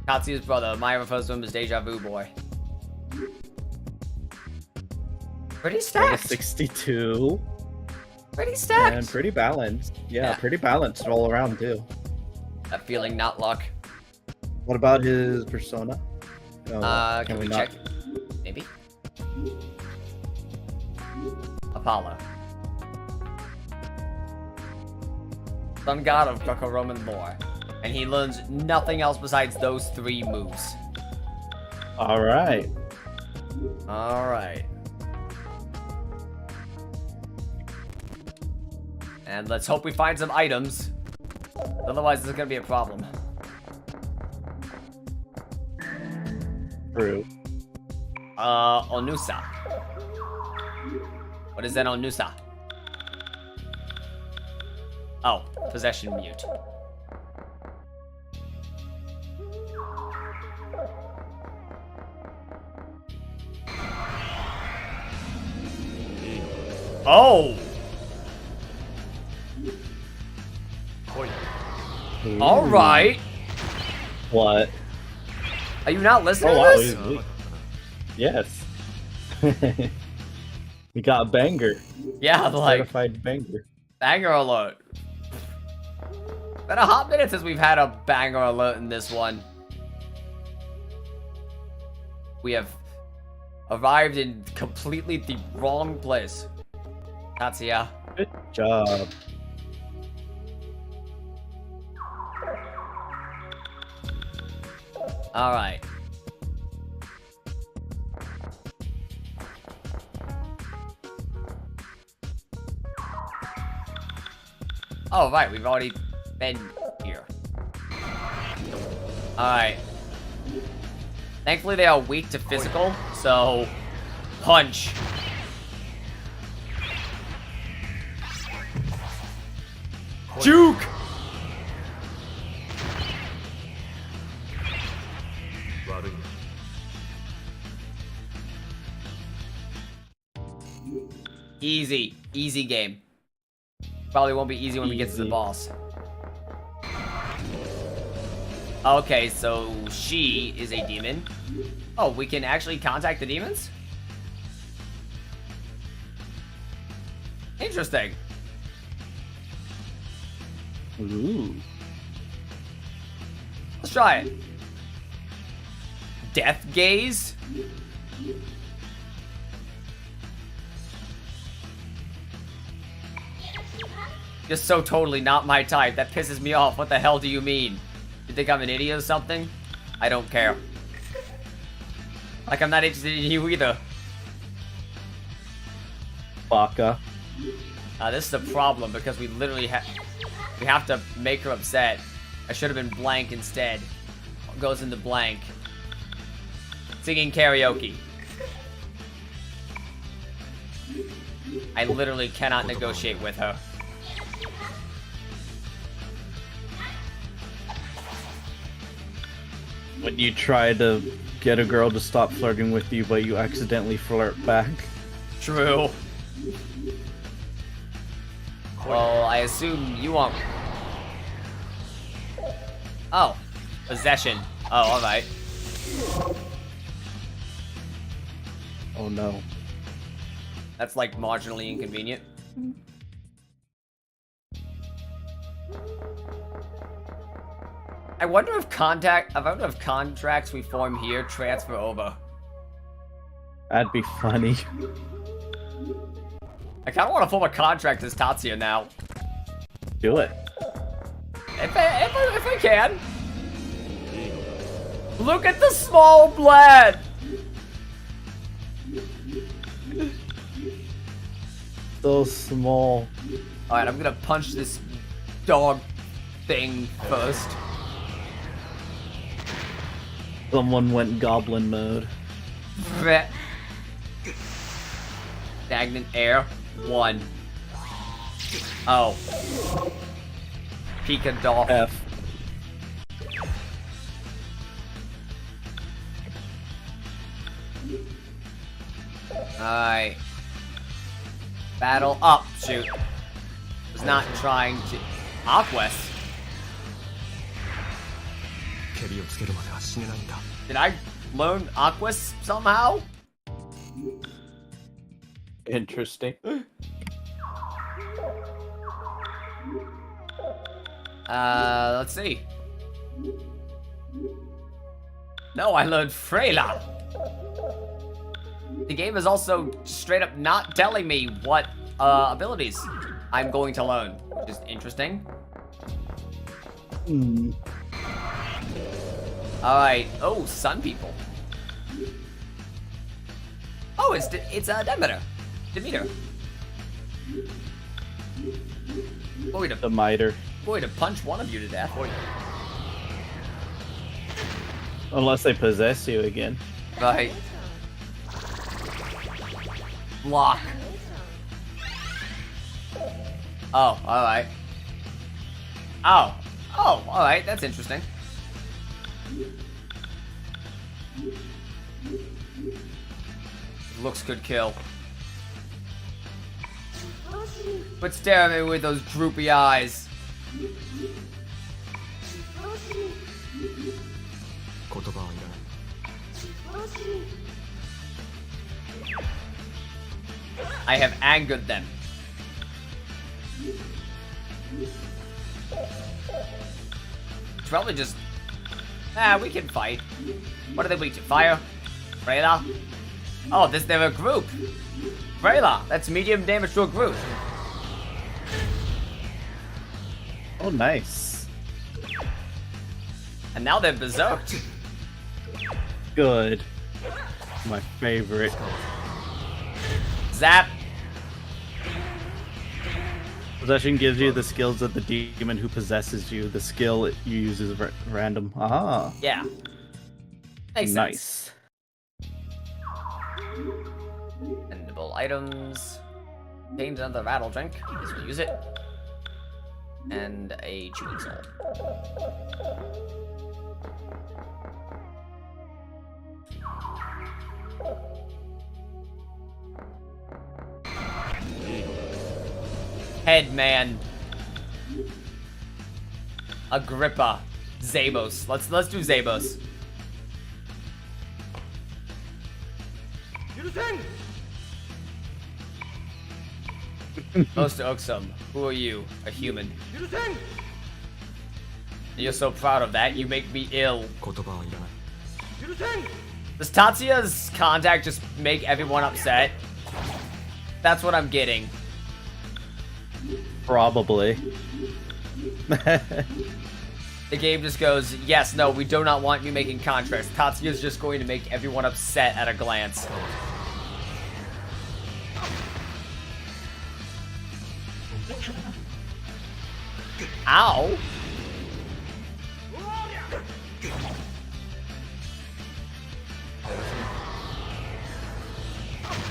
Katsu's brother, Maya refers to him as Deja Vu Boy. Pretty stacked. 62. Pretty stacked. And pretty balanced. Yeah, Yeah. pretty balanced all around, too. That feeling, not luck. What about his persona? Oh, Can we not? check? Maybe? Apollo. Sun god of Greco-Roman lore. And he learns nothing else besides those 3 moves. Alright. Alright. And let's hope we find some items. Otherwise, this is gonna be a problem. True. Onusa. What is that Onusa? Oh, possession mute. Oh! Alright! What? Are you not listening Oh, wow. to this? Yes. We got a banger. Yeah, like, Certified banger. banger alert. Been a hot minute since we've had a banger alert in this one. We have arrived in completely the wrong place. Tatsuya. Good job. Alright. Oh, right, we've already been here. Alright. Thankfully, they are weak to physical, so punch. Juke! Easy. Easy game. Probably won't be easy when we get to the boss. Okay, so she is a demon. Oh, we can actually contact the demons? Interesting. Ooh. Let's try it. Death gaze? Just so totally not my type. That pisses me off. What the hell do you mean? You think I'm an idiot or something? I don't care. Like I'm not interested in you either. Baka. This is a problem because we literally have to make her upset. I should have been blank instead. Goes into blank. Singing karaoke. I literally cannot negotiate with her. When you try to get a girl to stop flirting with you, but you accidentally flirt back. True. Well, I assume you want... Oh. Possession. Oh, alright. Oh no. That's like marginally inconvenient. I wonder if contracts we form here transfer over. That'd be funny. I kind of want to form a contract as Tatsuya now. Do it. If I can. Look at the small blade. So small. Alright, I'm gonna punch this dog thing first. Someone went goblin mode. Stagnant air. 1. Oh. Pika Dolph. F. Alright. Battle up. Shoot. Was not trying to. Aquest. Did I learn Aquest somehow? Interesting. Let's see. No, I learned Freyla. The game is also straight up not telling me what abilities I'm going to learn, which is interesting. Hmm. Alright. Oh, Sun People. Oh, it's Demeter. Demeter. Going The miter. to punch one of you to death. Unless they possess you again. Right. Block. Oh, alright. Oh, alright, that's interesting. Looks could kill. But stare at me with those droopy eyes. I have angered them. Probably just... we can fight. What are they weak to? Fire? Freyla? Oh, they're a group. Freyla, that's medium damage to a group. Oh, nice. And now they're berserked. Good. My favorite. Zap. Possession gives you the skills of the demon who possesses you. The skill you use is random. Aha. Yeah. Makes Nice. sense. Endable items. Gained another rattle drink. Guess we'll use it. And a chewing salt. Headman. Agrippa. Zabos. Let's do Zabos. Most Oaksome, who are you? A human. You're so proud of that, you make me ill. Does Tatsuya's contact just make everyone upset? That's what I'm getting. Probably. The game just goes, yes, no, we do not want you making contracts. Tatsuya's just going to make everyone upset at a glance. Ow!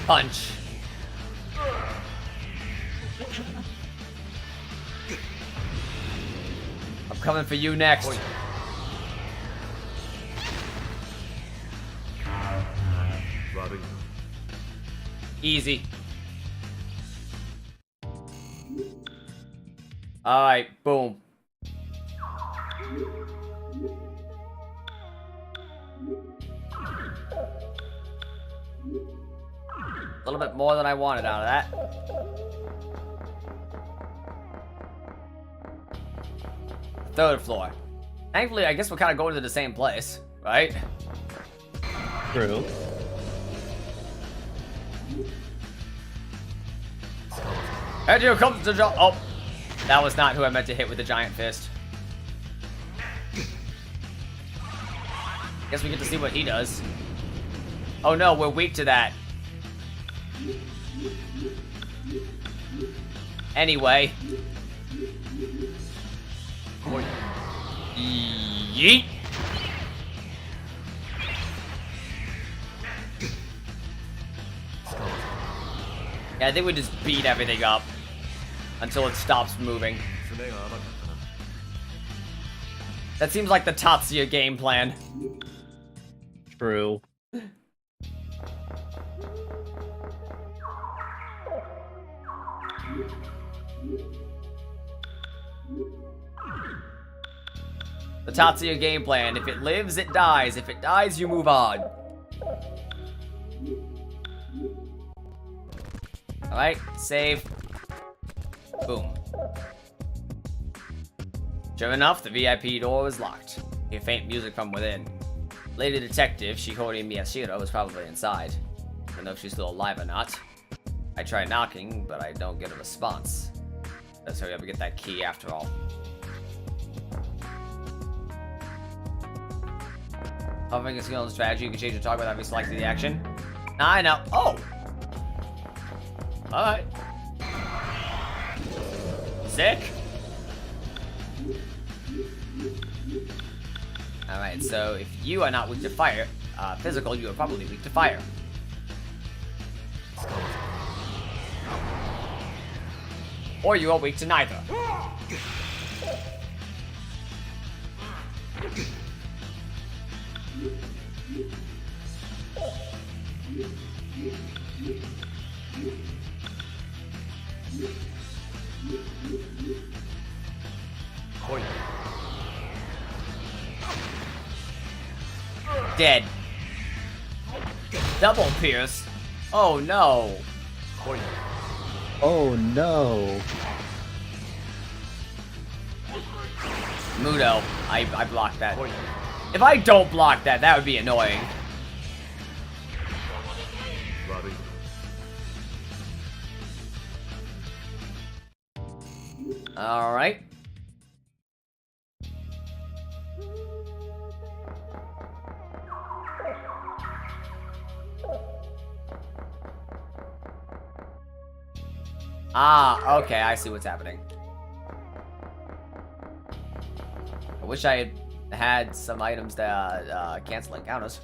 Punch. I'm coming for you next. Easy. Alright, boom. A little bit more than I wanted out of that. 3rd floor. Thankfully, I guess we're kind of going to the same place, right? True. And you come to oh, that was not who I meant to hit with the giant fist. Guess we get to see what he does. Oh no, we're weak to that. Anyway. Yeet. Yeah, I think we just beat everything up until it stops moving. That seems like the Tatsuya game plan. True. The Tatsuya game plan. If it lives, it dies. If it dies, you move on. Alright, save. Boom. Sure enough, the VIP door was locked. You hear faint music from within. Lady Detective Shihori Miyashiro was probably inside. I don't know if she's still alive or not. I try knocking, but I don't get a response. Let's hurry up and get that key after all. Offering a skill and strategy, you can change your target without reselecting the action. I know. Oh! Alright. Sick. Alright, so if you are not weak to fire, physical, you are probably weak to fire. Or you are weak to neither. Dead. Double pierce. Oh no. Oh no. Mudo. I blocked that. If I don't block that, that would be annoying. Alright. Ah, okay, I see what's happening. I wish I had had some items that cancel encounters.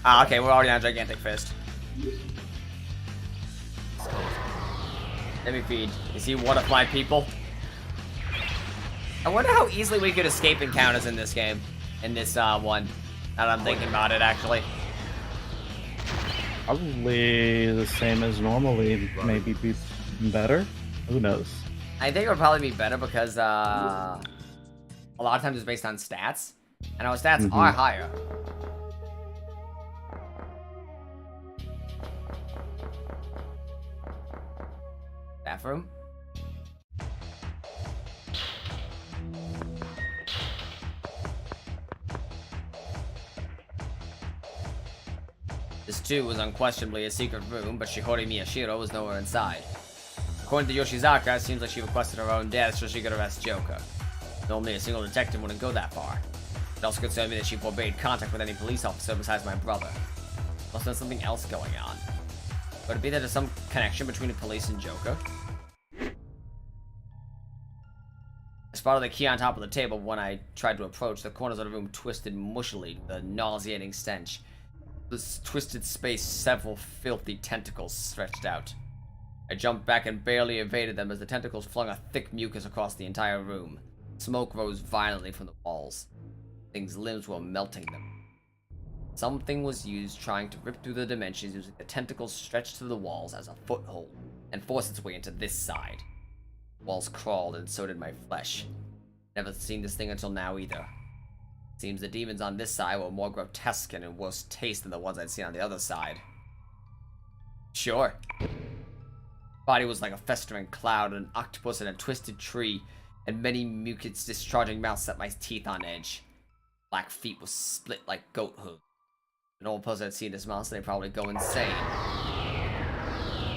Ah, okay, we're already on Gigantic Fist. Let me feed. Is he one of my people? I wonder how easily we could escape encounters in this game. In this one. Now that I'm thinking about it, actually. Probably the same as normally, maybe be better. Who knows? I think it would probably be better because a lot of times it's based on stats, and our stats are higher. Bathroom. This too was unquestionably a secret room, but Shihori Miyashiro was nowhere inside. According to Yoshizaka, it seems like she requested her own death so she could arrest Joker. Normally a single detective wouldn't go that far. It also concerned me that she forbade contact with any police officer besides my brother. Must there's something else going on. Could it be that there's some connection between the police and Joker? As part of the key on top of the table, when I tried to approach, the corners of the room twisted mushily with a nauseating stench. This twisted space, several filthy tentacles stretched out. I jumped back and barely evaded them as the tentacles flung a thick mucus across the entire room. Smoke rose violently from the walls. Things' limbs were melting them. Something was used trying to rip through the dimensions using the tentacles stretched to the walls as a foothold and force its way into this side. Walls crawled and so did my flesh. Never seen this thing until now either. Seems the demons on this side were more grotesque and in worse taste than the ones I'd seen on the other side. Sure. Body was like a festering cloud, an octopus in a twisted tree, and many mucus discharging mouths set my teeth on edge. Black feet were split like goat hooves. An old person had seen this monster, they'd probably go insane.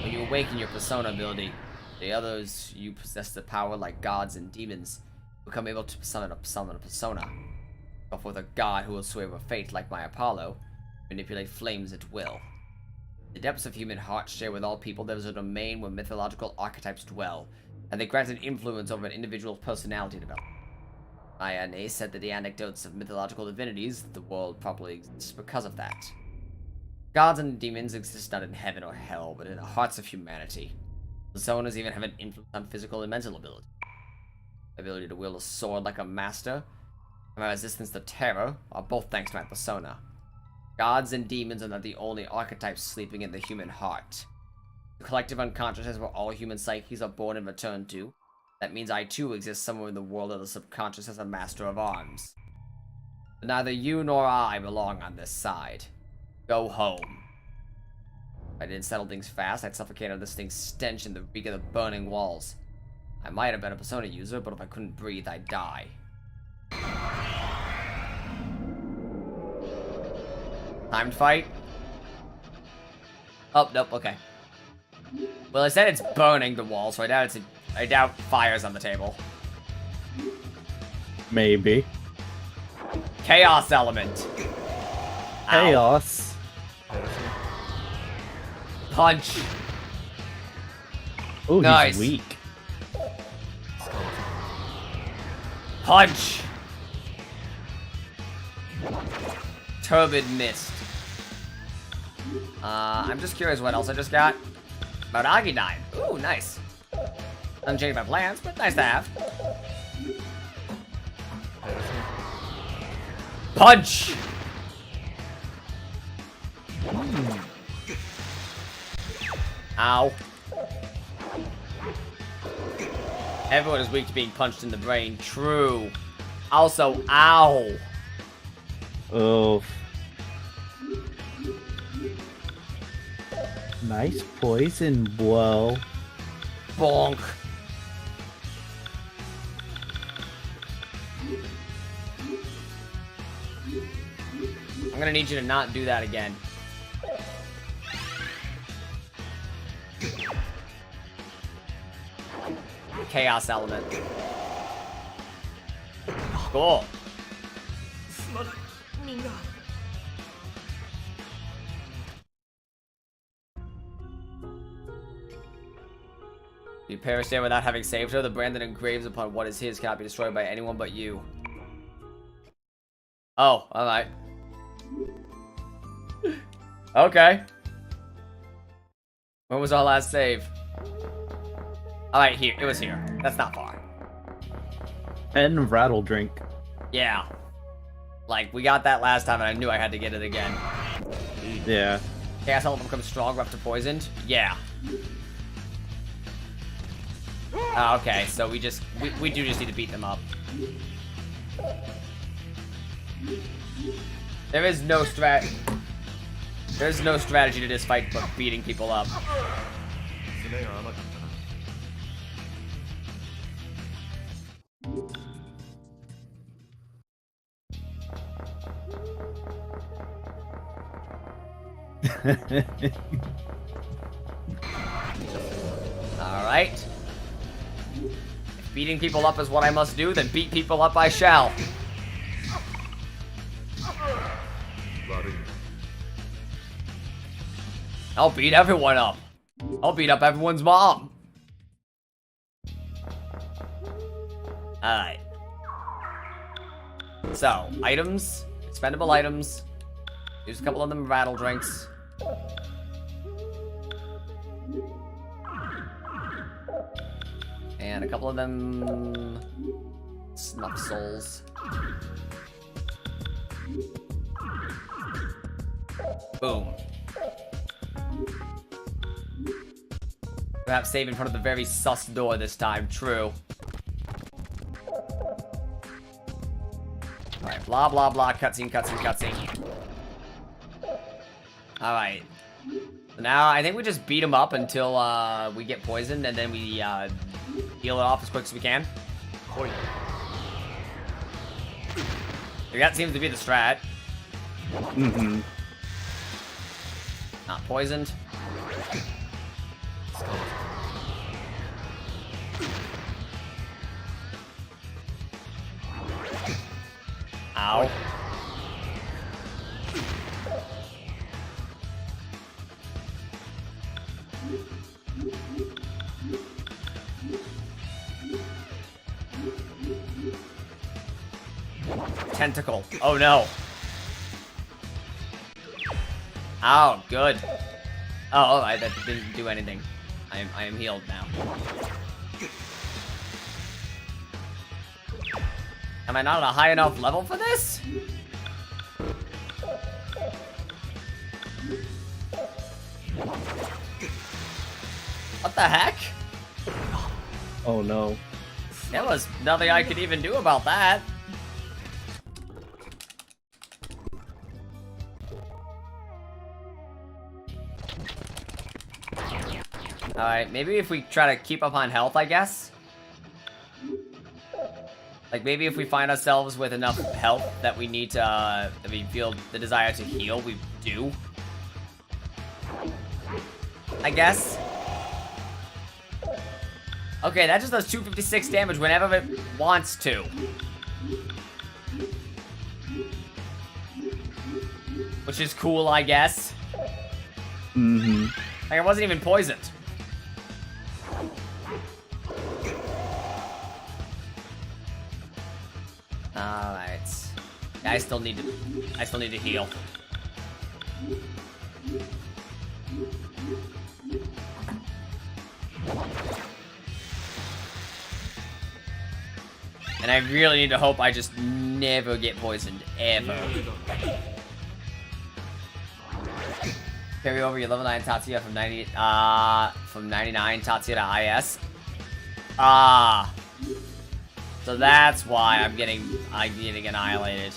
When you awaken your persona ability, the others you possess the power like gods and demons, become able to summon a persona. But with a god who will sway over fate like my Apollo, manipulate flames at will. The depths of human hearts share with all people there is a domain where mythological archetypes dwell, and they grant an influence over an individual's personality development. Ayane said that the anecdotes of mythological divinities, the world probably exists because of that. Gods and demons exist not in heaven or hell, but in the hearts of humanity. Personas even have an influence on physical and mental ability. My ability to wield a sword like a master, and my resistance to terror are both thanks to my persona. Gods and demons are not the only archetypes sleeping in the human heart. The collective unconsciousness where all human psyches are born and return to. That means I too exist somewhere in the world of the subconscious as a master of arms. But neither you nor I belong on this side. Go home. If I didn't settle things fast, I'd suffocate under this thing's stench and the reek of the burning walls. I might have been a persona user, but if I couldn't breathe, I'd die. Time to fight? Oh, nope, okay. Well, I said it's burning the wall, so I doubt fire's on the table. Maybe. Chaos element. Ow. Chaos. Punch. Oh, Nice. he's weak. Punch. Turbid mist. I'm just curious what else I just got. About Agidine. Ooh, nice. Doesn't change my plans, but nice to have. Punch! Ow. Everyone is weak to being punched in the brain. True. Also, ow. Oh. Nice poison blow. Bonk. I'm gonna need you to not do that again. Chaos element. Cool. You perish there without having saved her. The brand that engraves upon what is his cannot be destroyed by anyone but you. Oh, alright. Okay. When was our last save? Alright, here. It was here. That's not far. And rattle drink. Yeah. Like, we got that last time and I knew I had to get it again. Yeah. Chaos element becomes stronger after poisoned? Yeah. Okay, so we do just need to beat them up. There's no strategy to this fight but beating people up. Alright. If beating people up is what I must do, then beat people up I shall. I'll beat everyone up. I'll beat up everyone's mom. Alright. So, items. Expendable items. Use a couple of them rattle drinks. And a couple of them snuff souls. Boom. Perhaps save in front of the very sus door this time. True. Alright, blah blah blah, cutscene, cutscene, cutscene. Alright. Now, I think we just beat him up until we get poisoned, and then we heal it off as quick as we can. That seems to be the strat. Mm-hmm. Not poisoned. Ow. Tentacle. Oh no. Oh, good. Oh, alright, that didn't do anything. I am healed now. Am I not at a high enough level for this? What the heck? Oh no. There was nothing I could even do about that. Alright, maybe if we try to keep up on health, I guess. Like, maybe if we find ourselves with enough health that we need to, that we feel the desire to heal, we do. I guess. Okay, that just does 256 damage whenever it wants to. Which is cool, I guess. Mm-hmm. Like, I wasn't even poisoned. Alright. Yeah, I still need to heal. And I really need to hope I just never get poisoned, ever. Carry over your level 9 Tatsuya from 99 Tatsuya to IS. Ah. So that's why I'm getting annihilated.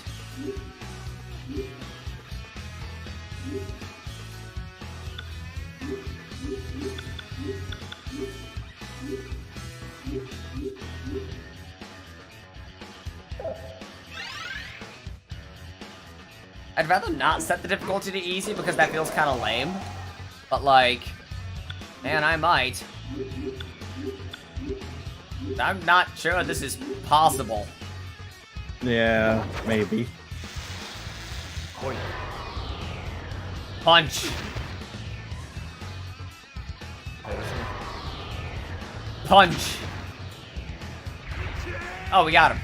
I'd rather not set the difficulty to easy because that feels kind of lame. But like, man, I might. I'm not sure this is possible. Yeah, maybe. Punch. Punch. Oh, we got him.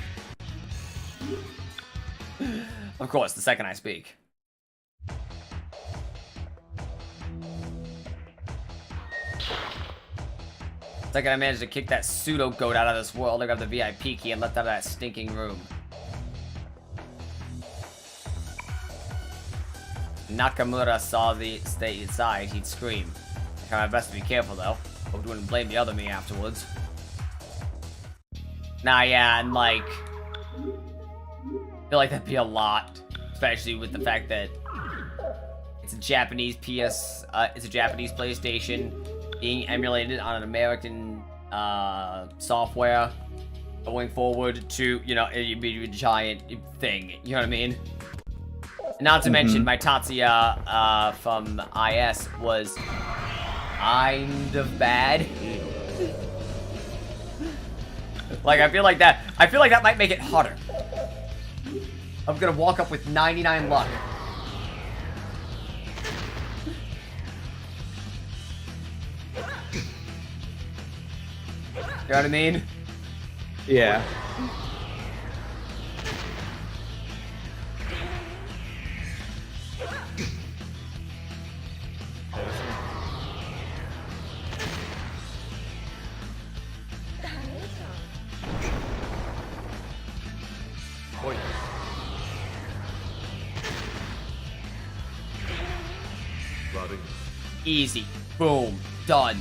Of course, the second I speak. The second I managed to kick that pseudo goat out of this world, I grabbed the VIP key and left out of that stinking room. Nakamura saw the stay inside, he'd scream. I tried my best to be careful though. Hope you wouldn't blame the other me afterwards. Nah, yeah, and like, I feel like that'd be a lot, especially with the fact that it's a Japanese it's a Japanese PlayStation being emulated on an American software going forward to, you know, it'd be a giant thing, you know what I mean? Not to mention, my Tatsuya from IS was kind of bad. Like, I feel like that might make it harder. I'm gonna walk up with 99 luck. You know what I mean? Yeah. Easy. Boom. Done.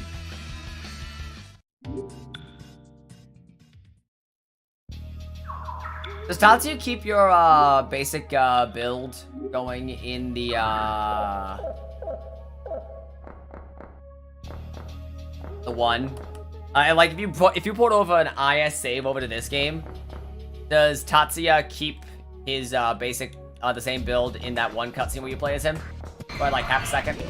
Does Tatsuya keep your basic build going in the The one. Like if you port over an IS save over to this game, does Tatsuya keep his basic the same build in that one cutscene where you play as him for like half a second?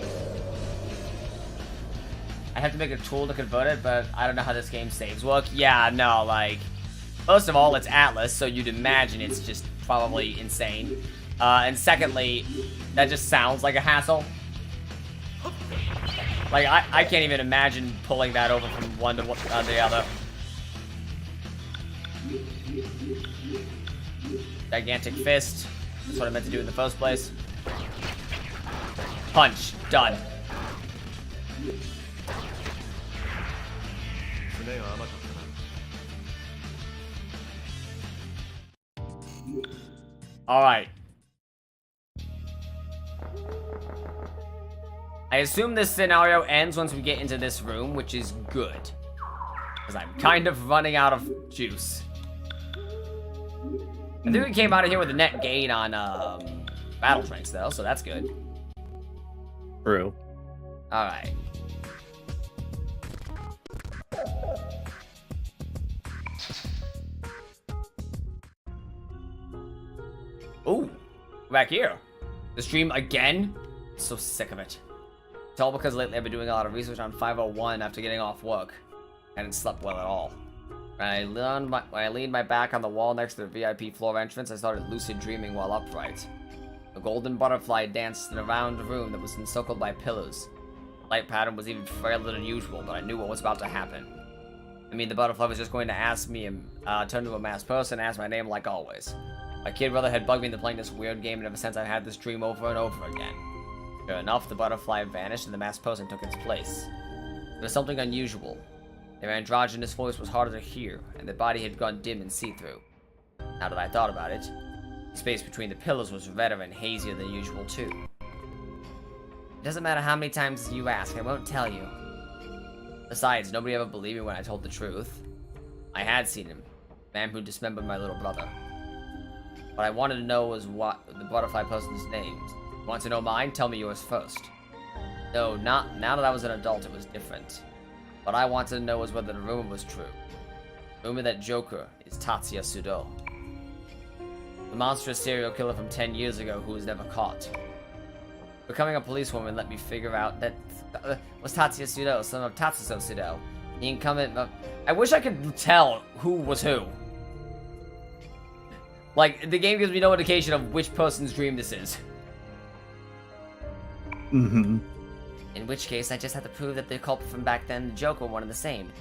I have to make a tool to convert it, but I don't know how this game saves work. Yeah, no, like first of all, it's Atlas, so you'd imagine it's just probably insane. And secondly, that just sounds like a hassle. Like, I can't even imagine pulling that over from one to the other. Gigantic fist. That's what I meant to do in the first place. Punch. Done. Alright. I assume this scenario ends once we get into this room, which is good. Because I'm kind of running out of juice. I think we came out of here with a net gain on battle drinks, though, so that's good. True. Alright. Ooh, back here. The stream again? So sick of it. It's all because lately I've been doing a lot of research on 501 after getting off work. I hadn't slept well at all. When I leaned my back on the wall next to the VIP floor entrance, I started lucid dreaming while upright. A golden butterfly danced in a round room that was encircled by pillars. The light pattern was even frailer than usual, but I knew what was about to happen. I mean, the butterfly was just going to ask me, turn to a masked person and ask my name like always. My kid brother had bugged me into playing this weird game, and ever since I've had this dream over and over again. Sure enough, the butterfly vanished and the masked person took its place. There was something unusual. Their androgynous voice was harder to hear, and their body had gone dim and see-through. Now that I thought about it, the space between the pillars was redder and hazier than usual too. It doesn't matter how many times you ask, I won't tell you. Besides, nobody ever believed me when I told the truth. I had seen him, the man who dismembered my little brother. What I wanted to know was what the butterfly person's names. Want to know mine? Tell me yours first. No, now that I was an adult, it was different. What I wanted to know was whether the rumor was true. The rumor that Joker is Tatsuya Sudo. The monstrous serial killer from 10 years ago who was never caught. Becoming a policewoman let me figure out that was Tatsuya Sudo, son of Tatsuya Sudo. The incumbent I wish I could tell who was who. Like, the game gives me no indication of which person's dream this is. Mm-hmm. In which case, I just have to prove that the culprit from back then and the Joker were one and the same.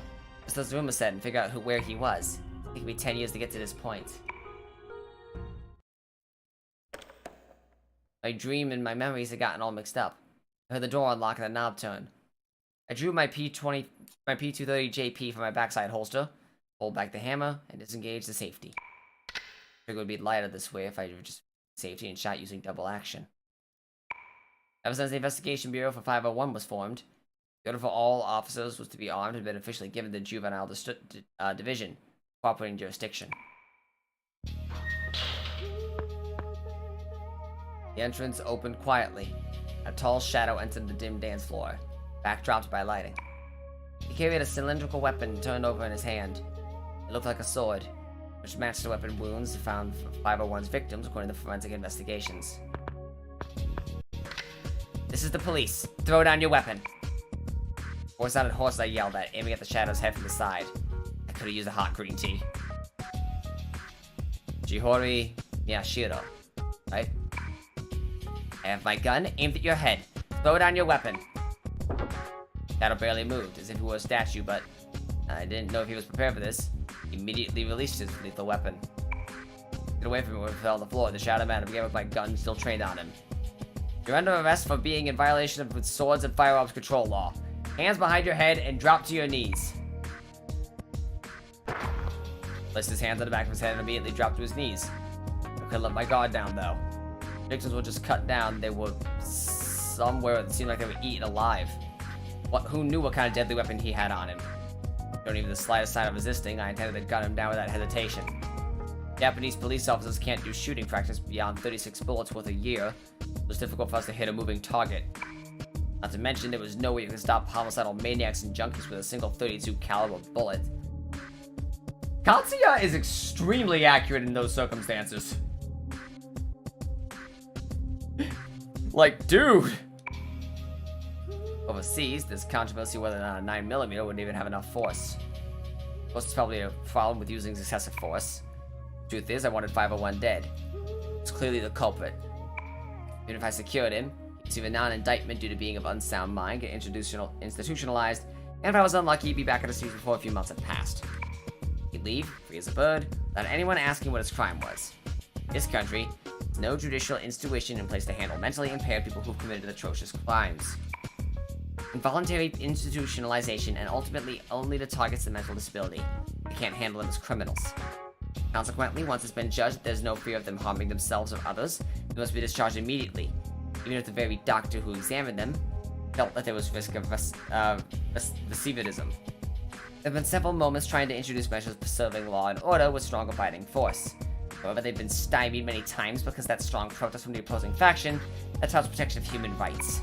Just as the rumor said, and figure out where he was. It took me 10 years to get to this point. My dream and my memories had gotten all mixed up. I heard the door unlock and the knob turn. I drew my P230 JP from my backside holster, pulled back the hammer, and disengaged the safety. I figured it would be lighter this way if I just safety and shot using double action. Ever since the Investigation Bureau for 501 was formed, the order for all officers was to be armed and had been officially given the Juvenile Division, cooperating jurisdiction. The entrance opened quietly. A tall shadow entered the dim dance floor, backdropped by lighting. He carried a cylindrical weapon turned over in his hand. It looked like a sword, which matched the weapon wounds found for 501's victims according to forensic investigations. This is the police. Throw down your weapon. Voice sounded hoarse, I yelled at, aiming at the shadow's head from the side. I could have used a hot green tea. Jihori Miyashiro, right? I have my gun aimed at your head. Throw down your weapon. Shadow barely moved, as if he were a statue, but I didn't know if he was prepared for this. He immediately released his lethal weapon. Get away from me when he fell on the floor. The Shadow Man began with my gun still trained on him. You're under arrest for being in violation of swords and firearms control law. Hands behind your head and drop to your knees. Placed his hands on the back of his head and immediately dropped to his knees. I couldn't let my guard down, though. Victims were just cut down. They were somewhere that seemed like they were eaten alive. Who knew what kind of deadly weapon he had on him? Don't even the slightest sign of resisting. I intended to gun him down without hesitation. Japanese police officers can't do shooting practice beyond 36 bullets worth a year. It was difficult for us to hit a moving target. Not to mention, there was no way you could stop homicidal maniacs and junkies with a single 32 caliber bullet. Katsuya is extremely accurate in those circumstances. Like, dude! Overseas, there's controversy whether or not a 9mm wouldn't even have enough force. Of course, it's probably a problem with using excessive force. Truth is, I wanted 501 dead. It's clearly the culprit. Even if I secured him, he'd receive a non-indictment due to being of unsound mind, get institutionalized, and if I was unlucky, he'd be back at the streets before a few months had passed. He'd leave, free as a bird, without anyone asking what his crime was. In this country, there's no judicial institution in place to handle mentally impaired people who've committed atrocious crimes. Involuntary institutionalization, and ultimately only the targets the mental disability. They can't handle them as criminals. Consequently, once it's been judged that there's no fear of them harming themselves or others, they must be discharged immediately, even if the very doctor who examined them felt that there was risk of recidivism. There have been several moments trying to introduce measures preserving law and order with strong abiding force. However, they've been stymied many times because that strong protest from the opposing faction that touts protection of human rights.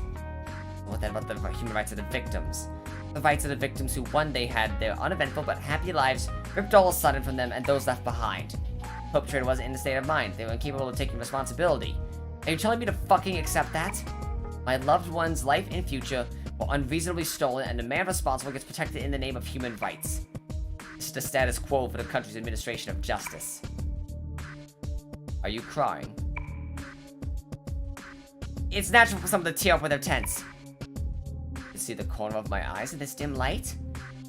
What then about the human rights of the victims? The rights of the victims who one day had their uneventful but happy lives ripped all of a sudden from them and those left behind. The perpetrator wasn't in a state of mind. They were incapable of taking responsibility. Are you telling me to fucking accept that? My loved one's life and future were unreasonably stolen, and the man responsible gets protected in the name of human rights. This is the status quo for the country's administration of justice. Are you crying? It's natural for someone to tear up when they're tense. You see the corner of my eyes in this dim light?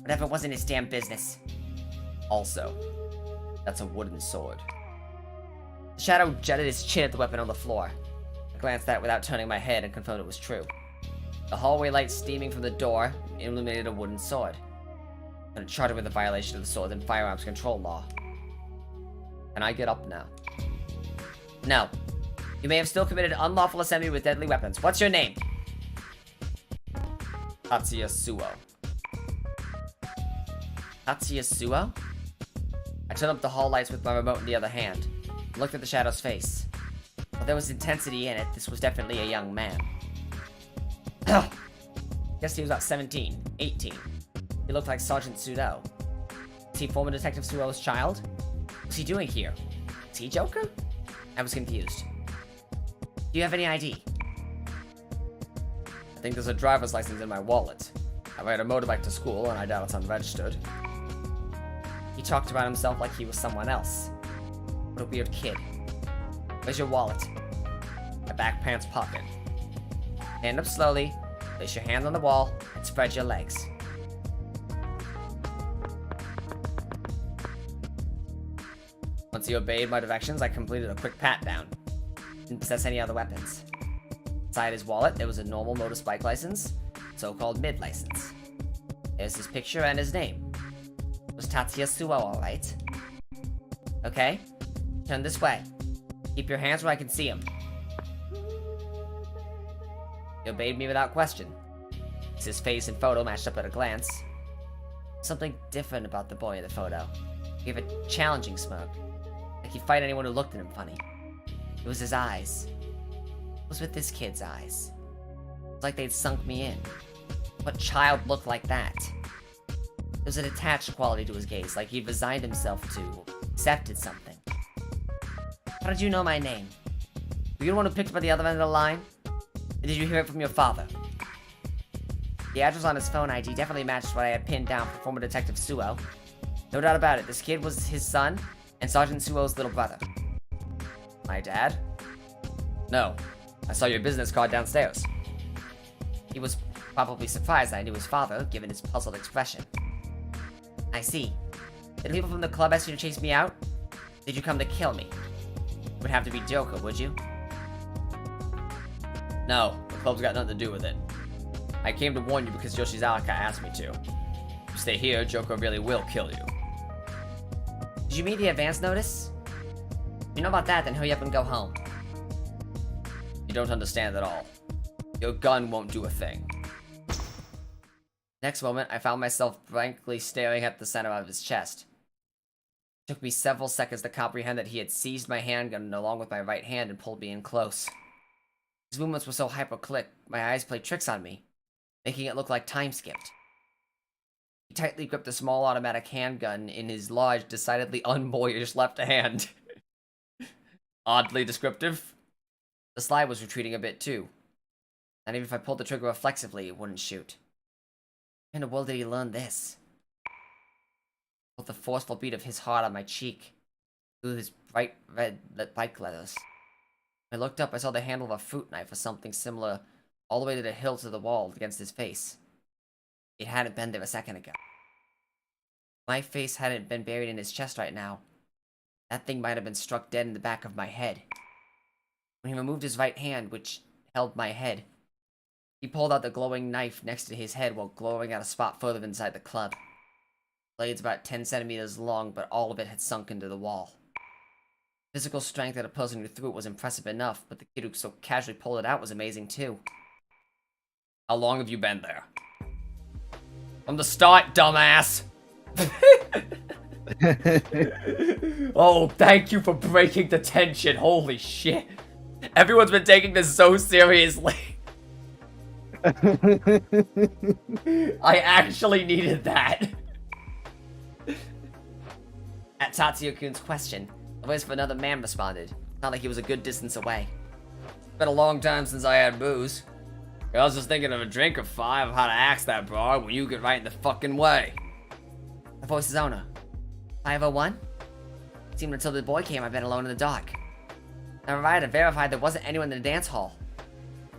Whatever wasn't his damn business. Also, that's a wooden sword. The shadow jutted his chin at the weapon on the floor. I glanced at it without turning my head and confirmed it was true. The hallway light steaming from the door illuminated a wooden sword. And it charted with a violation of the sword and firearms control law. Can I get up now? No. You may have still committed unlawful assembly with deadly weapons. What's your name? Tatsuya Suo. Tatsuya Suo? I turned up the hall lights with my remote in the other hand, and looked at the shadow's face. While there was intensity in it, this was definitely a young man. Guess he was about 17, 18. He looked like Sergeant Sudo. Was he former Detective Suo's child? What's he doing here? Is he Joker? I was confused. Do you have any ID? I think there's a driver's license in my wallet. I ride a motorbike to school, and I doubt it's unregistered. He talked about himself like he was someone else. What a weird kid. Where's your wallet? My back pants pocket. Stand up slowly, place your hands on the wall, and spread your legs. Once he obeyed my directions, I completed a quick pat-down. Didn't possess any other weapons. Inside his wallet, there was a normal motorbike license, so-called mid-license. There's his picture and his name. It was Tatsuya Suo, alright? Okay, turn this way. Keep your hands where I can see them. He obeyed me without question. His face and photo matched up at a glance. Something different about the boy in the photo. He gave a challenging smirk, like he'd fight anyone who looked at him funny. It was his eyes. What was with this kid's eyes? It was like they'd sunk me in. What child looked like that? There was a detached quality to his gaze, like he'd resigned himself to, accepted something. How did you know my name? Were you the one who picked up at the other end of the line? Or did you hear it from your father? The address on his phone ID definitely matched what I had pinned down for former Detective Suo. No doubt about it, this kid was his son and Sergeant Suo's little brother. My dad? No. I saw your business card downstairs. He was probably surprised I knew his father, given his puzzled expression. I see. Did people from the club ask you to chase me out? Did you come to kill me? It would have to be Joker, would you? No, the club's got nothing to do with it. I came to warn you because Yoshizaka asked me to. If you stay here, Joker really will kill you. Did you meet the advance notice? If you know about that, then hurry up and go home. You don't understand at all. Your gun won't do a thing. Next moment, I found myself blankly staring at the center of his chest. It took me several seconds to comprehend that he had seized my handgun along with my right hand and pulled me in close. His movements were so hyper-quick, my eyes played tricks on me. making it look like time skipped. He tightly gripped a small automatic handgun in his large, decidedly unboyish left hand. Oddly descriptive. The slide was retreating a bit too. Not even if I pulled the trigger reflexively, it wouldn't shoot. Where in the world did he learn this? I felt the forceful beat of his heart on my cheek, through his bright red bike letters. When I looked up, I saw the handle of a fruit knife or something similar all the way to the hilt of the wall against his face. It hadn't been there a second ago. My face hadn't been buried in his chest right now. That thing might have been struck dead in the back of my head. When he removed his right hand, which held my head, he pulled out the glowing knife next to his head while glowing out a spot further inside the club. The blade's about 10 centimeters long, but all of it had sunk into the wall. Physical strength of the person who threw it was impressive enough, but the kid who so casually pulled it out was amazing too. How long have you been there? From the start, dumbass! Oh, thank you for breaking the tension. Holy shit. Everyone's been taking this so seriously. I actually needed that. At Tatsuya-kun's question, the voice of another man responded. Not like he was a good distance away. It's been a long time since I had booze. I was just thinking of a drink or five of how to axe that broad when you get right in the fucking way. The voice's owner. 501? It seemed until the boy came I've been alone in the dark. I arrived and verified there wasn't anyone in the dance hall.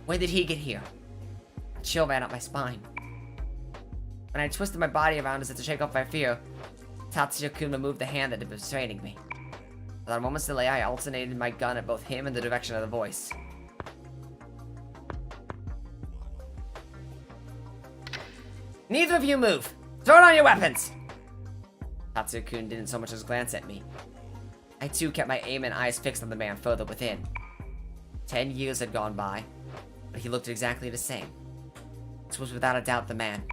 When did he get here? A chill ran up my spine. When I twisted my body around as if to shake off my fear, Tatsuya-kun removed the hand that had been restraining me. Without a moment's delay, I alternated my gun at both him and the direction of the voice. Neither of you move! Throw down your weapons! Tatsuya-kun didn't so much as glance at me. I too kept my aim and eyes fixed on the man further within. 10 years had gone by, but he looked exactly the same. This was without a doubt the man.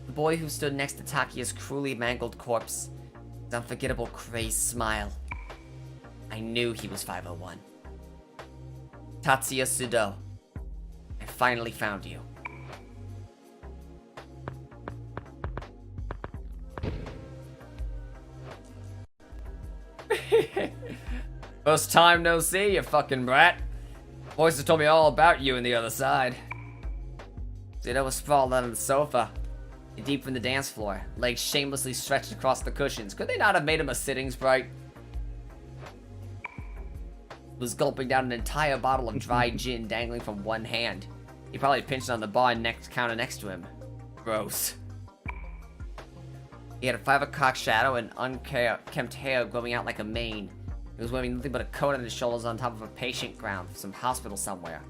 The boy who stood next to Takiya's cruelly mangled corpse. His unforgettable crazed smile. I knew he was 501. Tatsuya Sudo. I finally found you. First time no see, you fucking brat. Voices told me all about you and the other side. Sudo was sprawled out on the sofa, deep from the dance floor, legs shamelessly stretched across the cushions. Could they not have made him a sitting sprite? He was gulping down an entire bottle of dry gin dangling from one hand. He probably pinched on the bar counter next to him. Gross. He had a 5 o'clock shadow and unkempt hair growing out like a mane. He was wearing nothing but a coat on his shoulders on top of a patient gown from some hospital somewhere.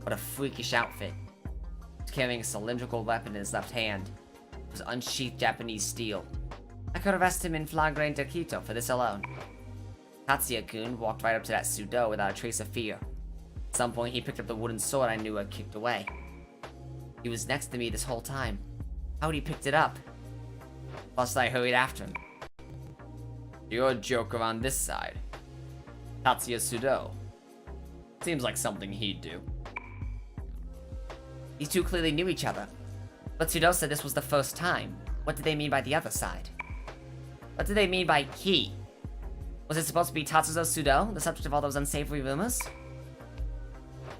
What a freakish outfit. He was carrying a cylindrical weapon in his left hand. It was unsheathed Japanese steel. I could arrest him in flagrante delito for this alone. Tatsuya-kun walked right up to that Sudo without a trace of fear. At some point, he picked up the wooden sword I knew I'd kicked away. He was next to me this whole time. How had he picked it up? Plus, I hurried after him. You're a joker on this side. Tatsuya Sudo. Seems like something he'd do. These two clearly knew each other. But Sudo said this was the first time. What did they mean by the other side? What did they mean by he? Was it supposed to be Tatsuya Sudo, the subject of all those unsavory rumors?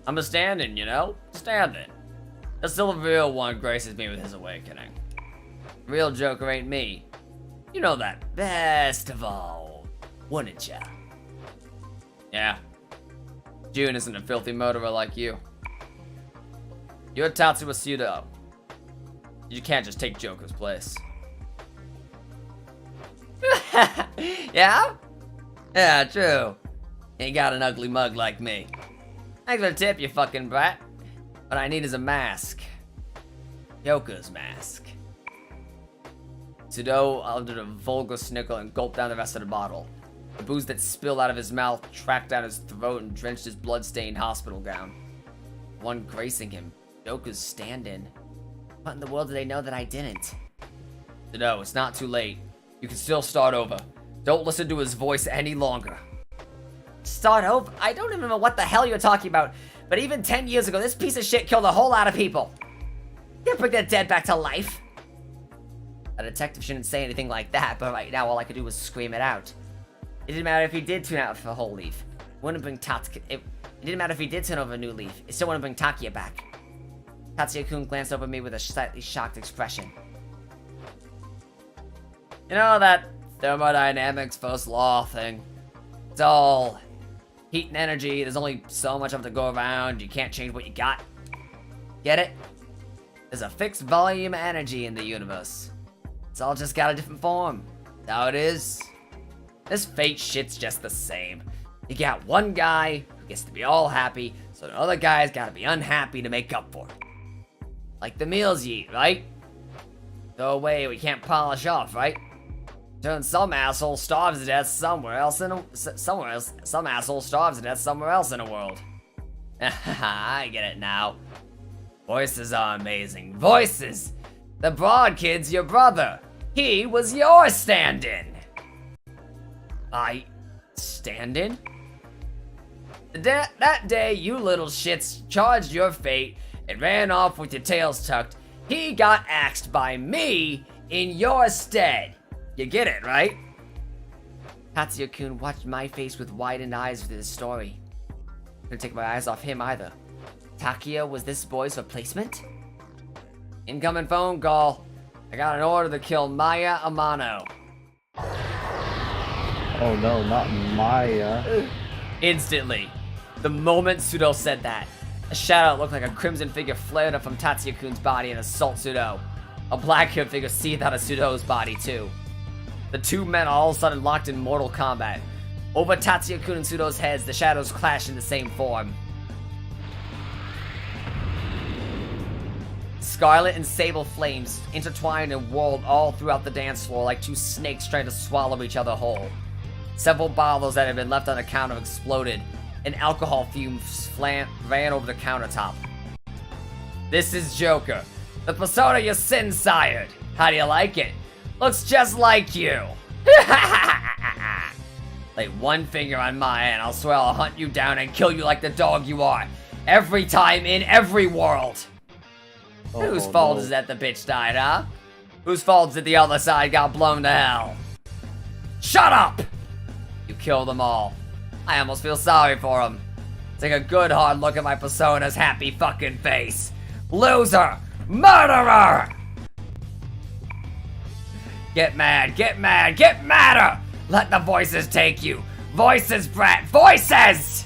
I'm a stand-in, you know? Stand-in. There's still a real one graces me with his awakening. Real joker ain't me. You know that best of all, wouldn't ya? Yeah. June isn't a filthy murderer like you. You're Tatsuya Sudo. You can't just take Joker's place. Yeah? Yeah, true. Ain't got an ugly mug like me. Thanks for the tip, you fucking brat. What I need is a mask. Joker's mask. Sudo uttered a vulgar snicker and gulped down the rest of the bottle. The booze that spilled out of his mouth tracked down his throat and drenched his blood-stained hospital gown. One gracing him. Joker's stand-in. What in the world did they know that I didn't? Sudo, it's not too late. You can still start over. Don't listen to his voice any longer. Start over? I don't even know what the hell you're talking about. But even 10 years ago, this piece of shit killed a whole lot of people. Can't bring the dead back to life. A detective shouldn't say anything like that, but right now all I could do was scream it out. It didn't matter if he did tune out for the whole leaf. Wouldn't bring it didn't matter if he did turn over a new leaf. It still wouldn't bring Takia back. Tatsuya-kun glanced over at me with a slightly shocked expression. You know that thermodynamics first law thing? It's all heat and energy. There's only so much of it to go around. You can't change what you got. Get it? There's a fixed volume of energy in the universe. It's all just got a different form. That's how it is. This fate shit's just the same. You got one guy who gets to be all happy, so the other guy's gotta be unhappy to make up for it. Like the meals you eat, right? Throw away we can't polish off, right? Turn some asshole starves to death somewhere else in some asshole starves to death somewhere else in the world. I get it now. Voices are amazing. Voices! The broad kid's your brother. He was your stand-in. Stand-in? That day, you little shits charged your fate and ran off with your tails tucked. He got axed by me in your stead. You get it, right? Tatsuya-kun watched my face with widened eyes for this story. Couldn't take my eyes off him either. Takia was this boy's replacement? Incoming phone call. I got an order to kill Maya Amano. Oh no, not Maya. Instantly. The moment Pseudo said that, a shadow that looked like a crimson figure flared up from Tatsuya-kun's body and assaulted Pseudo. A black-haired figure seethed out of Pseudo's body too. The two men all of a sudden locked in mortal combat. Over Tatsuya-kun and Pseudo's heads, the shadows clashed in the same form. Scarlet and sable flames intertwined and whirled all throughout the dance floor like two snakes trying to swallow each other whole. Several bottles that had been left on the counter exploded, and alcohol fumes ran over the countertop. This is Joker, the persona your sin sired. How do you like it? Looks just like you. Lay one finger on my hand, I'll swear I'll hunt you down and kill you like the dog you are. Every time in every world. Whose fault is that the bitch died, huh? Whose fault is that the other side got blown to hell? Shut up! You killed them all. I almost feel sorry for them. Take a good hard look at my persona's happy fucking face. Loser! Murderer! Get mad, get mad, get madder! Let the voices take you. Voices, brat, voices!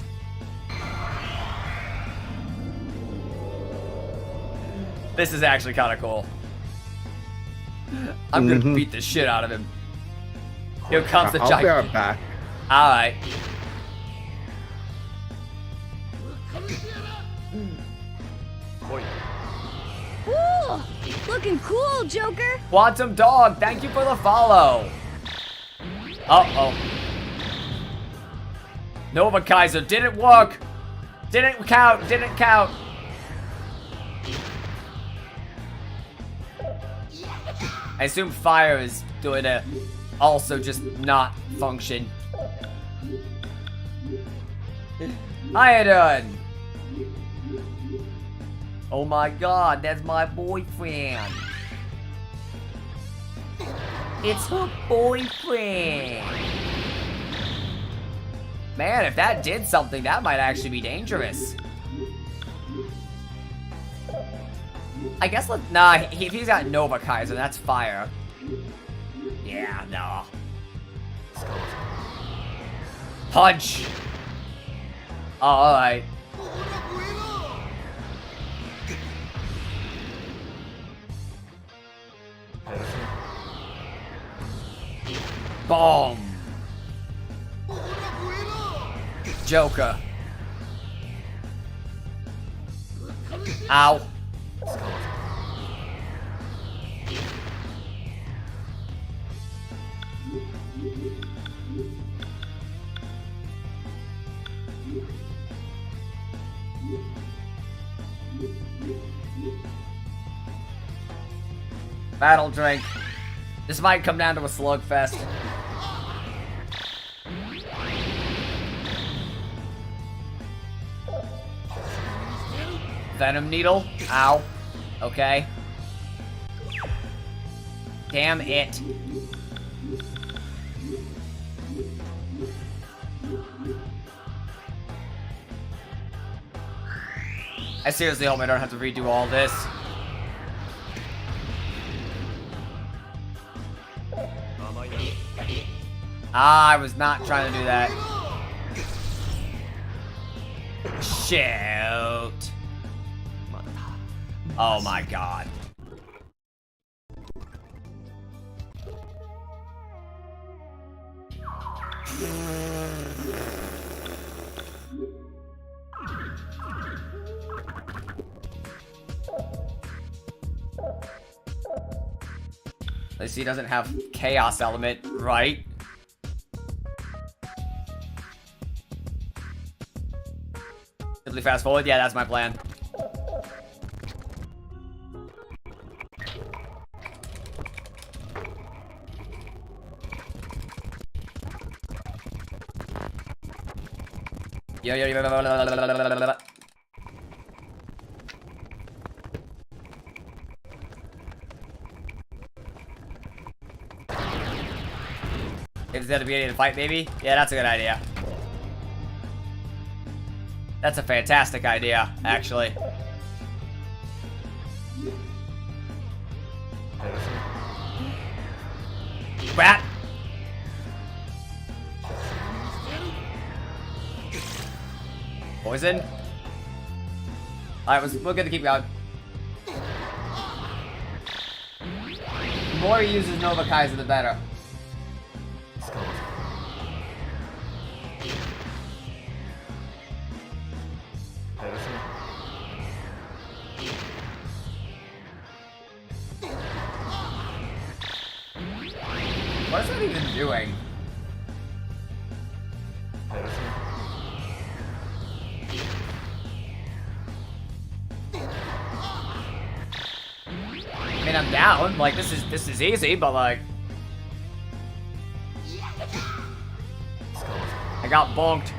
This is actually kind of cool. I'm gonna beat the shit out of him. Here comes the giant. I'll be right back. Alright. Ooh, looking cool, Joker. Quantum Dog, thank you for the follow. Uh-oh. Nova Kaiser, didn't work. Didn't count, didn't count. I assume fire is going to also just not function. How you doing? Oh my god, that's my boyfriend. It's her boyfriend. Man, if that did something, that might actually be dangerous. I guess nah, if he's got Nova Kaiser, that's fire. Yeah, no. Punch! Oh, alright. Boom! Joker. Ow. Battle drink. This might come down to a slugfest. Venom needle. Ow. Okay. Damn it. I seriously hope I don't have to redo all this. I was not trying to do that. Shoot. Oh my god. At least he doesn't have chaos element, right? Simply fast forward? Yeah, that's my plan. Yo. Is that the beginning of the fight, maybe? Yeah, that's a good idea. That's a fantastic idea, actually. Rat! Poison? Alright, we're gonna keep going. The more he uses Nova Kaiser, the better. What is that even doing? I mean, I'm down. Like, this is easy, but like, I got bonked.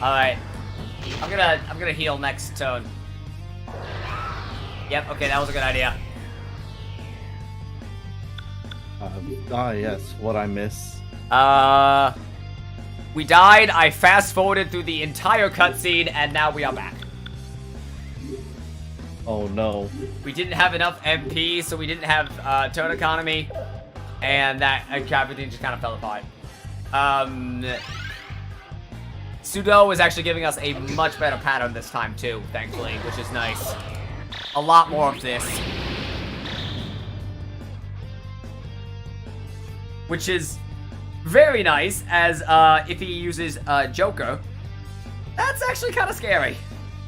All right, I'm gonna heal next turn. Yep. Okay, that was a good idea. Yes. What I miss? We died. I fast forwarded through the entire cutscene, and now we are back. Oh no. We didn't have enough MP, so we didn't have turn economy, and that everything just kind of fell apart. Sudo is actually giving us a much better pattern this time too, thankfully, which is nice. A lot more of this. Which is very nice, as if he uses Joker, that's actually kind of scary.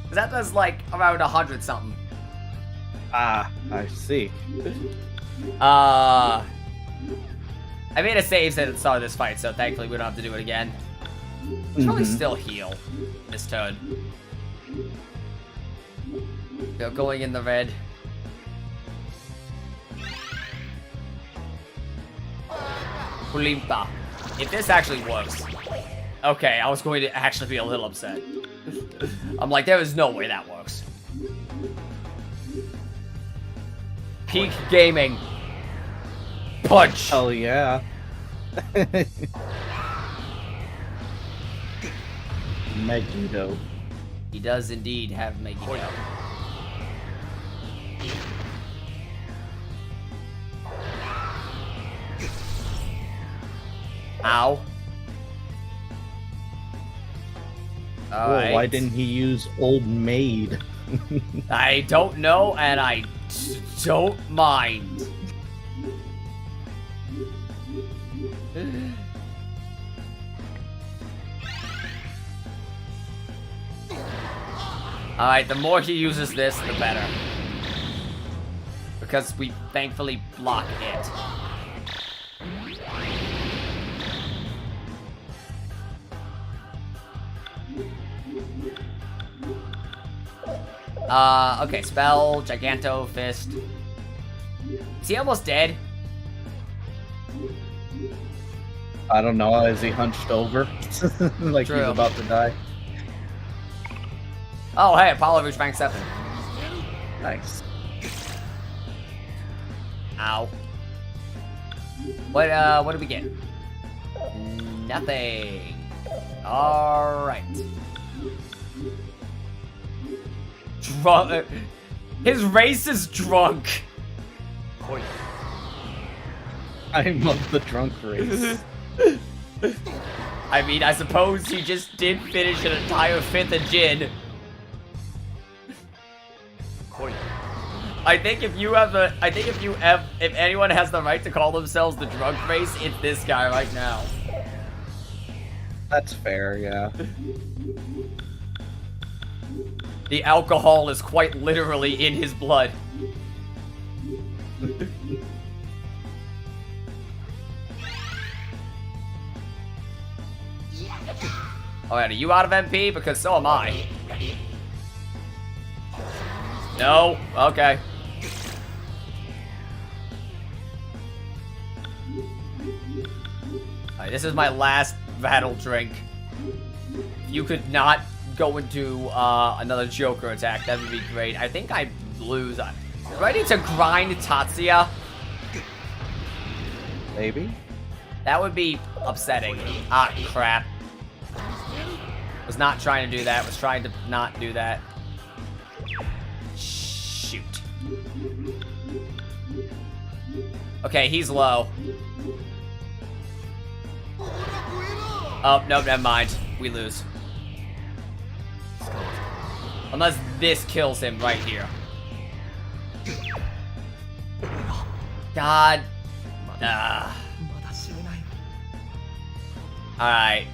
Because that does like around 100 something. Ah, I see. I made a save at the start of this fight, so thankfully we don't have to do it again. Should probably still heal this turn. They're going in the red. Pulimpa. If this actually works. Okay, I was going to actually be a little upset. I'm like, there is no way that works. Peak gaming. Punch. Hell yeah. Megiddo. He does indeed have Megiddo. Ow. Whoa, why didn't he use Old Maid? I don't know, and I don't mind. Alright, the more he uses this, the better. Because we thankfully block it. Okay, spell, Giganto, Fist. Is he almost dead? I don't know, is he hunched over? Like True. he's about to die? Oh, hey, Apollo reached rank 7. Nice. Ow. What did we get? Nothing. Alright. Drunk. His race is drunk. I'm of the drunk race. I mean, I suppose he just did finish an entire 5th of gin. I think if anyone has the right to call themselves the drunk race, it's this guy right now. That's fair, yeah. The alcohol is quite literally in his blood. Alright, are you out of MP? Because so am I. No? Okay. Alright, this is my last battle drink. You could not go into another Joker attack. That would be great. I think I lose. Ready to grind Tatsuya? Maybe? That would be upsetting. Ah, crap. Was not trying to do that. Was trying to not do that. Shoot. Okay, he's low. Oh, no, never mind. We lose. Unless this kills him right here. God. Alright.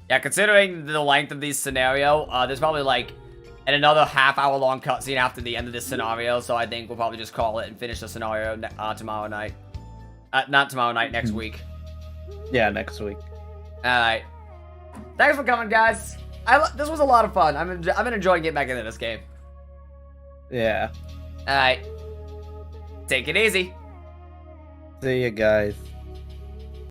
Yeah, considering the length of this scenario, there's probably like another half-hour long cutscene after the end of this scenario, so I think we'll probably just call it and finish the scenario tomorrow night. Not tomorrow night, next week. Yeah, next week. Alright. Thanks for coming, guys. This was a lot of fun. I've been enjoying getting back into this game. Yeah. Alright. Take it easy. See you guys.